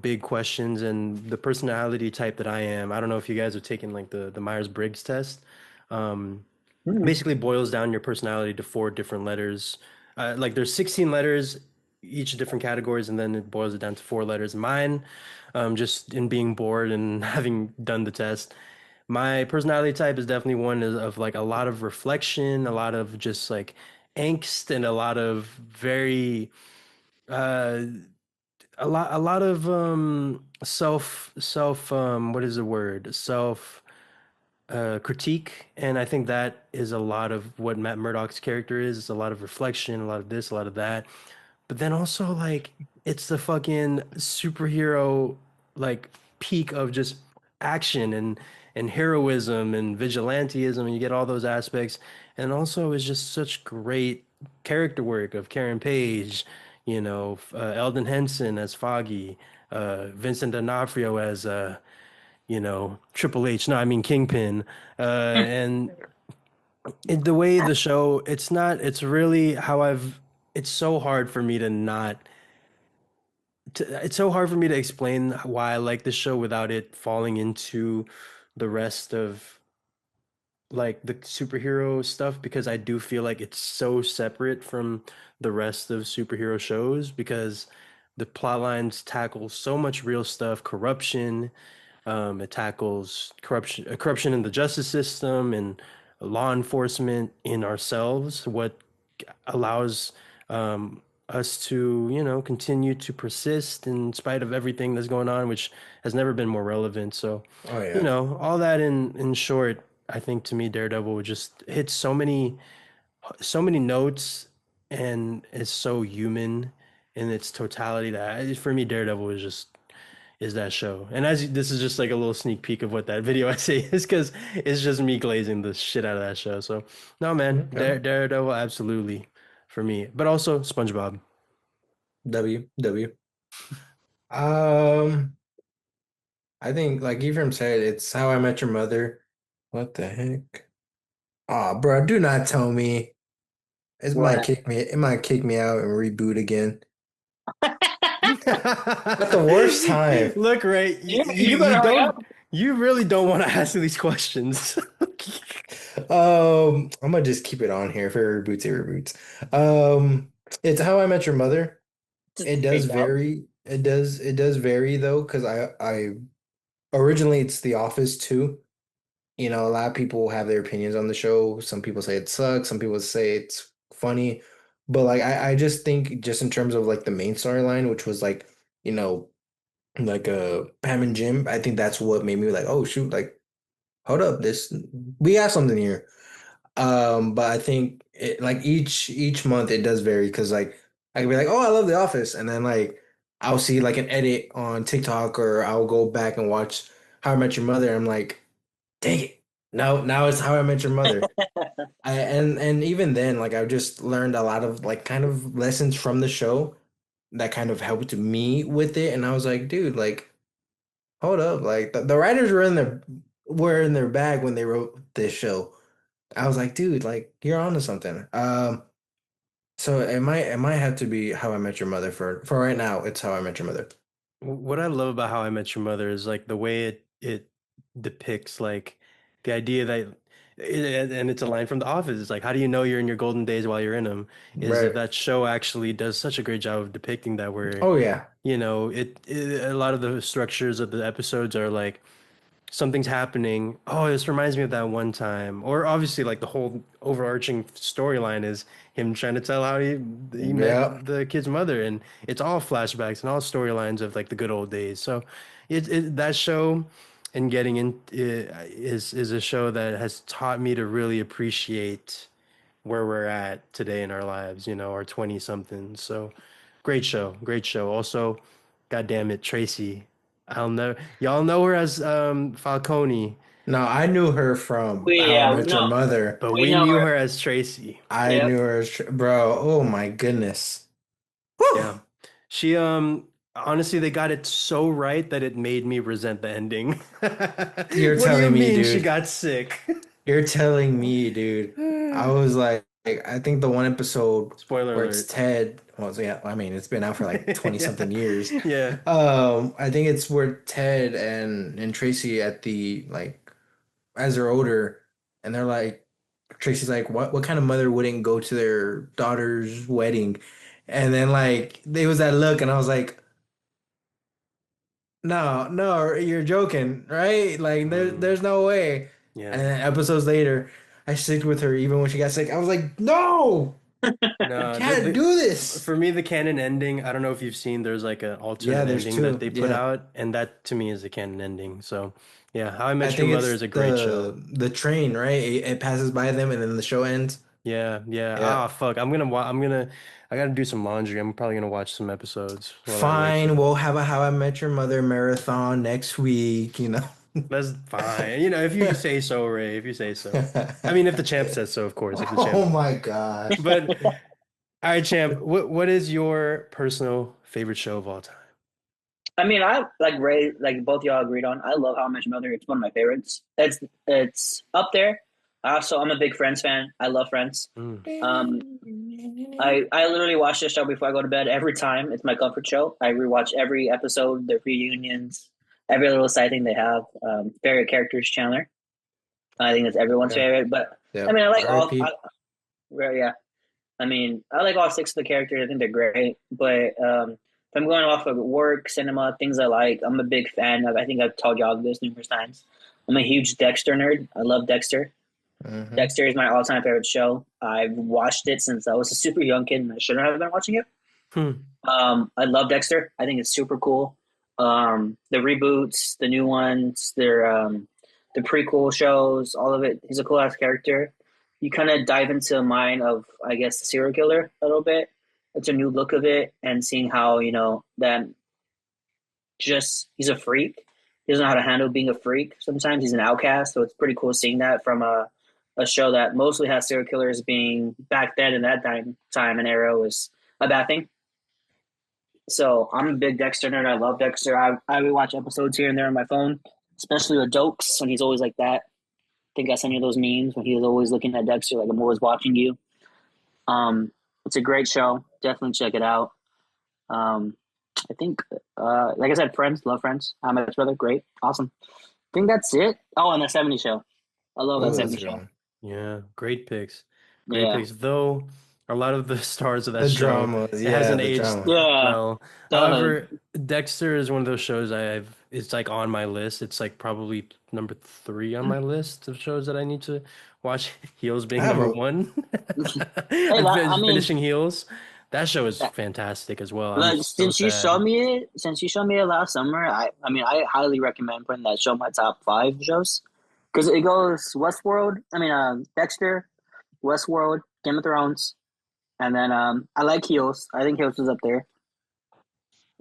big questions and the personality type that I am. I don't know if you guys have taken like the Myers-Briggs test. Um, Hmm. Basically boils down your personality to four different letters. Like there's 16 letters, each different categories, and then it boils it down to four letters. Mine, just in being bored and having done the test, my personality type is definitely one of like a lot of reflection, a lot of just like angst, and a lot of very uh a lot of self what is the word? Self critique, and I think that is a lot of what Matt Murdock's character is. It's a lot of reflection, a lot of this, a lot of that. But then also like it's the fucking superhero like peak of just action and heroism and vigilanteism, and you get all those aspects. And also it's just such great character work of Karen Page, Eldon Henson as Foggy, Vincent D'Onofrio as Triple H. No, I mean Kingpin. And the way the show, it's really how it's so hard for me to not, it's so hard for me to explain why I like the show without it falling into the rest of like the superhero stuff, because I do feel like it's so separate from the rest of superhero shows because the plot lines tackle so much real stuff, corruption. It tackles corruption in the justice system and law enforcement in ourselves. What allows us to, continue to persist in spite of everything that's going on, which has never been more relevant. So, Oh yeah. all that in short, I think to me, Daredevil just hits so many notes and is so human in its totality that for me, Daredevil is just is that show. And this is just like a little sneak peek of what that video essay is because it's just me glazing the shit out of that show. So no, man, Okay. Daredevil absolutely for me, but also SpongeBob. W. Um, I think like Ephraim said, it's How I Met Your Mother. What the heck? Oh, bro, do not tell me. What? It might kick me out and reboot again. At the worst time. Look, Ray, You better hurry up. you really don't want to ask these questions. I'm gonna just keep it on here for reboots, it reboots. It's How I Met Your Mother. Just It does phased out. vary. It does vary though, because I originally it's The Office too. You know, a lot of people have their opinions on the show. Some people say it sucks, some people say it's funny. But like I just think just in terms of like the main storyline, which was like, you know, like Pam and Jim, I think that's what made me like, oh shoot, like hold up, this we got something here. But I think it like each month it does vary because like I can be like, oh, I love The Office, and then like I'll see like an edit on TikTok or I'll go back and watch How I Met Your Mother. I'm like, dang it, no, now it's How I Met Your Mother. And even then, like I've just learned a lot of like kind of lessons from the show that kind of helped me with it, and I was like, dude, like hold up, like the writers were in their bag when they wrote this show. I was like, dude, like you're onto something. So it might have to be How I Met Your Mother for right now. It's How I Met Your Mother. What I love about How I Met Your Mother is like the way it depicts like the idea that and it's a line from The Office. It's like, how do you know you're in your golden days while you're in them? Is that Right. that show actually does such a great job of depicting that where, Oh yeah. a lot of the structures of the episodes are like something's happening. Oh, this reminds me of that one time. Or obviously, like the whole overarching storyline is him trying to tell how he met Yeah. the kid's mother, and it's all flashbacks and all storylines of like the good old days. So, that show and getting in is a show that has taught me to really appreciate where we're at today in our lives. Our 20 somethings. So, great show, great show. Also, God damn it, Tracy. I'll know y'all know her as Falcone, No, I knew her from We How I yeah Met Your no, Mother. but we we know knew her. her as Tracy. I Yep. knew her bro. Oh my goodness. Whew. Yeah. She honestly they got it so right that it made me resent the ending. You're What do you telling me, mean she dude. got sick? You're telling me, dude. I was I think the one episode Spoiler where it's alert. Ted. Well, so yeah, I mean, it's been out for like 20 Yeah. something years. Yeah. I think it's where Ted and Tracy at the like as they're older, and they're like, Tracy's like, what kind of mother wouldn't go to their daughter's wedding? And then like there was that look, and I was like, no, no, you're joking, right? Like Mm, there's no way. And yeah. then episodes later, I sticked with her even when she got sick. I was like, no, you No, can't do this. for me the canon ending, I don't know if you've seen there's like an Yeah, alternate there's ending that two. they put Yeah. out, and that to me is the canon ending. So, yeah, How I I Met Your think Mother it's is a great show. the train, right? It passes by them and then the show ends. Yeah, yeah. Yeah. Ah, fuck. I gotta do some laundry. I'm probably gonna watch some episodes while I wait for Fine, it. we'll have a How I Met Your Mother marathon next week, you know. That's fine. If you say so, Ray, if you say so. I mean, if the champ says so, of course, if the champ. Oh my gosh. But all right, champ, what is your personal favorite show of all time? I mean, I like Ray, like both y'all agreed on. I love How I Met Your Mother. It's one of my favorites. It's up there. I'm a big Friends fan. I love Friends. Mm. Um, I literally watch this show before I go to bed every time. It's my comfort show. I rewatch every episode, their reunions, every little side thing they have. Favorite character is Chandler. I think that's everyone's Yeah. favorite. But I Yep. mean, I like all. RIP. Well, yeah. I mean, I like all six of the characters. I think they're great. But if I'm going off of work, cinema, things I like, I'm a big fan of. I think I've told y'all this numerous times. I'm a huge Dexter nerd. I love Dexter. Hmm. Dexter is my all-time favorite show. I've watched it since I was a super young kid, and I shouldn't have been watching it. Hmm. I love Dexter. I think it's super cool. The reboots, the new ones, the prequel shows, all of it. He's a cool ass character. You kind of dive into the mind of, I guess, the serial killer a little bit. It's a new look of it, and seeing how that he's a freak. He doesn't know how to handle being a freak. Sometimes he's an outcast, so it's pretty cool seeing that from a show that mostly has serial killers being back then in that time and era was a bad thing. So I'm a big Dexter nerd. I love Dexter. I would watch episodes here and there on my phone, especially with Dokes when he's always like that. I think I sent you those memes when he was always looking at Dexter like I'm always watching you. It's a great show. Definitely check it out. Um, I think, like I said, Friends, love Friends. How I Met Your Brother, great, awesome. I think that's it. Oh, and the '70s show. I love that Oh, that's '70s a good show. one. Yeah, great picks. Great Yeah, picks. Though a lot of the stars of that The show, drama, it yeah, hasn't the aged drama. yeah. well. The However, Dexter is one of those shows it's like on my list. It's like probably number three on my list of shows that I need to watch. Heels I being have number a one. hey, And I mean, finishing Heels. That show is fantastic as well. I'm like so sad. since you showed me it last summer, I mean, I highly recommend putting that show in my top five shows because it goes Westworld. I mean, Dexter, Westworld, Game of Thrones, and then I like Heels. I think Heels is up there.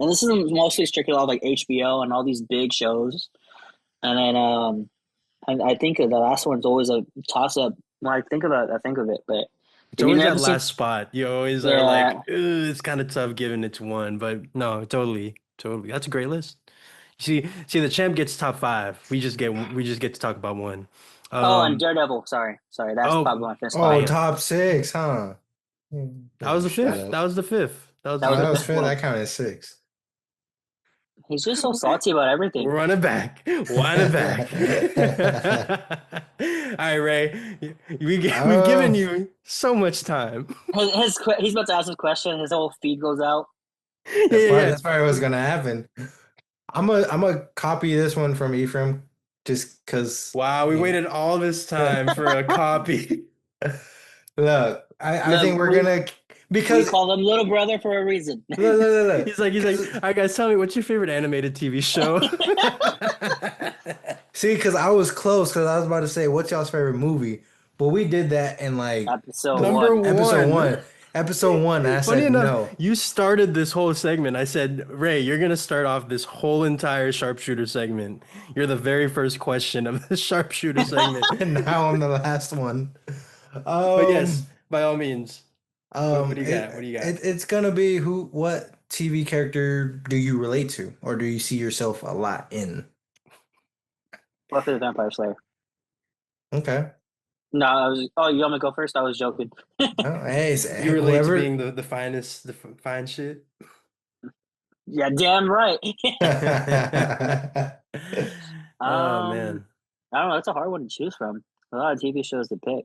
And this is mostly strictly off like HBO and all these big shows. And then I think the last one's always a toss up. When I think of it, I think of it. But It's if you always never that seen, last spot. You always are like, yeah. "Ugh, it's kind of tough giving it to one, but no, totally, totally. That's a great list. See, the champ gets top five. We just get to talk about one. Oh, and Um, Daredevil. Sorry. That's oh, probably my fifth oh spot. Oh, yeah, top six, huh? that was the Shut fifth. up. That was the fifth. That was That the was Oh, the that fifth. was fifth fair. one. That counted six. He's just so salty about everything. Run it back. Wind it back. All right, Ray. We've given Oh, you so much time. He's about to ask his question. His whole feed goes out. Yeah, yeah, yeah. that's probably what's gonna happen. I'm a copy this one from Ephraim just because Wow, we waited all this time for a copy. look, I Look, think we're gonna we because call them little brother for a reason. He's like, 'cause- all right, guys, tell me what's your favorite animated TV show? see, because I was close because I was about to say what's y'all's favorite movie, but we did that in like Episode the Number one. episode one. one. Episode one, I Funny said enough, no. you started this whole segment. I said, Ray, you're gonna start off this whole entire sharpshooter segment. You're the very first question of the sharpshooter segment. And now I'm the last one. But yes, Um, by all means. What do you got? What do you got? it's gonna be what TV character do you relate to, or do you see yourself a lot in? Buffy the Vampire Slayer. Okay. No, I was. Oh, you want me to go first? I was joking. Oh, hey, You relate to being whoever. the finest, the fine shit. Yeah, damn right. Oh um, man. I don't know. It's a hard one to choose from. A lot of TV shows to pick.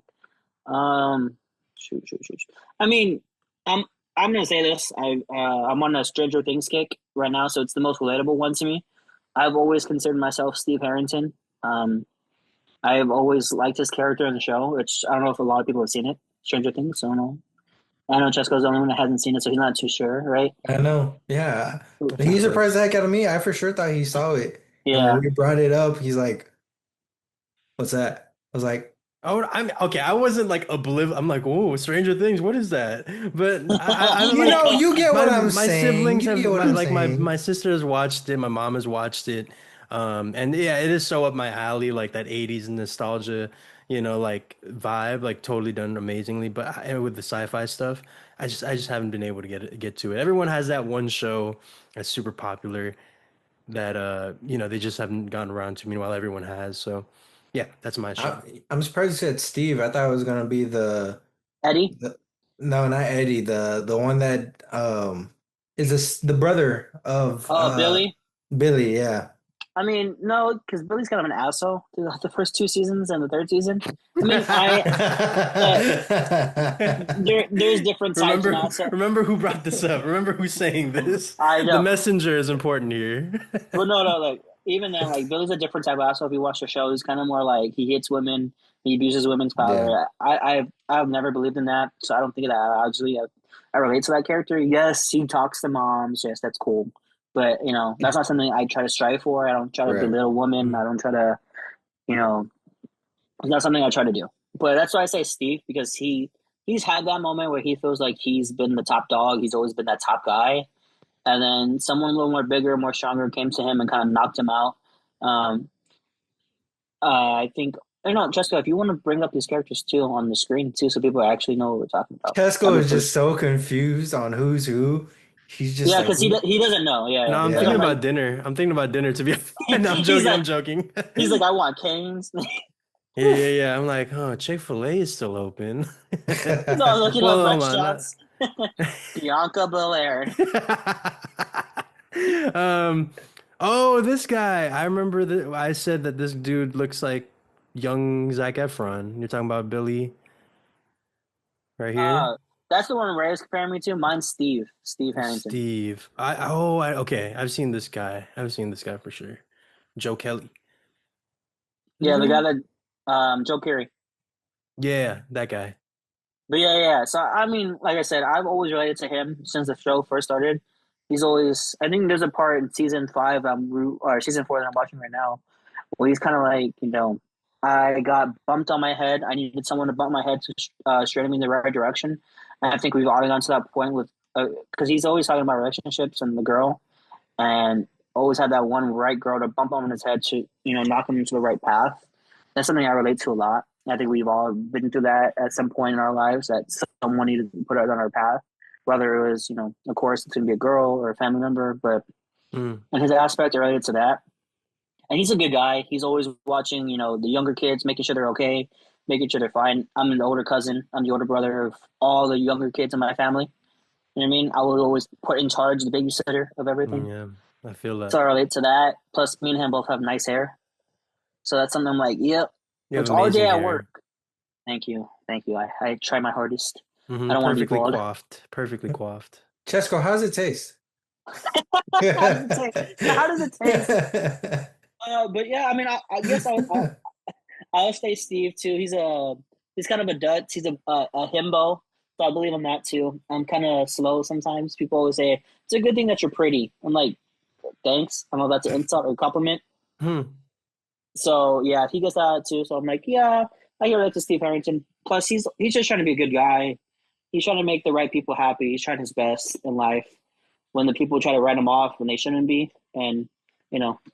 Um, shoot. I mean, I'm I'm gonna say this. I'm on a Stranger Things kick right now, so it's the most relatable one to me. I've always considered myself Steve Harrington. Um, I've always liked his character in the show, which I don't know if a lot of people have seen it. Stranger Things. I don't know. I know Chesko's the only one that hasn't seen it, so he's not too sure, right? I know. Yeah. He Chocolate. surprised the heck out of me. I for sure thought he saw it. And when Yeah. we brought it up, he's like, "What's that?" I was like, Oh, I'm okay. I wasn't like oblivious. I'm like, oh, Stranger Things. What is that? But I'm "You like, know, you get my what I'm my saying. siblings You have get what I'm my saying." sister has watched it. My mom has watched it. And yeah, it is so up my alley, like that '80s nostalgia, like vibe, like totally done amazingly. But with the sci-fi stuff, I just haven't been able to get to it. Everyone has that one show that's super popular that they just haven't gotten around to. Meanwhile, everyone has. So yeah, that's my show. I'm surprised you said Steve. I thought it was gonna be Eddie. the no, not Eddie, the one that is this the brother of Oh, Billy. Billy, yeah. I mean, no, because Billy's kind of an asshole through the first two seasons and the third season. I mean, I look, there's different types of Remember, asshole. remember who brought this up. Remember who's saying this. I The know, messenger is important here. but no, like even then, like Billy's a different type of asshole. If you watch the show, he's kind of more like he hits women, he abuses women's Yeah. power. I've never believed in that, so I don't think that actually I relate to that character. Yes, he talks to moms. Yes, that's cool, but that's not something I try to strive for. I don't try to Right. belittle women. I don't try to, you know, it's not something I try to do. But that's why I say Steve because he's had that moment where he feels like he's been the top dog. He's always been that top guy, and then someone a little more bigger, more stronger came to him and kind of knocked him out. Um, I think, I don't know, Jessica, if you want to bring up these characters too on the screen too, so people actually know what we're talking about, Tesco that'd be is cool. just so confused on who's who. He's just Yeah, like, because he doesn't know. Yeah, No, yeah. I'm Because thinking I'm yeah. like, about dinner. I'm thinking about dinner to be. No, I'm he's joking. like, I'm joking. I want Canes. Yeah, yeah, yeah. I'm like, oh, Chick-fil-A is still open. No, I'm looking up Well, hold on. restaurants. Bianca Belair. Um, oh, this guy. I remember that I said that this dude looks like young Zac Efron. You're talking about Billy right here? Uh, that's the one Ray is comparing me to. Mine's Steve. Steve Harrington. Steve. Okay. I've seen this guy. I've seen this guy for sure. Joe Kelly. Is his Yeah, the guy name? that Joe Keery. Yeah, that guy. But yeah. So I mean, like I said, I've always related to him since the show first started. He's always. I think there's a part in season five, or season four that I'm watching right now, where he's kind of like, I got bumped on my head. I needed someone to bump my head to straighten me in the right direction. And I think we've all gotten to that point with, because he's always talking about relationships and the girl, and always had that one right girl to bump him on his head to, knock him into the right path. That's something I relate to a lot. I think we've all been through that at some point in our lives, that someone needed to put us on our path, whether it was, of course, it's going to be a girl or a family member, but Mm, in his aspect related to that. And he's a good guy. He's always watching, the younger kids, making sure they're okay, making sure they're fine. I'm an older cousin. I'm the older brother of all the younger kids in my family. You know what I mean? I was always put in charge, the babysitter of everything. yeah, I feel So that. I relate to that. Plus, me and him both have nice hair. So that's something I'm like, yep. You have It's all day amazing at work. hair. Thank you. Thank you. I try my hardest. I don't want to be Perfectly bald. coiffed. Perfectly coiffed. Chesco, how's it taste? How does it taste? Yeah, how does it taste? But yeah, I mean, I guess I'll say Steve too. He's kind of a dutz. He's a himbo, so I believe in that too. I'm kind of slow sometimes. People always say it's a good thing that you're pretty. I'm like, thanks. I don't know if that's an insult or a compliment. Hmm. So yeah, he gets that too. So I'm like, yeah, I can relate to Steve Harrington. Plus, he's just trying to be a good guy. He's trying to make the right people happy. He's trying his best in life. When the people try to write him off when they shouldn't be, and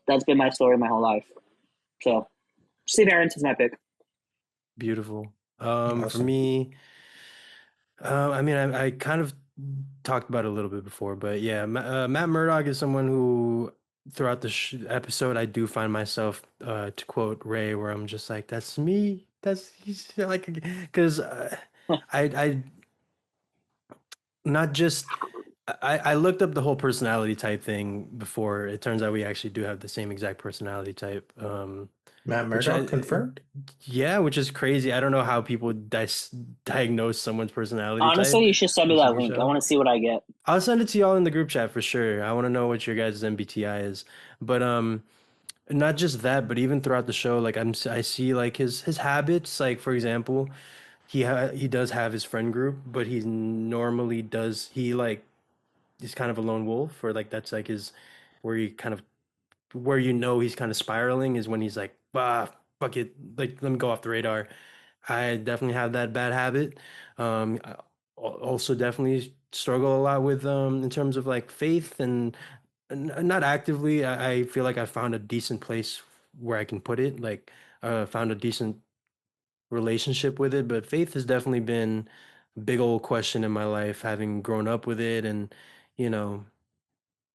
that's been my story my whole life. So Steve Harrington's my pick. Beautiful. For Awesome. me, I mean, I kind of talked about it a little bit before, but yeah, Matt Murdock is someone who, throughout the sh episode, I do find myself, to quote Ray, where I'm just like, "That's me. That's he's like," because I not just I looked up the whole personality type thing before. It turns out we actually do have the same exact personality type. Matt Which Murdock confirmed? yeah, which is crazy. I don't know how people diagnose someone's personality Honestly, type you should send on me a that TV link. I show. want to see what I get. I'll send it to y'all in the group chat for sure. I want to know what your guys' MBTI is. But not just that, but even throughout the show, like I see like his habits. Like for example, he does have his friend group, but he normally does he like he's kind of a lone wolf, or like that's like his where he kind of where he's kind of spiraling is when he's like, ah, fuck it, like let me go off the radar. I definitely have that bad habit. I also definitely struggle a lot with in terms of like faith and not actively. I feel like I found a decent place where I can put it, like found a decent relationship with it, but faith has definitely been a big old question in my life, having grown up with it and you know,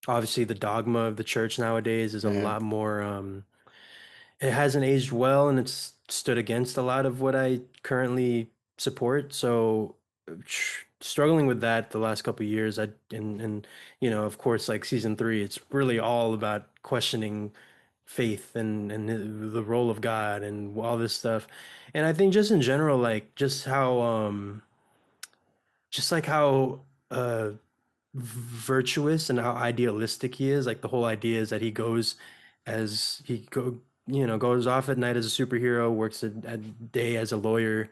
obviously the dogma of the church nowadays is a Yeah. lot more it hasn't aged well and it's stood against a lot of what I currently support. So struggling with that the last couple of years, and of course like season three, it's really all about questioning faith and the role of God and all this stuff. And I think just in general, like just like how virtuous and how idealistic he is. Like the whole idea is that he goes as he go, goes off at night as a superhero, works at day as a lawyer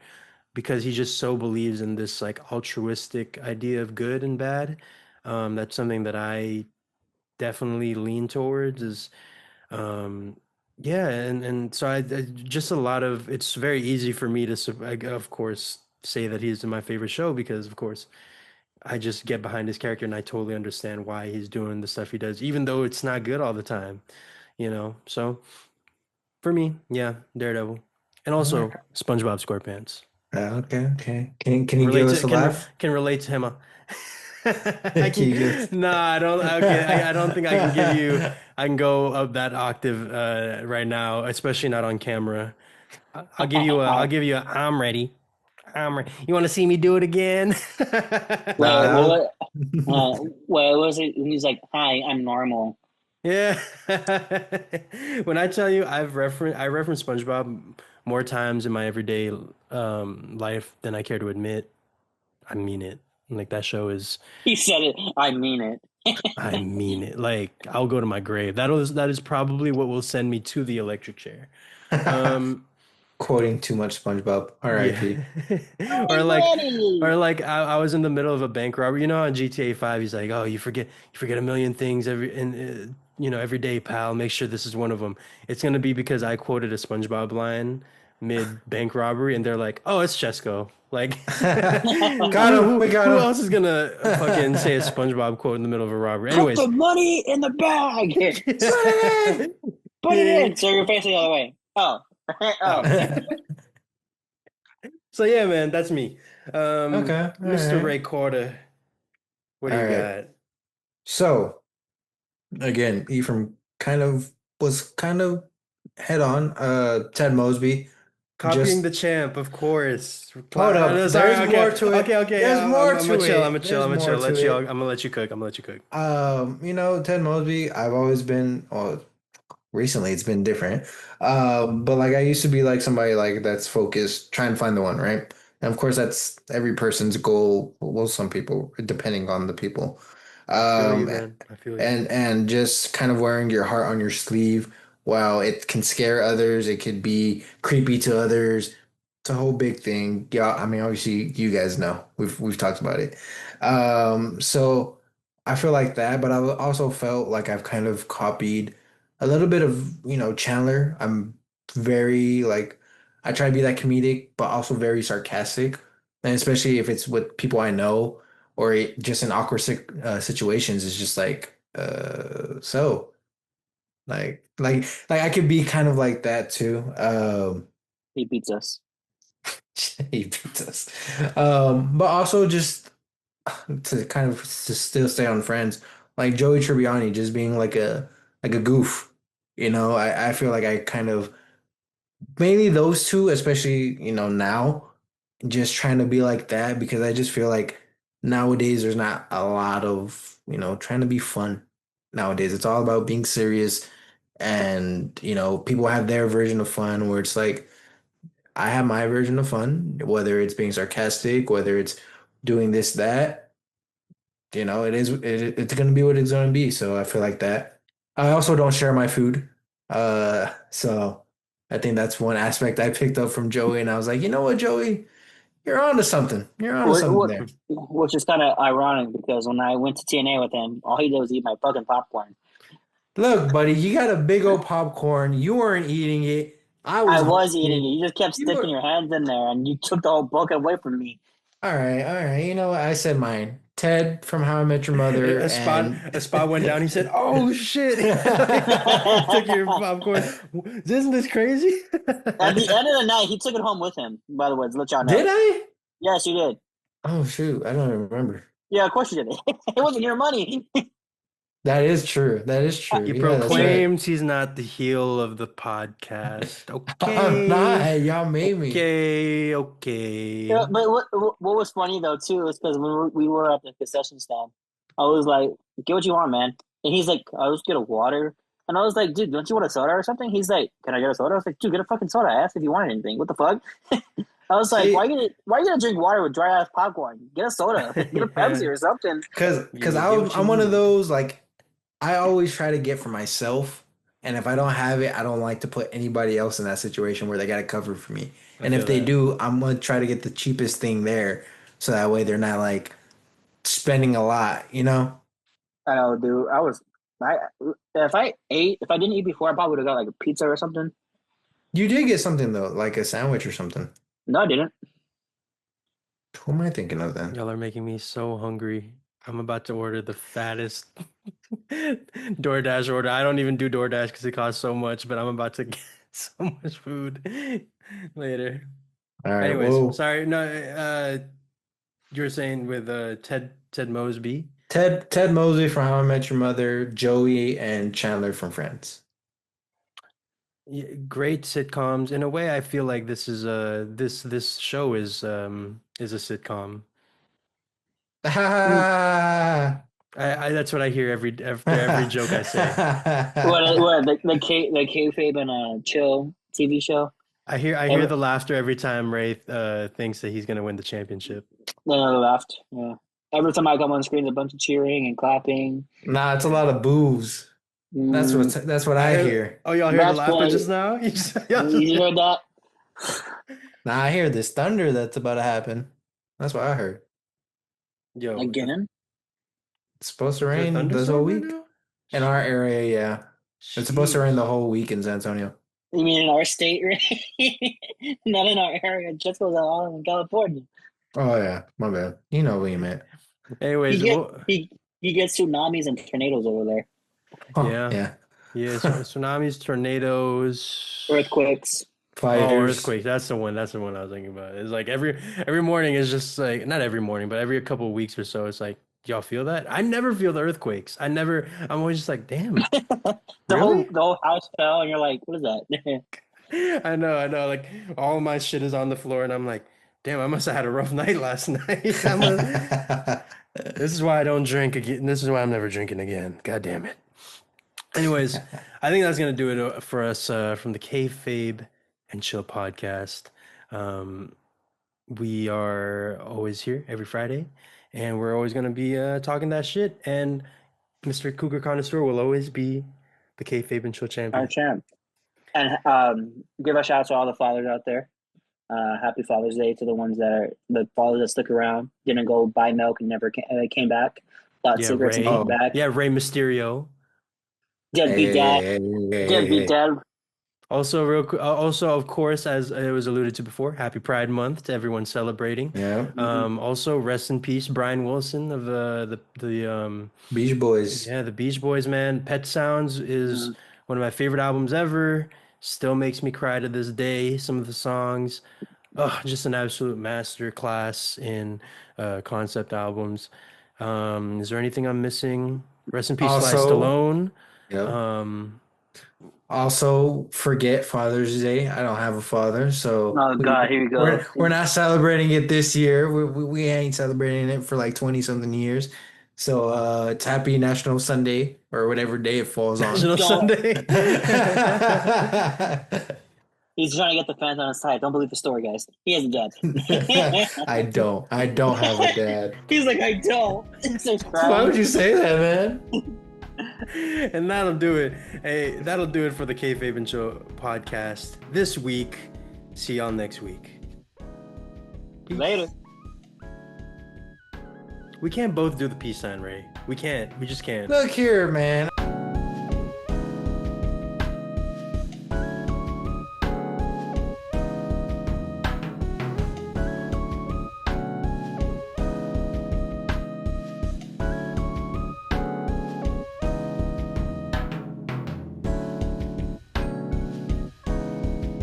because he just so believes in this like altruistic idea of good and bad. That's something that I definitely lean towards is um yeah, and so I just a lot of it's very easy for me to of course say that he's my favorite show because of course I just get behind his character and I totally understand why he's doing the stuff he does, even though it's not good all the time, you know? So for me, yeah, Daredevil. And All right. also SpongeBob SquarePants. Okay, okay. Can you give Relate us to a laugh? can relate to him. I Can can you give no, I don't okay, I don't think I can give you I can go up that octave right now, especially not on camera. I'll give you a I'm ready. I'm ready. You want to see me do it again? Wait, Nah, what? What was it? He's like, "Hi, I'm normal." Yeah. When I tell you I reference SpongeBob more times in my everyday life than I care to admit. I mean it. Like that show is He said it. I mean it. I mean it. Like I'll go to my grave. That is probably what will send me to the electric chair. Um quoting too much SpongeBob. yeah. R.I.P. Or I'm like ready. I was in the middle of a bank robbery. You know, on GTA 5, he's like, "Oh, you forget a million things every day, pal. Make sure this is one of them." It's gonna be because I quoted a SpongeBob line mid bank robbery, and they're like, "Oh, it's Chesco." Like, Got him. We got who him. else is gonna fucking say a SpongeBob quote in the middle of a robbery? Put the Anyways, money in the bag. Put it in. Put it in. So you're facing the other way. Oh, oh. so yeah, man, that's me. Okay. All Mr. right. Ray Corda, what do All you right. got? So again, Ephraim kind of head on. Ted Mosby. Copying the Just champ, of course. hold No, up. sorry. There's Okay, more to it. okay. There's more I'm gonna to chill. it. There's I'm gonna more chill. to it. I'm gonna let you cook. I'm gonna let you cook. You know, Ted Mosby, I've always been, recently it's been different. But like I used to be like somebody like that's focused, trying to find the one, right? And of course that's every person's goal. Well, some people, depending on the people. I feel you, Um, man. I feel you. and just kind of wearing your heart on your sleeve. While it can scare others, it could be creepy to others. It's a whole big thing. Yeah, I mean, obviously you guys know. We've talked about it. So I feel like that, but I also felt like I've kind of copied a little bit of, you know, Chandler. I'm very like I try to be that comedic, but also very sarcastic. And especially if it's with people I know or just in awkward situations, it's just like so like I could be kind of like that too. He beats us. He beats us. But also just to kind of to still stay on Friends, like Joey Tribbiani just being like a goof. You know, I feel like I kind of mainly those two, especially, you know, now, just trying to be like that because I just feel like nowadays there's not a lot of, you know, trying to be fun nowadays. It's all about being serious and, you know, people have their version of fun where it's like I have my version of fun, whether it's being sarcastic, whether it's doing this, that, you know, it's gonna be what it's gonna be. So I feel like that. I also don't share my food. So I think that's one aspect I picked up from Joey, and I was like, you know what, Joey, you're onto something. You're onto What, something what, there. which is kind of ironic because when I went to TNA with him, all he did was eat my fucking popcorn. Look, buddy, you got a big old popcorn. You weren't eating it. I I was was holding eating it. it. You just kept You sticking were your hands in there, and you took the whole bucket away from me. all right. You know what? I said mine. Ted from How I Met Your Mother, and A spot went down. He said, "Oh shit!" He took your popcorn. Isn't this crazy? At the end of the night, he took it home with him. By the way, to let y'all did know. I? Yes, you did. Oh shoot, I don't remember. Yeah, of course you did. It wasn't your money. That is true. That is true. He Yeah, that's right. proclaims he's not the heel of the podcast. I'm Okay, not. Y'all made me. Yeah, okay. but what was funny though too is because we were at the concession stand, I was like, "Get what you want, man," and he's like, "I was get a water," and I was like, "Dude, don't you want a soda or something?" He's like, "Can I get a soda?" I was like, "Dude, get a fucking soda." I asked if you wanted anything. What the fuck? I was like, See, why you gonna drink water with dry ass popcorn? Get a soda, get a Pepsi or something." cause Get what you I'm one of need. those like I always try to get for myself, and if I don't have it, I don't like to put anybody else in that situation where they got to cover for me. I And if feel they that. do, I'm gonna try to get the cheapest thing there, so that way they're not like spending a lot, you know? I know, dude. I if I didn't eat before, I probably would have got like a pizza or something. You did get something though, like a sandwich or something. No, I didn't. Who am I thinking of then? Y'all are making me so hungry. I'm about to order the fattest DoorDash order. I don't even do DoorDash because it costs so much, but I'm about to get so much food later. All right. Anyways, Well, sorry. No, you were saying with Ted Mosby. Ted Mosby from How I Met Your Mother, Joey and Chandler from Friends. Yeah, great sitcoms. In a way, I feel like this show is a sitcom. Ah. I that's what I hear after every joke I say. What the Kayfabe and Chill TV show? I hear Every, the laughter every time Ray thinks that he's gonna win the championship. no, left. Yeah. Every time I come on screen, there's a bunch of cheering and clapping. Nah, it's a lot of boos. Mm, That's what I hear. Oh, y'all heard the that's laughter why just now? Y'all just- you heard that Nah, I hear this thunder that's about to happen. That's what I heard. Yo, again. It's supposed to is there a rain this whole thunderstorm right week. now? In our area, yeah. It's supposed to rain the Sheesh. whole week in San Antonio. You mean in our state, right? Not in our area. Just goes on in California. Oh yeah, my bad. You know what you meant. He Anyways, get well, he gets tsunamis and tornadoes over there, Oh yeah, yeah. yeah. Tsunamis, tornadoes. earthquakes. Oh, Fighters. earthquake. That's the one. That's the one I was thinking about. It's like every morning is just like not every morning, but every couple of weeks or so, it's like, y'all feel that? I never feel the earthquakes. I never. I'm always just like, damn, really? The whole house fell, and you're like, what is that? I know. Like all my shit is on the floor, and I'm like, damn, I must have had a rough night last night. This is why I don't drink again. This is why I'm never drinking again. God damn it. Anyways, I think that's gonna do it for us from the Kayfabe and Chill podcast. Um, we are always here every Friday, and we're always gonna be talking that shit. And Mr. Cougar Connoisseur will always be the Kayfabe and Chill Our champion. champ. And give a shout out to all the fathers out there. Happy Father's Day to the ones that are the fathers that stuck around, didn't go buy milk and never came back, bought Yeah, cigarettes and came Ray. Oh, back. Yeah, Ray Mysterio. Deadbeat dad, deadbeat hey. dad. Also, also, of course, as it was alluded to before, Happy Pride Month to everyone celebrating. Yeah. Also, rest in peace, Brian Wilson of Beach Boys. yeah, the Beach Boys, man. Pet Sounds is Uh, one of my favorite albums ever. Still makes me cry to this day. Some of the songs, oh, just an absolute master class in concept albums. Is there anything I'm missing? Rest in peace, Sly Also, Stallone. yep. Um, Also, forget Father's Day. I don't have a father, so oh God, here you go. we're not celebrating it this year. We ain't celebrating it for like 20 something years. So it's Happy National Sunday or whatever day it falls on. National Don't. Sunday. He's trying to get the fans on his side. Don't believe the story, guys. He has a dad. I don't. I don't have a dad. He's like, I don't. So Why would crying. you say that, man? And that'll do it. Hey, that'll do it for the Kayfabe and Show podcast this week. See y'all next week. Peace. Later. We can't both do the peace sign, Ray. We can't. We just can't. Look here, man.